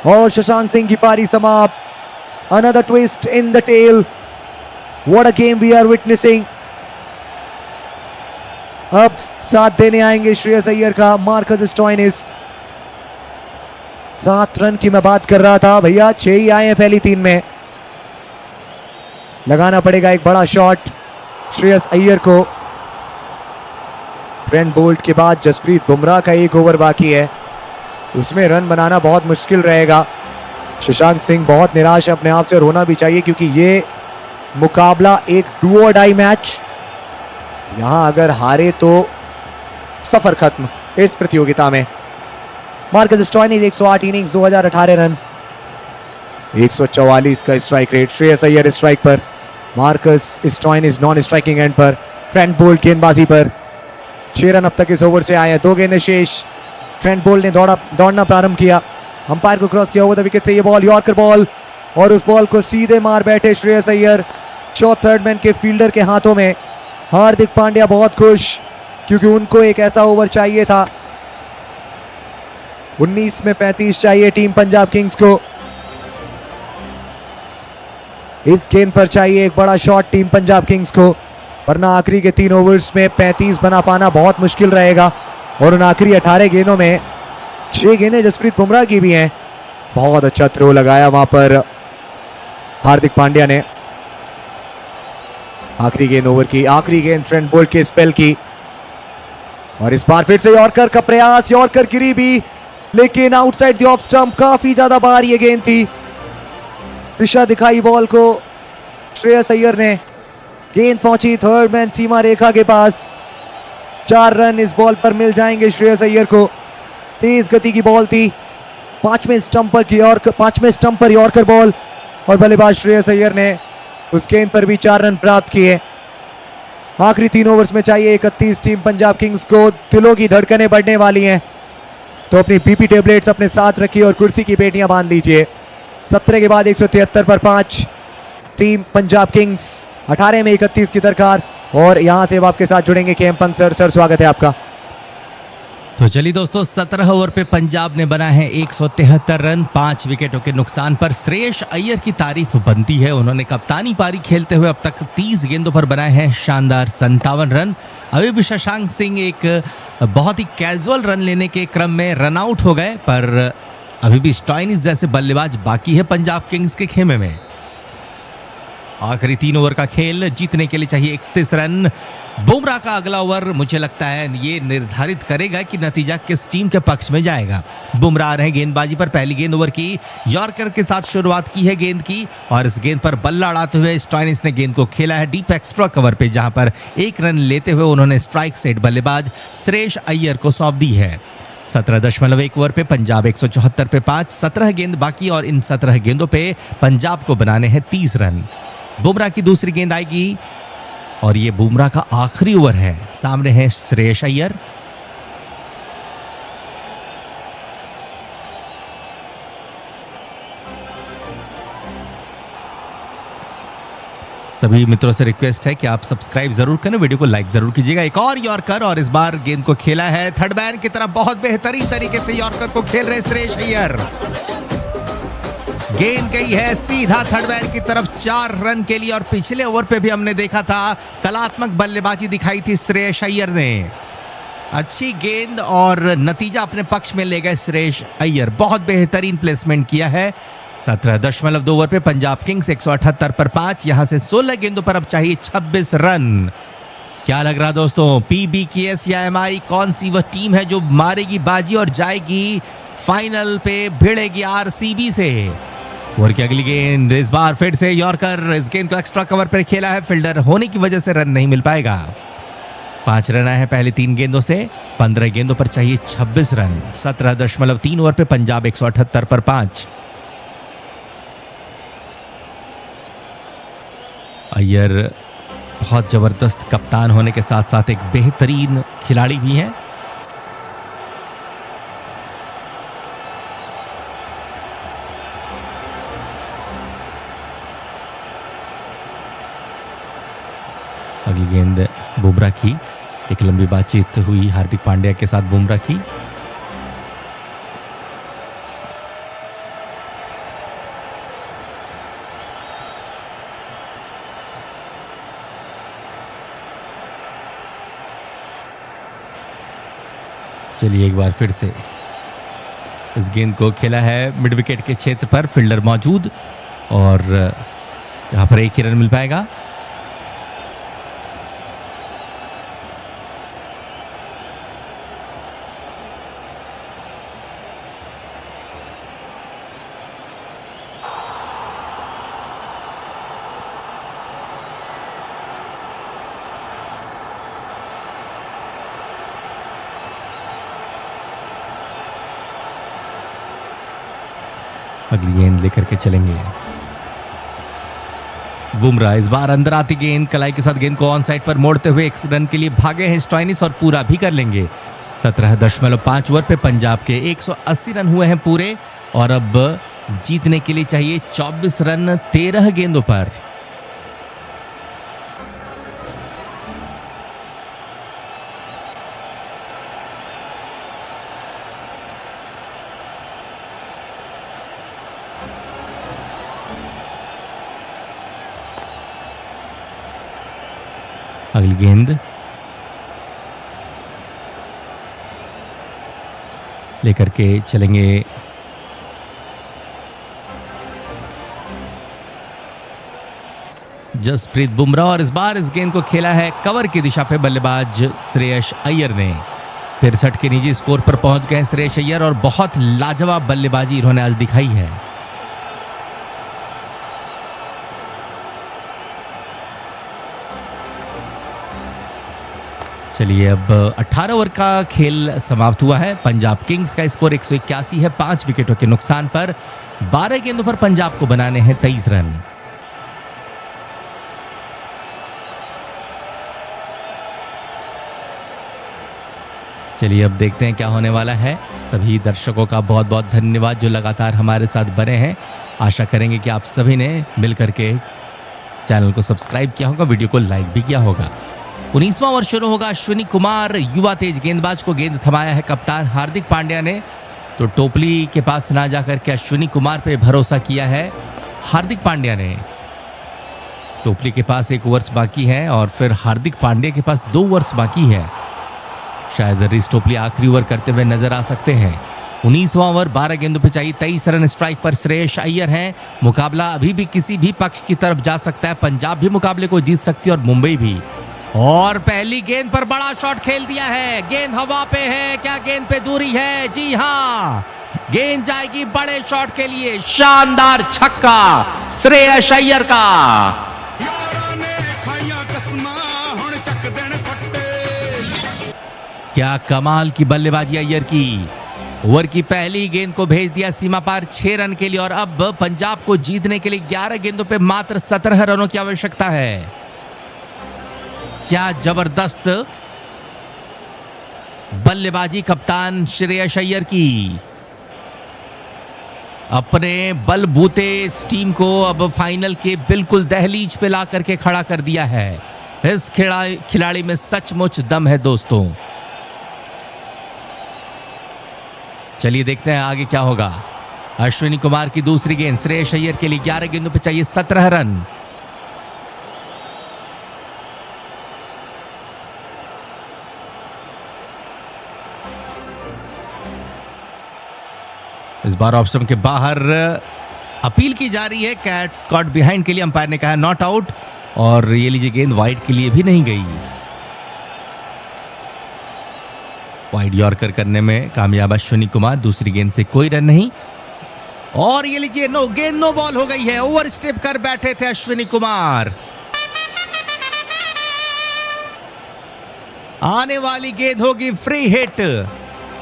और शशांक सिंह की पारी समाप्त। Another twist in the tale. What a game we are witnessing. अब साथ देने आएंगे श्रेयस अय्यर का मार्कस स्टोइनिस। 7 रन की मैं बात कर रहा था भैया, 6 ही आए हैं पहली 3 में। लगाना पड़ेगा एक बड़ा शॉट श्रेयस अय्यर को। ट्रेंट बोल्ट के बाद जसप्रीत बुमराह का 1 ओवर बाकी है, उसमें रन बनाना बहुत मुश्किल रहेगा। शशांक सिंह बहुत निराश है अपने आप से और होना भी चाहिए, क्योंकि ये मुकाबला एक डू और डाई मैच, यहां अगर हारे तो सफर खत्म इस प्रतियोगिता में। मार्कस स्टोइनिस 108 इनिंग्स 2018 रन 144 का strike rate. Shreyas Iyer strike पर, Marcus Stoinis non striking end पर। ट्रेंट बोल्ट गेंदबाजी पर। 6 रन अब तक इस ओवर से आए हैं। 2 गेंदें शेष। ट्रेंट बोल्ट ने दौड़ना प्रारंभ किया, अंपायर को क्रॉस किया ओवर द विकेट से ये बॉल, यॉर्कर बॉल और उस बॉल को सीधे मार बैठे श्रेयस अय्यर। थर्ड मैन के फील्डर के हाथों में। हार्दिक पांड्या बहुत खुश, क्योंकि उनको एक ऐसा ओवर चाहिए था। 19 में 35 चाहिए टीम पंजाब किंग्स को। इस गेंद पर चाहिए एक बड़ा शॉट टीम पंजाब किंग्स को, वरना आखिरी के 3 ओवर्स में 35 बना पाना बहुत मुश्किल रहेगा। और उन आखिरी 18 गेंदों में 6 गेंदें जसप्रीत बुमराह की भी हैं। बहुत अच्छा थ्रो लगाया वहां पर हार्दिक पांड्या ने। आखिरी गेंद ओवर की, आखिरी गेंद ट्रेंट बोल्ट के स्पेल की, और इस बार फिर से यॉर्कर का प्रयास। यॉर्कर गिरी भी, लेकिन आउटसाइड द ऑफ स्टंप, काफी ज्यादा बाहर ये गेंद थी। दिशा दिखाई बॉल को श्रेयस अय्यर ने। गेंद पहुंची थर्ड मैन सीमा रेखा के पास। 4 रन इस बॉल पर मिल जाएंगे श्रेयस अय्यर को। तेज गति की बॉल थी। 5वें स्टंप पर यॉर्कर बॉल और बल्लेबाज श्रेयस अय्यर ने उस गेंद पर भी 4 रन प्राप्त किए। आखिरी 3 ओवर्स में चाहिए 31 टीम पंजाब किंग्स को। दिलों की धड़कनें बढ़ने वाली हैं, तो अपनी बीपी टेबलेट्स अपने साथ रखिए और कुर्सी की पेटियां बांध लीजिए। 17 के बाद 173 पर 5 टीम पंजाब किंग्स, 18 में 31 की दरकार। और यहां से आपके साथ जुड़ेंगे केएम पंग सर। सर स्वागत है आपका। तो चलिए दोस्तों, 17 ओवर पे पंजाब ने बना है 173 रन 5 विकेटों के नुकसान पर। श्रेयस अय्यर की तारीफ बनती है, उन्होंने कप्तानी पारी खेलते हुए अब तक 30 गेंदों पर बनाए हैं शानदार 57 रन। अभी भी शशांक सिंह एक बहुत ही कैजुअल रन लेने के क्रम में रन आउट हो गए, पर अभी भी स्टोइनिस जैसे बल्लेबाज बाकी है पंजाब किंग्स के खेमे में। आखिरी 3 ओवर का खेल, जीतने के लिए चाहिए 31 रन। बुमराह का अगला ओवर मुझे लगता है ये निर्धारित करेगा कि नतीजा किस टीम के पक्ष में जाएगा। बुमराह रहे गेंदबाजी पर। पहली गेंद ओवर की यॉर्कर के साथ शुरुआत की है गेंद की, और इस गेंद पर बल्ला उड़ाते हुए स्टोइनिस ने गेंद को खेला है डीप एक्स्ट्रा कवर पे, जहां पर 1 रन लेते हुए उन्होंने स्ट्राइक सेट बल्लेबाज श्रेयस अय्यर को सौंप दी है। 17.1 ओवर पे पंजाब 174 पे 5। 17 गेंद बाकी और इन 17 गेंदों पे पंजाब को बनाने हैं 30 रन। बुमराह की दूसरी गेंद आएगी और ये बुमराह का आखिरी ओवर है। सामने है श्रेयस अय्यर। सभी मित्रों से रिक्वेस्ट है कि आप सब्सक्राइब जरूर करें, वीडियो को लाइक जरूर कीजिएगा। एक और यॉर्कर और इस बार गेंद को खेला है थर्ड मैन की तरफ। बहुत बेहतरीन तरीके से यॉर्कर को खेल रहे श्रेयस अय्यर। गेंद गई है सीधा थर्ड मैन की तरफ 4 रन के लिए। और पिछले ओवर पे भी हमने देखा था कलात्मक बल्लेबाजी दिखाई थी श्रेयस अय्यर ने। अच्छी गेंद और नतीजा अपने पक्ष में ले गए श्रेयस अय्यर। बहुत बेहतरीन प्लेसमेंट किया है। 17.2 ओवर पे पंजाब किंग्स 178 पर 5। यहां से 16 गेंदों पर अब चाहिए 26 रन। क्या लग रहा दोस्तों, PBKS या MI कौन सी वह टीम है जो मारेगी बाजी और जाएगी फाइनल पे, भिड़ेगी RCB से? ओवर की अगली गेंद इस बार फिर से यॉर्कर। इस गेंद को एक्स्ट्रा कवर पर खेला है, फील्डर होने की वजह से रन नहीं मिल पाएगा। 5 रन आए हैं पहले 3 गेंदों से। 15 गेंदों पर चाहिए 26 रन। 17.3 ओवर पे पंजाब 178 पर 5। अय्यर बहुत जबरदस्त कप्तान होने के साथ साथ एक बेहतरीन खिलाड़ी भी हैं। अगली गेंद बुमराह की। एक लंबी बातचीत हुई हार्दिक पांड्या के साथ बुमराह की। चलिए एक बार फिर से इस गेंद को खेला है मिड विकेट के क्षेत्र पर, फील्डर मौजूद और यहां पर एक ही रन मिल पाएगा। अगली गेंद लेकर के चलेंगे बुमराह। इस बार अंदर आती गेंद कलाई के साथ गेंद को ऑन साइड पर मोड़ते हुए 1 रन के लिए भागे हैं स्टोइनिस और पूरा भी कर लेंगे। 17.5 ओवर पे पंजाब के 180 रन हुए हैं पूरे और अब जीतने के लिए चाहिए 24 रन 13 गेंदों पर। अगली गेंद लेकर के चलेंगे जसप्रीत बुमराह और इस बार इस गेंद को खेला है कवर की दिशा पे बल्लेबाज श्रेयस अय्यर ने। 63 के निजी स्कोर पर पहुंच गए श्रेयस अय्यर और बहुत लाजवाब बल्लेबाजी इन्होंने आज दिखाई है। चलिए अब 18 ओवर का खेल समाप्त हुआ है। पंजाब किंग्स का स्कोर 181 है 5 विकेटों के नुकसान पर। 12 गेंदों पर पंजाब को बनाने हैं 23 रन। चलिए अब देखते हैं क्या होने वाला है। सभी दर्शकों का बहुत बहुत धन्यवाद जो लगातार हमारे साथ बने हैं। आशा करेंगे कि आप सभी ने मिलकर के चैनल को सब्सक्राइब किया होगा, वीडियो को लाइक भी किया होगा। 19वां ओवर शुरू होगा। अश्विनी कुमार युवा तेज गेंदबाज को गेंद थमाया है कप्तान हार्दिक पांड्या ने। तो टोपली के पास ना जाकर के अश्विनी कुमार पे भरोसा किया है हार्दिक पांड्या ने। टोपली के पास 1 ओवर बाकी है और फिर हार्दिक पांड्या के पास 2 ओवर बाकी है। शायद ऋषभ टोपली आखिरी ओवर करते हुए नजर आ सकते हैं। 19वां ओवर 12 गेंदों पे चाहिए 23 रन। स्ट्राइक पर श्रेयस अय्यर हैं। मुकाबला अभी भी किसी भी पक्ष की तरफ जा सकता है। पंजाब भी मुकाबले को जीत सकती है और मुंबई भी। और पहली गेंद पर बड़ा शॉट खेल दिया है। गेंद हवा पे है, क्या गेंद पे दूरी है? जी हाँ, गेंद जाएगी बड़े शॉट के लिए। शानदार छक्का श्रेयस अय्यर का। क्या कमाल की बल्लेबाजी अय्यर की। ओवर की पहली गेंद को भेज दिया सीमा पार 6 रन के लिए और अब पंजाब को जीतने के लिए 11 गेंदों पे मात्र 17 रनों की आवश्यकता है। क्या जबरदस्त बल्लेबाजी कप्तान श्रेयस अय्यर की। अपने बलबूते इस टीम को अब फाइनल के बिल्कुल दहलीज पे ला करके खड़ा कर दिया है। इस खिलाड़ी में सचमुच दम है दोस्तों। चलिए देखते हैं आगे क्या होगा। अश्विनी कुमार की दूसरी गेंद श्रेयस अय्यर के लिए 11 गेंदों पे चाहिए 17 रन। इस बार ऑफ स्टंप के बाहर अपील की जा रही है कैट कॉट बिहाइंड के लिए। अंपायर ने कहा नॉट आउट और ये लीजिए गेंद वाइड के लिए भी नहीं गई। वाइड यॉर्कर करने में कामयाब अश्विनी कुमार। दूसरी गेंद से कोई रन नहीं और ये लीजिए नो गेंद नो बॉल हो गई है। ओवर स्टेप कर बैठे थे अश्विनी कुमार। आने वाली गेंद होगी फ्री हिट।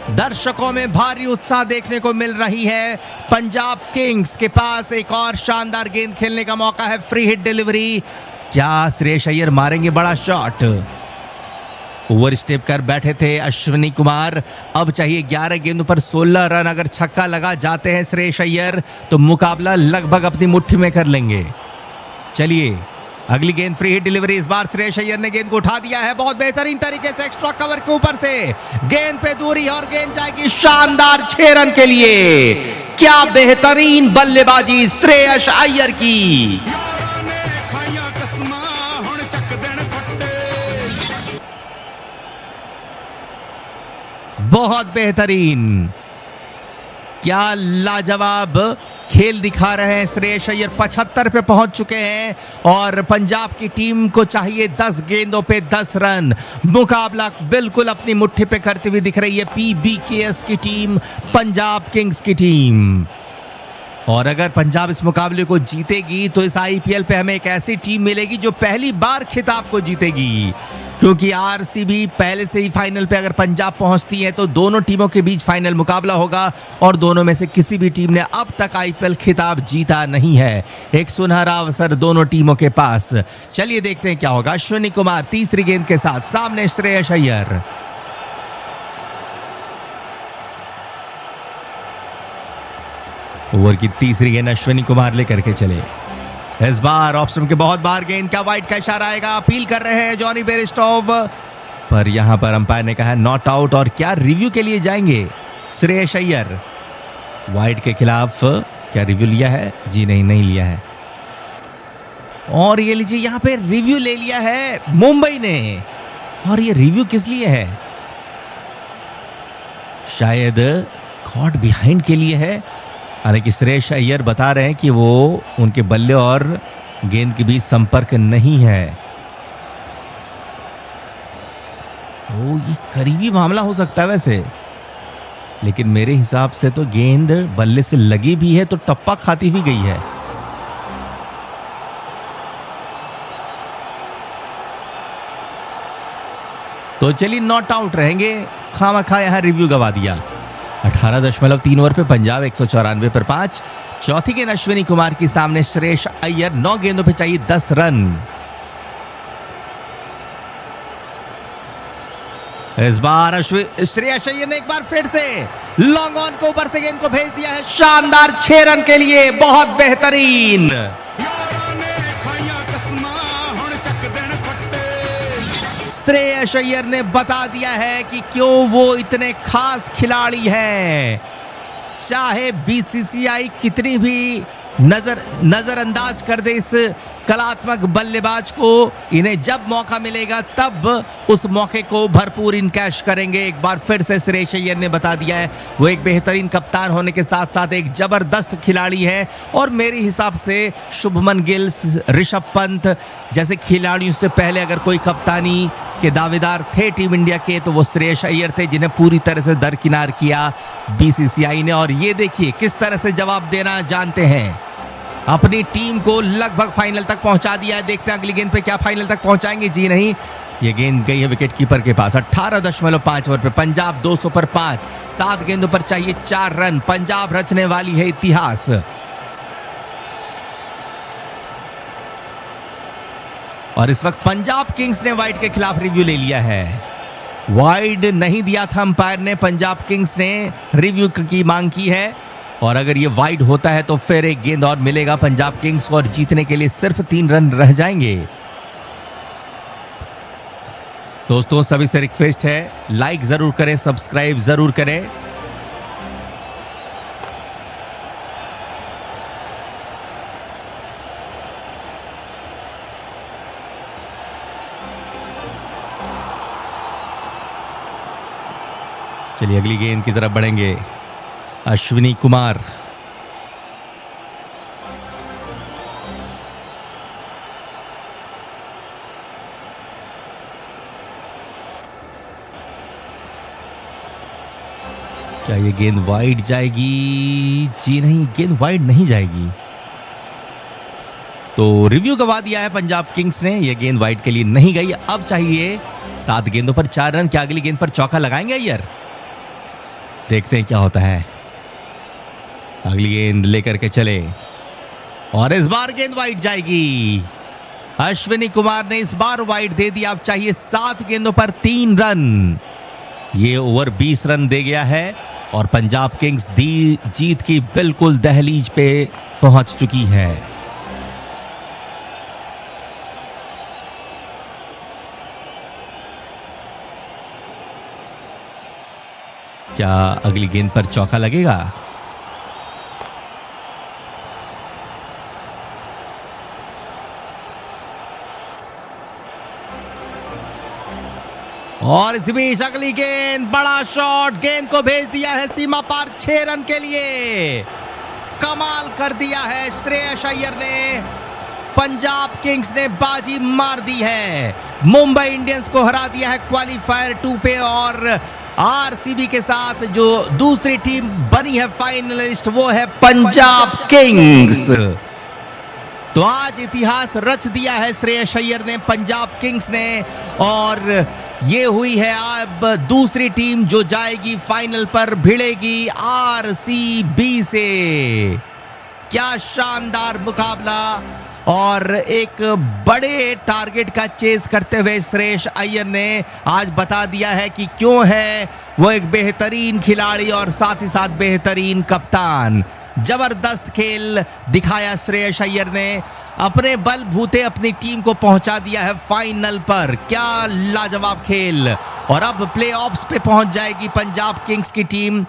दर्शकों में भारी उत्साह देखने को मिल रही है। पंजाब किंग्स के पास एक और शानदार गेंद खेलने का मौका है। Free hit delivery. क्या श्रेयस अय्यर मारेंगे बड़ा शॉट? ओवर स्टेप कर बैठे थे अश्विनी कुमार। अब चाहिए 11 गेंदों पर 16 रन। अगर छक्का लगा जाते हैं श्रेयस अय्यर तो मुकाबला लगभग अपनी मुट्ठी में कर लेंगे। चलिए अगली गेंद फ्री हिट डिलीवरी। इस बार श्रेयस अय्यर ने गेंद को उठा दिया है बहुत बेहतरीन तरीके से। एक्स्ट्रा कवर के ऊपर से गेंद पे दूरी और गेंद जाएगी शानदार 6 रन के लिए। क्या बेहतरीन बल्लेबाजी श्रेयस अय्यर की। बहुत बेहतरीन। क्या लाजवाब खेल दिखा रहे हैं श्रेयस अय्यर। 75 पे पहुंच चुके हैं और पंजाब की टीम को चाहिए 10 गेंदों पे 10 रन। मुकाबला बिल्कुल अपनी मुट्ठी पे करती हुई दिख रही है पीबीकेएस की टीम, पंजाब किंग्स की टीम। और अगर पंजाब इस मुकाबले को जीतेगी तो इस आईपीएल पे हमें एक ऐसी टीम मिलेगी जो पहली बार खिताब को जीतेगी। क्योंकि आरसीबी पहले से ही फाइनल पे अगर पंजाब पहुंचती है तो दोनों टीमों के बीच फाइनल मुकाबला होगा और दोनों में से किसी भी टीम ने अब तक आईपीएल खिताब जीता नहीं है। एक सुनहरा अवसर दोनों टीमों के पास। चलिए देखते हैं क्या होगा। अश्विनी कुमार तीसरी गेंद के साथ, सामने श्रेयस अय्यर। ओवर की तीसरी गेंद अश्विनी कुमार लेकर के चले। इस बार ऑफ स्टंप के बहुत बाहर गेंद का वाइड का इशारा आएगा। अपील कर रहे हैं जॉनी बेयरस्टोव पर यहां पर अंपायर ने कहा नॉट आउट। और क्या रिव्यू के लिए जाएंगे श्रेयस अय्यर। वाइड के खिलाफ क्या रिव्यू लिया है? जी नहीं लिया है। और ये लीजिए यहां पे रिव्यू ले लिया है मुंबई ने। और ये रिव्यू किस लिए है? शायद कॉट बिहाइंड के लिए है। हालांकि श्रेयस अय्यर बता रहे हैं कि वो उनके बल्ले और गेंद के बीच संपर्क नहीं है। ओ ये करीबी मामला हो सकता है वैसे, लेकिन मेरे हिसाब से तो गेंद बल्ले से लगी भी है तो टप्पा खाती भी गई है। तो चलिए नॉट आउट रहेंगे। खामखा यहां रिव्यू गवा दिया। 18.3 ओवर पे पंजाब 194 पर 5। चौथी गेंद अश्विनी कुमार की सामने श्रेयस अय्यर। 9 गेंदों पे चाहिए 10 रन। इस बार श्रेयस अय्यर ने एक बार फिर से लॉन्ग ऑन के ऊपर से गेंद को भेज दिया है शानदार 6 रन के लिए। बहुत बेहतरीन। श्रेयस अय्यर ने बता दिया है कि क्यों वो इतने खास खिलाड़ी हैं। चाहे बीसीसीआई कितनी भी नजरअंदाज कर दे इस कलात्मक बल्लेबाज को, इन्हें जब मौका मिलेगा तब उस मौके को भरपूर इनकैश करेंगे। एक बार फिर से श्रेयस अय्यर ने बता दिया है वो एक बेहतरीन कप्तान होने के साथ साथ एक जबरदस्त खिलाड़ी है। और मेरे हिसाब से शुभमन गिल, ऋषभ पंत जैसे खिलाड़ियों से पहले अगर कोई कप्तानी के दावेदार थे टीम इंडिया के तो वो श्रेयस अय्यर थे, जिन्हें पूरी तरह से दरकिनार किया बीसीसीआई ने। और ये देखिए किस तरह से जवाब देना जानते हैं। अपनी टीम को लगभग फाइनल तक पहुंचा दिया है। देखते हैं अगली गेंद पे क्या फाइनल तक पहुंचाएंगे। जी नहीं, ये गेंद गई है विकेट कीपर के पास। 18.5 ओवर पे पंजाब 200 पर 5। 7 गेंदों पर चाहिए 4 रन। पंजाब रचने वाली है इतिहास। और इस वक्त पंजाब किंग्स ने वाइड के खिलाफ रिव्यू ले लिया है। वाइड नहीं दिया था अंपायर ने, पंजाब किंग्स ने रिव्यू की मांग की है और अगर ये वाइड होता है तो फिर एक गेंद और मिलेगा पंजाब किंग्स को और जीतने के लिए सिर्फ 3 रन रह जाएंगे। दोस्तों सभी से रिक्वेस्ट है, लाइक जरूर करें, सब्सक्राइब जरूर करें। चलिए अगली गेंद की तरफ बढ़ेंगे। अश्विनी कुमार, क्या ये गेंद वाइड जाएगी? जी नहीं, गेंद वाइड नहीं जाएगी। तो रिव्यू करवा दिया है पंजाब किंग्स ने, ये गेंद वाइड के लिए नहीं गई। अब चाहिए 7 गेंदों पर 4 रन। क्या अगली गेंद पर चौका लगाएंगे अय्यर? देखते हैं क्या होता है। अगली गेंद लेकर के चले और इस बार गेंद वाइड जाएगी। अश्विनी कुमार ने इस बार वाइड दे दिया। अब चाहिए 7 गेंदों पर 3 रन। ये ओवर 20 रन दे गया है और पंजाब किंग्स जीत की बिल्कुल दहलीज पे पहुंच चुकी है। क्या अगली गेंद पर चौका लगेगा? और इस बीच अगली गेंद, बड़ा शॉट, गेंद को भेज दिया है सीमा पार 6 रन के लिए। कमाल कर दिया है श्रेयस अय्यर ने। पंजाब किंग्स ने बाजी मार दी है, मुंबई इंडियंस को हरा दिया है क्वालीफायर 2 पे और आरसीबी के साथ जो दूसरी टीम बनी है फाइनलिस्ट वो है पंजाब किंग्स। तो आज इतिहास रच दिया है श्रेयस अय्यर ने, पंजाब किंग्स ने, और ये हुई है अब दूसरी टीम जो जाएगी फाइनल पर, भिड़ेगी आरसीबी से। क्या शानदार मुकाबला और एक बड़े टारगेट का चेस करते हुए श्रेयस अय्यर ने आज बता दिया है कि क्यों है वो एक बेहतरीन खिलाड़ी और साथ ही साथ बेहतरीन कप्तान। जबरदस्त खेल दिखाया श्रेयस अय्यर ने, अपने बलबूते अपनी टीम को पहुंचा दिया है फाइनल पर। क्या लाजवाब खेल। और अब प्लेऑफ्स पे पहुंच जाएगी पंजाब किंग्स की टीम,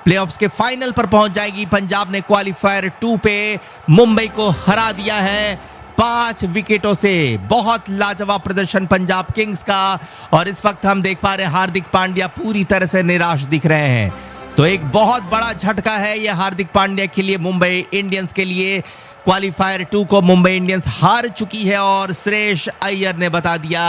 प्लेऑफ्स के फाइनल पर पहुंच जाएगी। पंजाब ने क्वालीफायर 2 पे मुंबई को हरा दिया है 5 विकेटों से। बहुत लाजवाब प्रदर्शन पंजाब किंग्स का और इस वक्त हम देख पा रहे हैं हार्दिक पांड्या पूरी तरह से निराश दिख रहे हैं। तो एक बहुत बड़ा झटका है ये हार्दिक पांड्या के लिए, मुंबई इंडियंस के लिए। क्वालीफायर 2 को मुंबई इंडियंस हार चुकी है और श्रेयस अय्यर ने बता दिया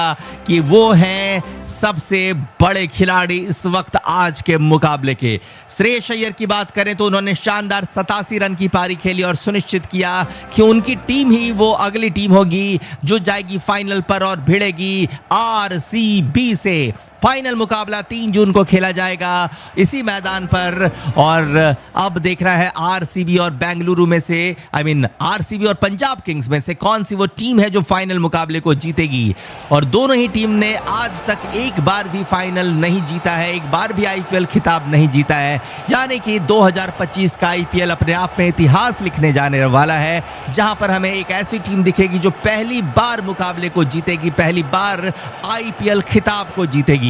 कि वो हैं सबसे बड़े खिलाड़ी इस वक्त आज के मुकाबले के। श्रेयस अय्यर की बात करें तो उन्होंने शानदार 87 रन की पारी खेली और सुनिश्चित किया कि उनकी टीम ही वो अगली टीम होगी जो जाएगी फाइनल पर और भिड़ेगी आरसीबी से। फाइनल मुकाबला 3 जून को खेला जाएगा इसी मैदान पर और अब देख रहा है आरसीबी और बेंगलुरु में से, आरसीबी और पंजाब किंग्स में से कौन सी वो टीम है जो फाइनल मुकाबले को जीतेगी। और दोनों ही टीम ने आज तक एक बार भी फाइनल नहीं जीता है, एक बार भी आईपीएल खिताब नहीं जीता है। यानी कि 2025 का आईपीएल अपने आप में इतिहास लिखने जाने वाला है, जहां पर हमें एक ऐसी टीम दिखेगी जो पहली बार मुकाबले को जीतेगी, पहली बार आईपीएल खिताब को जीतेगी।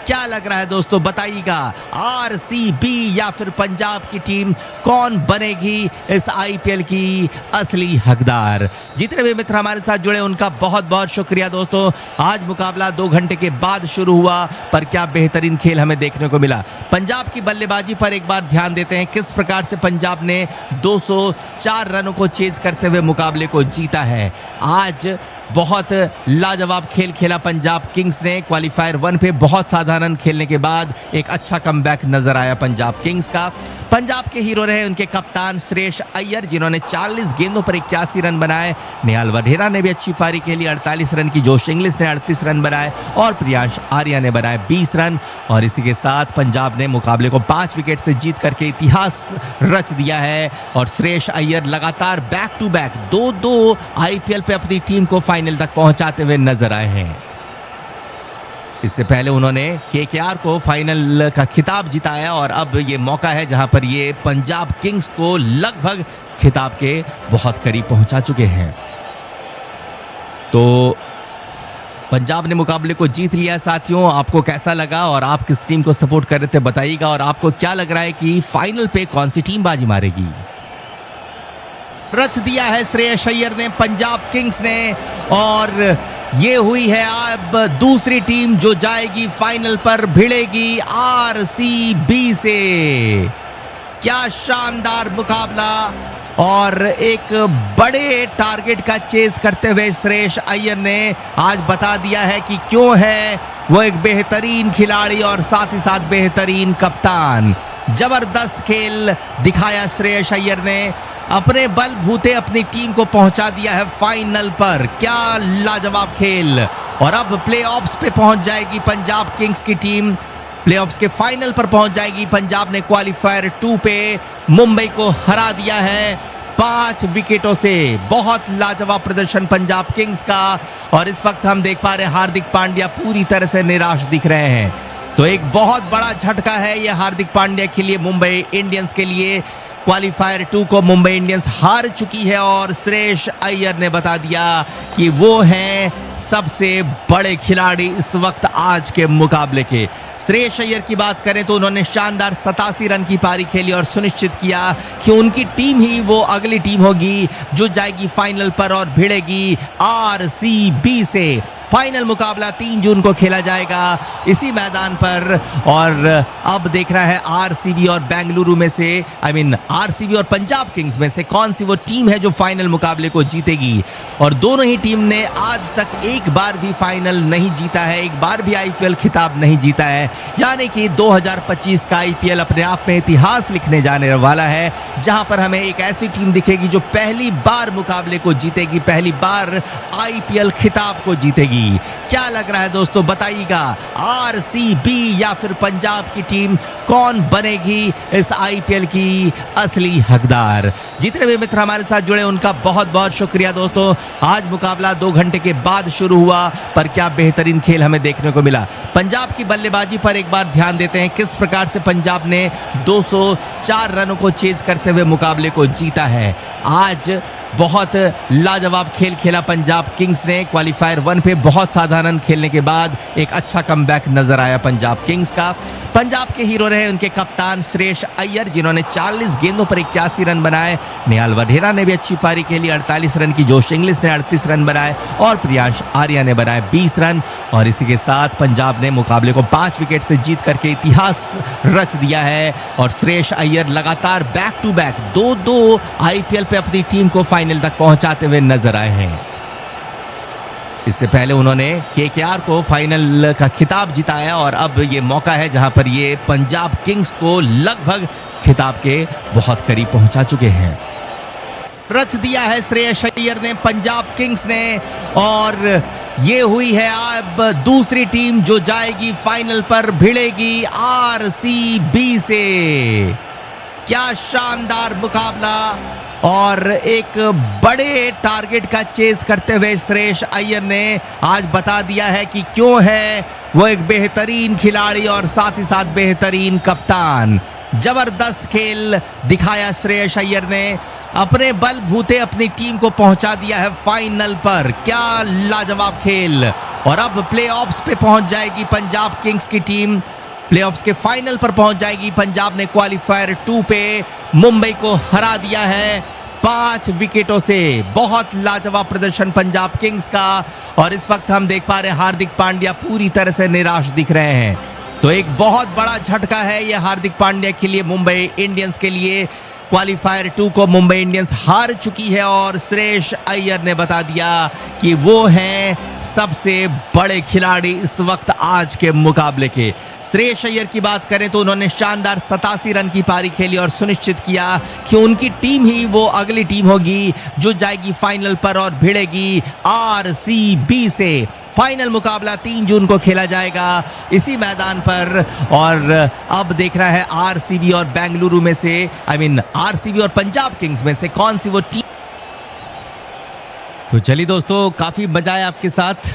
क्या लग रहा है दोस्तों, बताइएगा, आरसीबी या फिर पंजाब की टीम कौन बनेगी इस आईपीएल की असली हकदार। जितने भी मित्र हमारे साथ जुड़े उनका बहुत बहुत शुक्रिया दोस्तों। आज मुकाबला 2 घंटे के बाद शुरू हुआ पर क्या बेहतरीन खेल हमें देखने को मिला। पंजाब की बल्लेबाजी पर एक बार ध्यान देते हैं, किस प्रकार से पंजाब ने 204 रनों को चेज करते हुए मुकाबले को जीता है। आज बहुत लाजवाब खेल खेला पंजाब किंग्स ने। क्वालीफायर 1 पे बहुत साधारण खेलने के बाद एक अच्छा कमबैक नजर आया पंजाब किंग्स का। पंजाब के हीरो रहे उनके कप्तान श्रेयस अय्यर, जिन्होंने 40 गेंदों पर 81 रन बनाए। नेहाल वढेरा ने भी अच्छी पारी खेली, 48 रन की। जोश इंग्लिश ने 38 रन बनाए और प्रियांश आर्या ने बनाए 20 रन। और इसी के साथ पंजाब ने मुकाबले को 5 विकेट से जीत करके इतिहास रच दिया है। और श्रेयस अय्यर लगातार बैक टू बैक 2-2 आईपीएल पे अपनी टीम को फाइनल तक पहुंचाते हुए नजर आए हैं। इससे पहले उन्होंने केकेआर को फाइनल का खिताब जिताया और अब ये मौका है जहां पर ये पंजाब किंग्स को लगभग खिताब के बहुत करीब पहुंचा चुके हैं। तो पंजाब ने मुकाबले को जीत लिया साथियों। आपको कैसा लगा और आप किस टीम को सपोर्ट कर रहे थे बताइएगा। और आपको क्या लग रहा है कि फाइनल पे कौन सी टीम बाजी मारेगी? रच दिया है श्रेयस अय्यर ने, पंजाब किंग्स ने। और ये हुई है अब दूसरी टीम जो जाएगी फाइनल पर, भिड़ेगी आरसीबी से। क्या शानदार मुकाबला और एक बड़े टारगेट का चेस करते हुए श्रेयस अय्यर ने आज बता दिया है कि क्यों है वो एक बेहतरीन खिलाड़ी और साथ ही साथ बेहतरीन कप्तान। जबरदस्त खेल दिखाया श्रेयस अय्यर ने, अपने बलबूते अपनी टीम को पहुंचा दिया है फाइनल पर। क्या लाजवाब खेल। और अब प्लेऑफ्स पे पहुंच जाएगी पंजाब किंग्स की टीम, प्लेऑफ्स के फाइनल पर पहुंच जाएगी। पंजाब ने क्वालीफायर 2 पे मुंबई को हरा दिया है 5 विकेटों से। बहुत लाजवाब प्रदर्शन पंजाब किंग्स का। और इस वक्त हम देख पा रहे हैं हार्दिक पांड्या पूरी तरह से निराश दिख रहे हैं। तो एक बहुत बड़ा झटका है ये हार्दिक पांड्या के लिए, मुंबई इंडियंस के लिए। क्वालीफायर 2 को मुंबई इंडियंस हार चुकी है और श्रेयस अय्यर ने बता दिया कि वो हैं सबसे बड़े खिलाड़ी इस वक्त आज के मुकाबले के। श्रेयस अय्यर की बात करें तो उन्होंने शानदार 87 रन की पारी खेली और सुनिश्चित किया कि उनकी टीम ही वो अगली टीम होगी जो जाएगी फाइनल पर और भिड़ेगी आरसीबी से। फाइनल मुकाबला 3 जून को खेला जाएगा इसी मैदान पर। और अब देखना है आरसीबी और बेंगलुरु में से, आरसीबी और पंजाब किंग्स में से कौन सी वो टीम है जो फाइनल मुकाबले को जीतेगी। और दोनों ही टीम ने आज तक एक बार भी फाइनल नहीं जीता है, एक बार भी आईपीएल खिताब नहीं जीता है। यानी कि 2025 का आईपीएल अपने आप में इतिहास लिखने जाने वाला है, जहां पर हमें एक ऐसी टीम दिखेगी जो पहली बार मुकाबले को जीतेगी, पहली बार आईपीएल खिताब को जीतेगी। क्या लग रहा है दोस्तों बताइएगा, आरसीबी या फिर पंजाब की टीम कौन बनेगी इस आईपीएल की असली हकदार? जितने भी मित्र हमारे साथ जुड़े उनका बहुत बहुत शुक्रिया दोस्तों। आज मुकाबला 2 घंटे के बाद शुरू हुआ, पर क्या बेहतरीन खेल हमें देखने को मिला। पंजाब की बल्लेबाजी पर एक बार ध्यान देते हैं, किस प्रकार से पंजाब ने 204 रनों को चेज करते हुए मुकाबले को जीता है। आज बहुत लाजवाब खेल खेला पंजाब किंग्स ने। क्वालीफायर 1 पे बहुत साधारण खेलने के बाद एक अच्छा कमबैक नजर आया पंजाब किंग्स का। पंजाब के हीरो रहे उनके कप्तान श्रेयस अय्यर, जिन्होंने 40 गेंदों पर 81 रन बनाए। नेहाल वढेरा ने भी अच्छी पारी खेली, 48 रन की। जोश इंग्लिश ने 38 रन बनाए और प्रियांश आर्या ने बनाए 20 रन। और इसी के साथ पंजाब ने मुकाबले को 5 विकेट से जीत करके इतिहास रच दिया है। और श्रेयस अय्यर लगातार बैक टू बैक 2-2 आईपीएल पे अपनी टीम को फाइनल तक पहुंचाते हुए नजर आए हैं। इससे पहले उन्होंने केकेआर को फाइनल का खिताब जिताया और अब ये मौका है जहां पर ये पंजाब किंग्स को लगभग खिताब के बहुत करीब पहुंचा चुके हैं। रच दिया है श्रेयस अय्यर ने, पंजाब किंग्स ने। और ये हुई है अब दूसरी टीम जो जाएगी फाइनल पर, भिड़ेगी आरसीबी से। क्या शानदार मुकाबला और एक बड़े टारगेट का चेस करते हुए श्रेयस अय्यर ने आज बता दिया है कि क्यों है वो एक बेहतरीन खिलाड़ी और साथ ही साथ बेहतरीन कप्तान। जबरदस्त खेल दिखाया श्रेयस अय्यर ने, अपने बलबूते अपनी टीम को पहुंचा दिया है फाइनल पर। क्या लाजवाब खेल। और अब प्लेऑफ्स पे पहुंच जाएगी पंजाब किंग्स की टीम, प्लेऑफ्स के फाइनल पर पहुंच जाएगी। पंजाब ने क्वालीफायर 2 पे मुंबई को हरा दिया है 5 विकेटों से। बहुत लाजवाब प्रदर्शन पंजाब किंग्स का। और इस वक्त हम देख पा रहे हैं हार्दिक पांड्या पूरी तरह से निराश दिख रहे हैं। तो एक बहुत बड़ा झटका है यह हार्दिक पांड्या के लिए, मुंबई इंडियंस के लिए। क्वालिफायर 2 को मुंबई इंडियंस हार चुकी है और श्रेयस अय्यर ने बता दिया कि वो हैं सबसे बड़े खिलाड़ी इस वक्त आज के मुकाबले के। श्रेयस अय्यर की बात करें तो उन्होंने शानदार 87 रन की पारी खेली और सुनिश्चित किया कि उनकी टीम ही वो अगली टीम होगी जो जाएगी फाइनल पर और भिड़ेगी आरसीबी से। फाइनल मुकाबला 3 जून को खेला जाएगा इसी मैदान पर और अब देख रहा है आरसीबी और बेंगलुरु में से आरसीबी और पंजाब किंग्स में से कौन सी वो टीम। तो चलिए दोस्तों, काफी मजा आया आपके साथ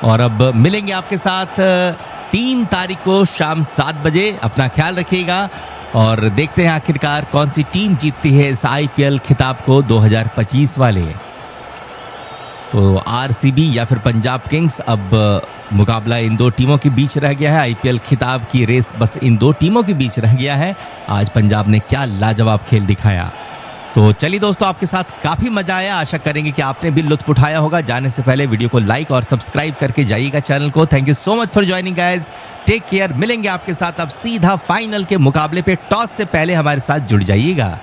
और अब मिलेंगे आपके साथ 3 तारीख को शाम 7 बजे। अपना ख्याल रखिएगा और देखते हैं आखिरकार कौन सी टीम जीतती है इस आईपीएल खिताब को 2025 वाले। तो आरसीबी या फिर पंजाब किंग्स, अब मुकाबला इन 2 टीमों के बीच रह गया है। आईपीएल खिताब की रेस बस इन 2 टीमों के बीच रह गया है। आज पंजाब ने क्या लाजवाब खेल दिखाया। तो चलिए दोस्तों, आपके साथ काफी मजा आया। आशा करेंगे कि आपने भी लुत्फ उठाया होगा। जाने से पहले वीडियो को लाइक और सब्सक्राइब करके जाइएगा चैनल को। Thank you so much for joining guys. Take care. मिलेंगे आपके साथ अब सीधा फाइनल के मुकाबले पे। टॉस से पहले हमारे साथ जुड़ जाइएगा।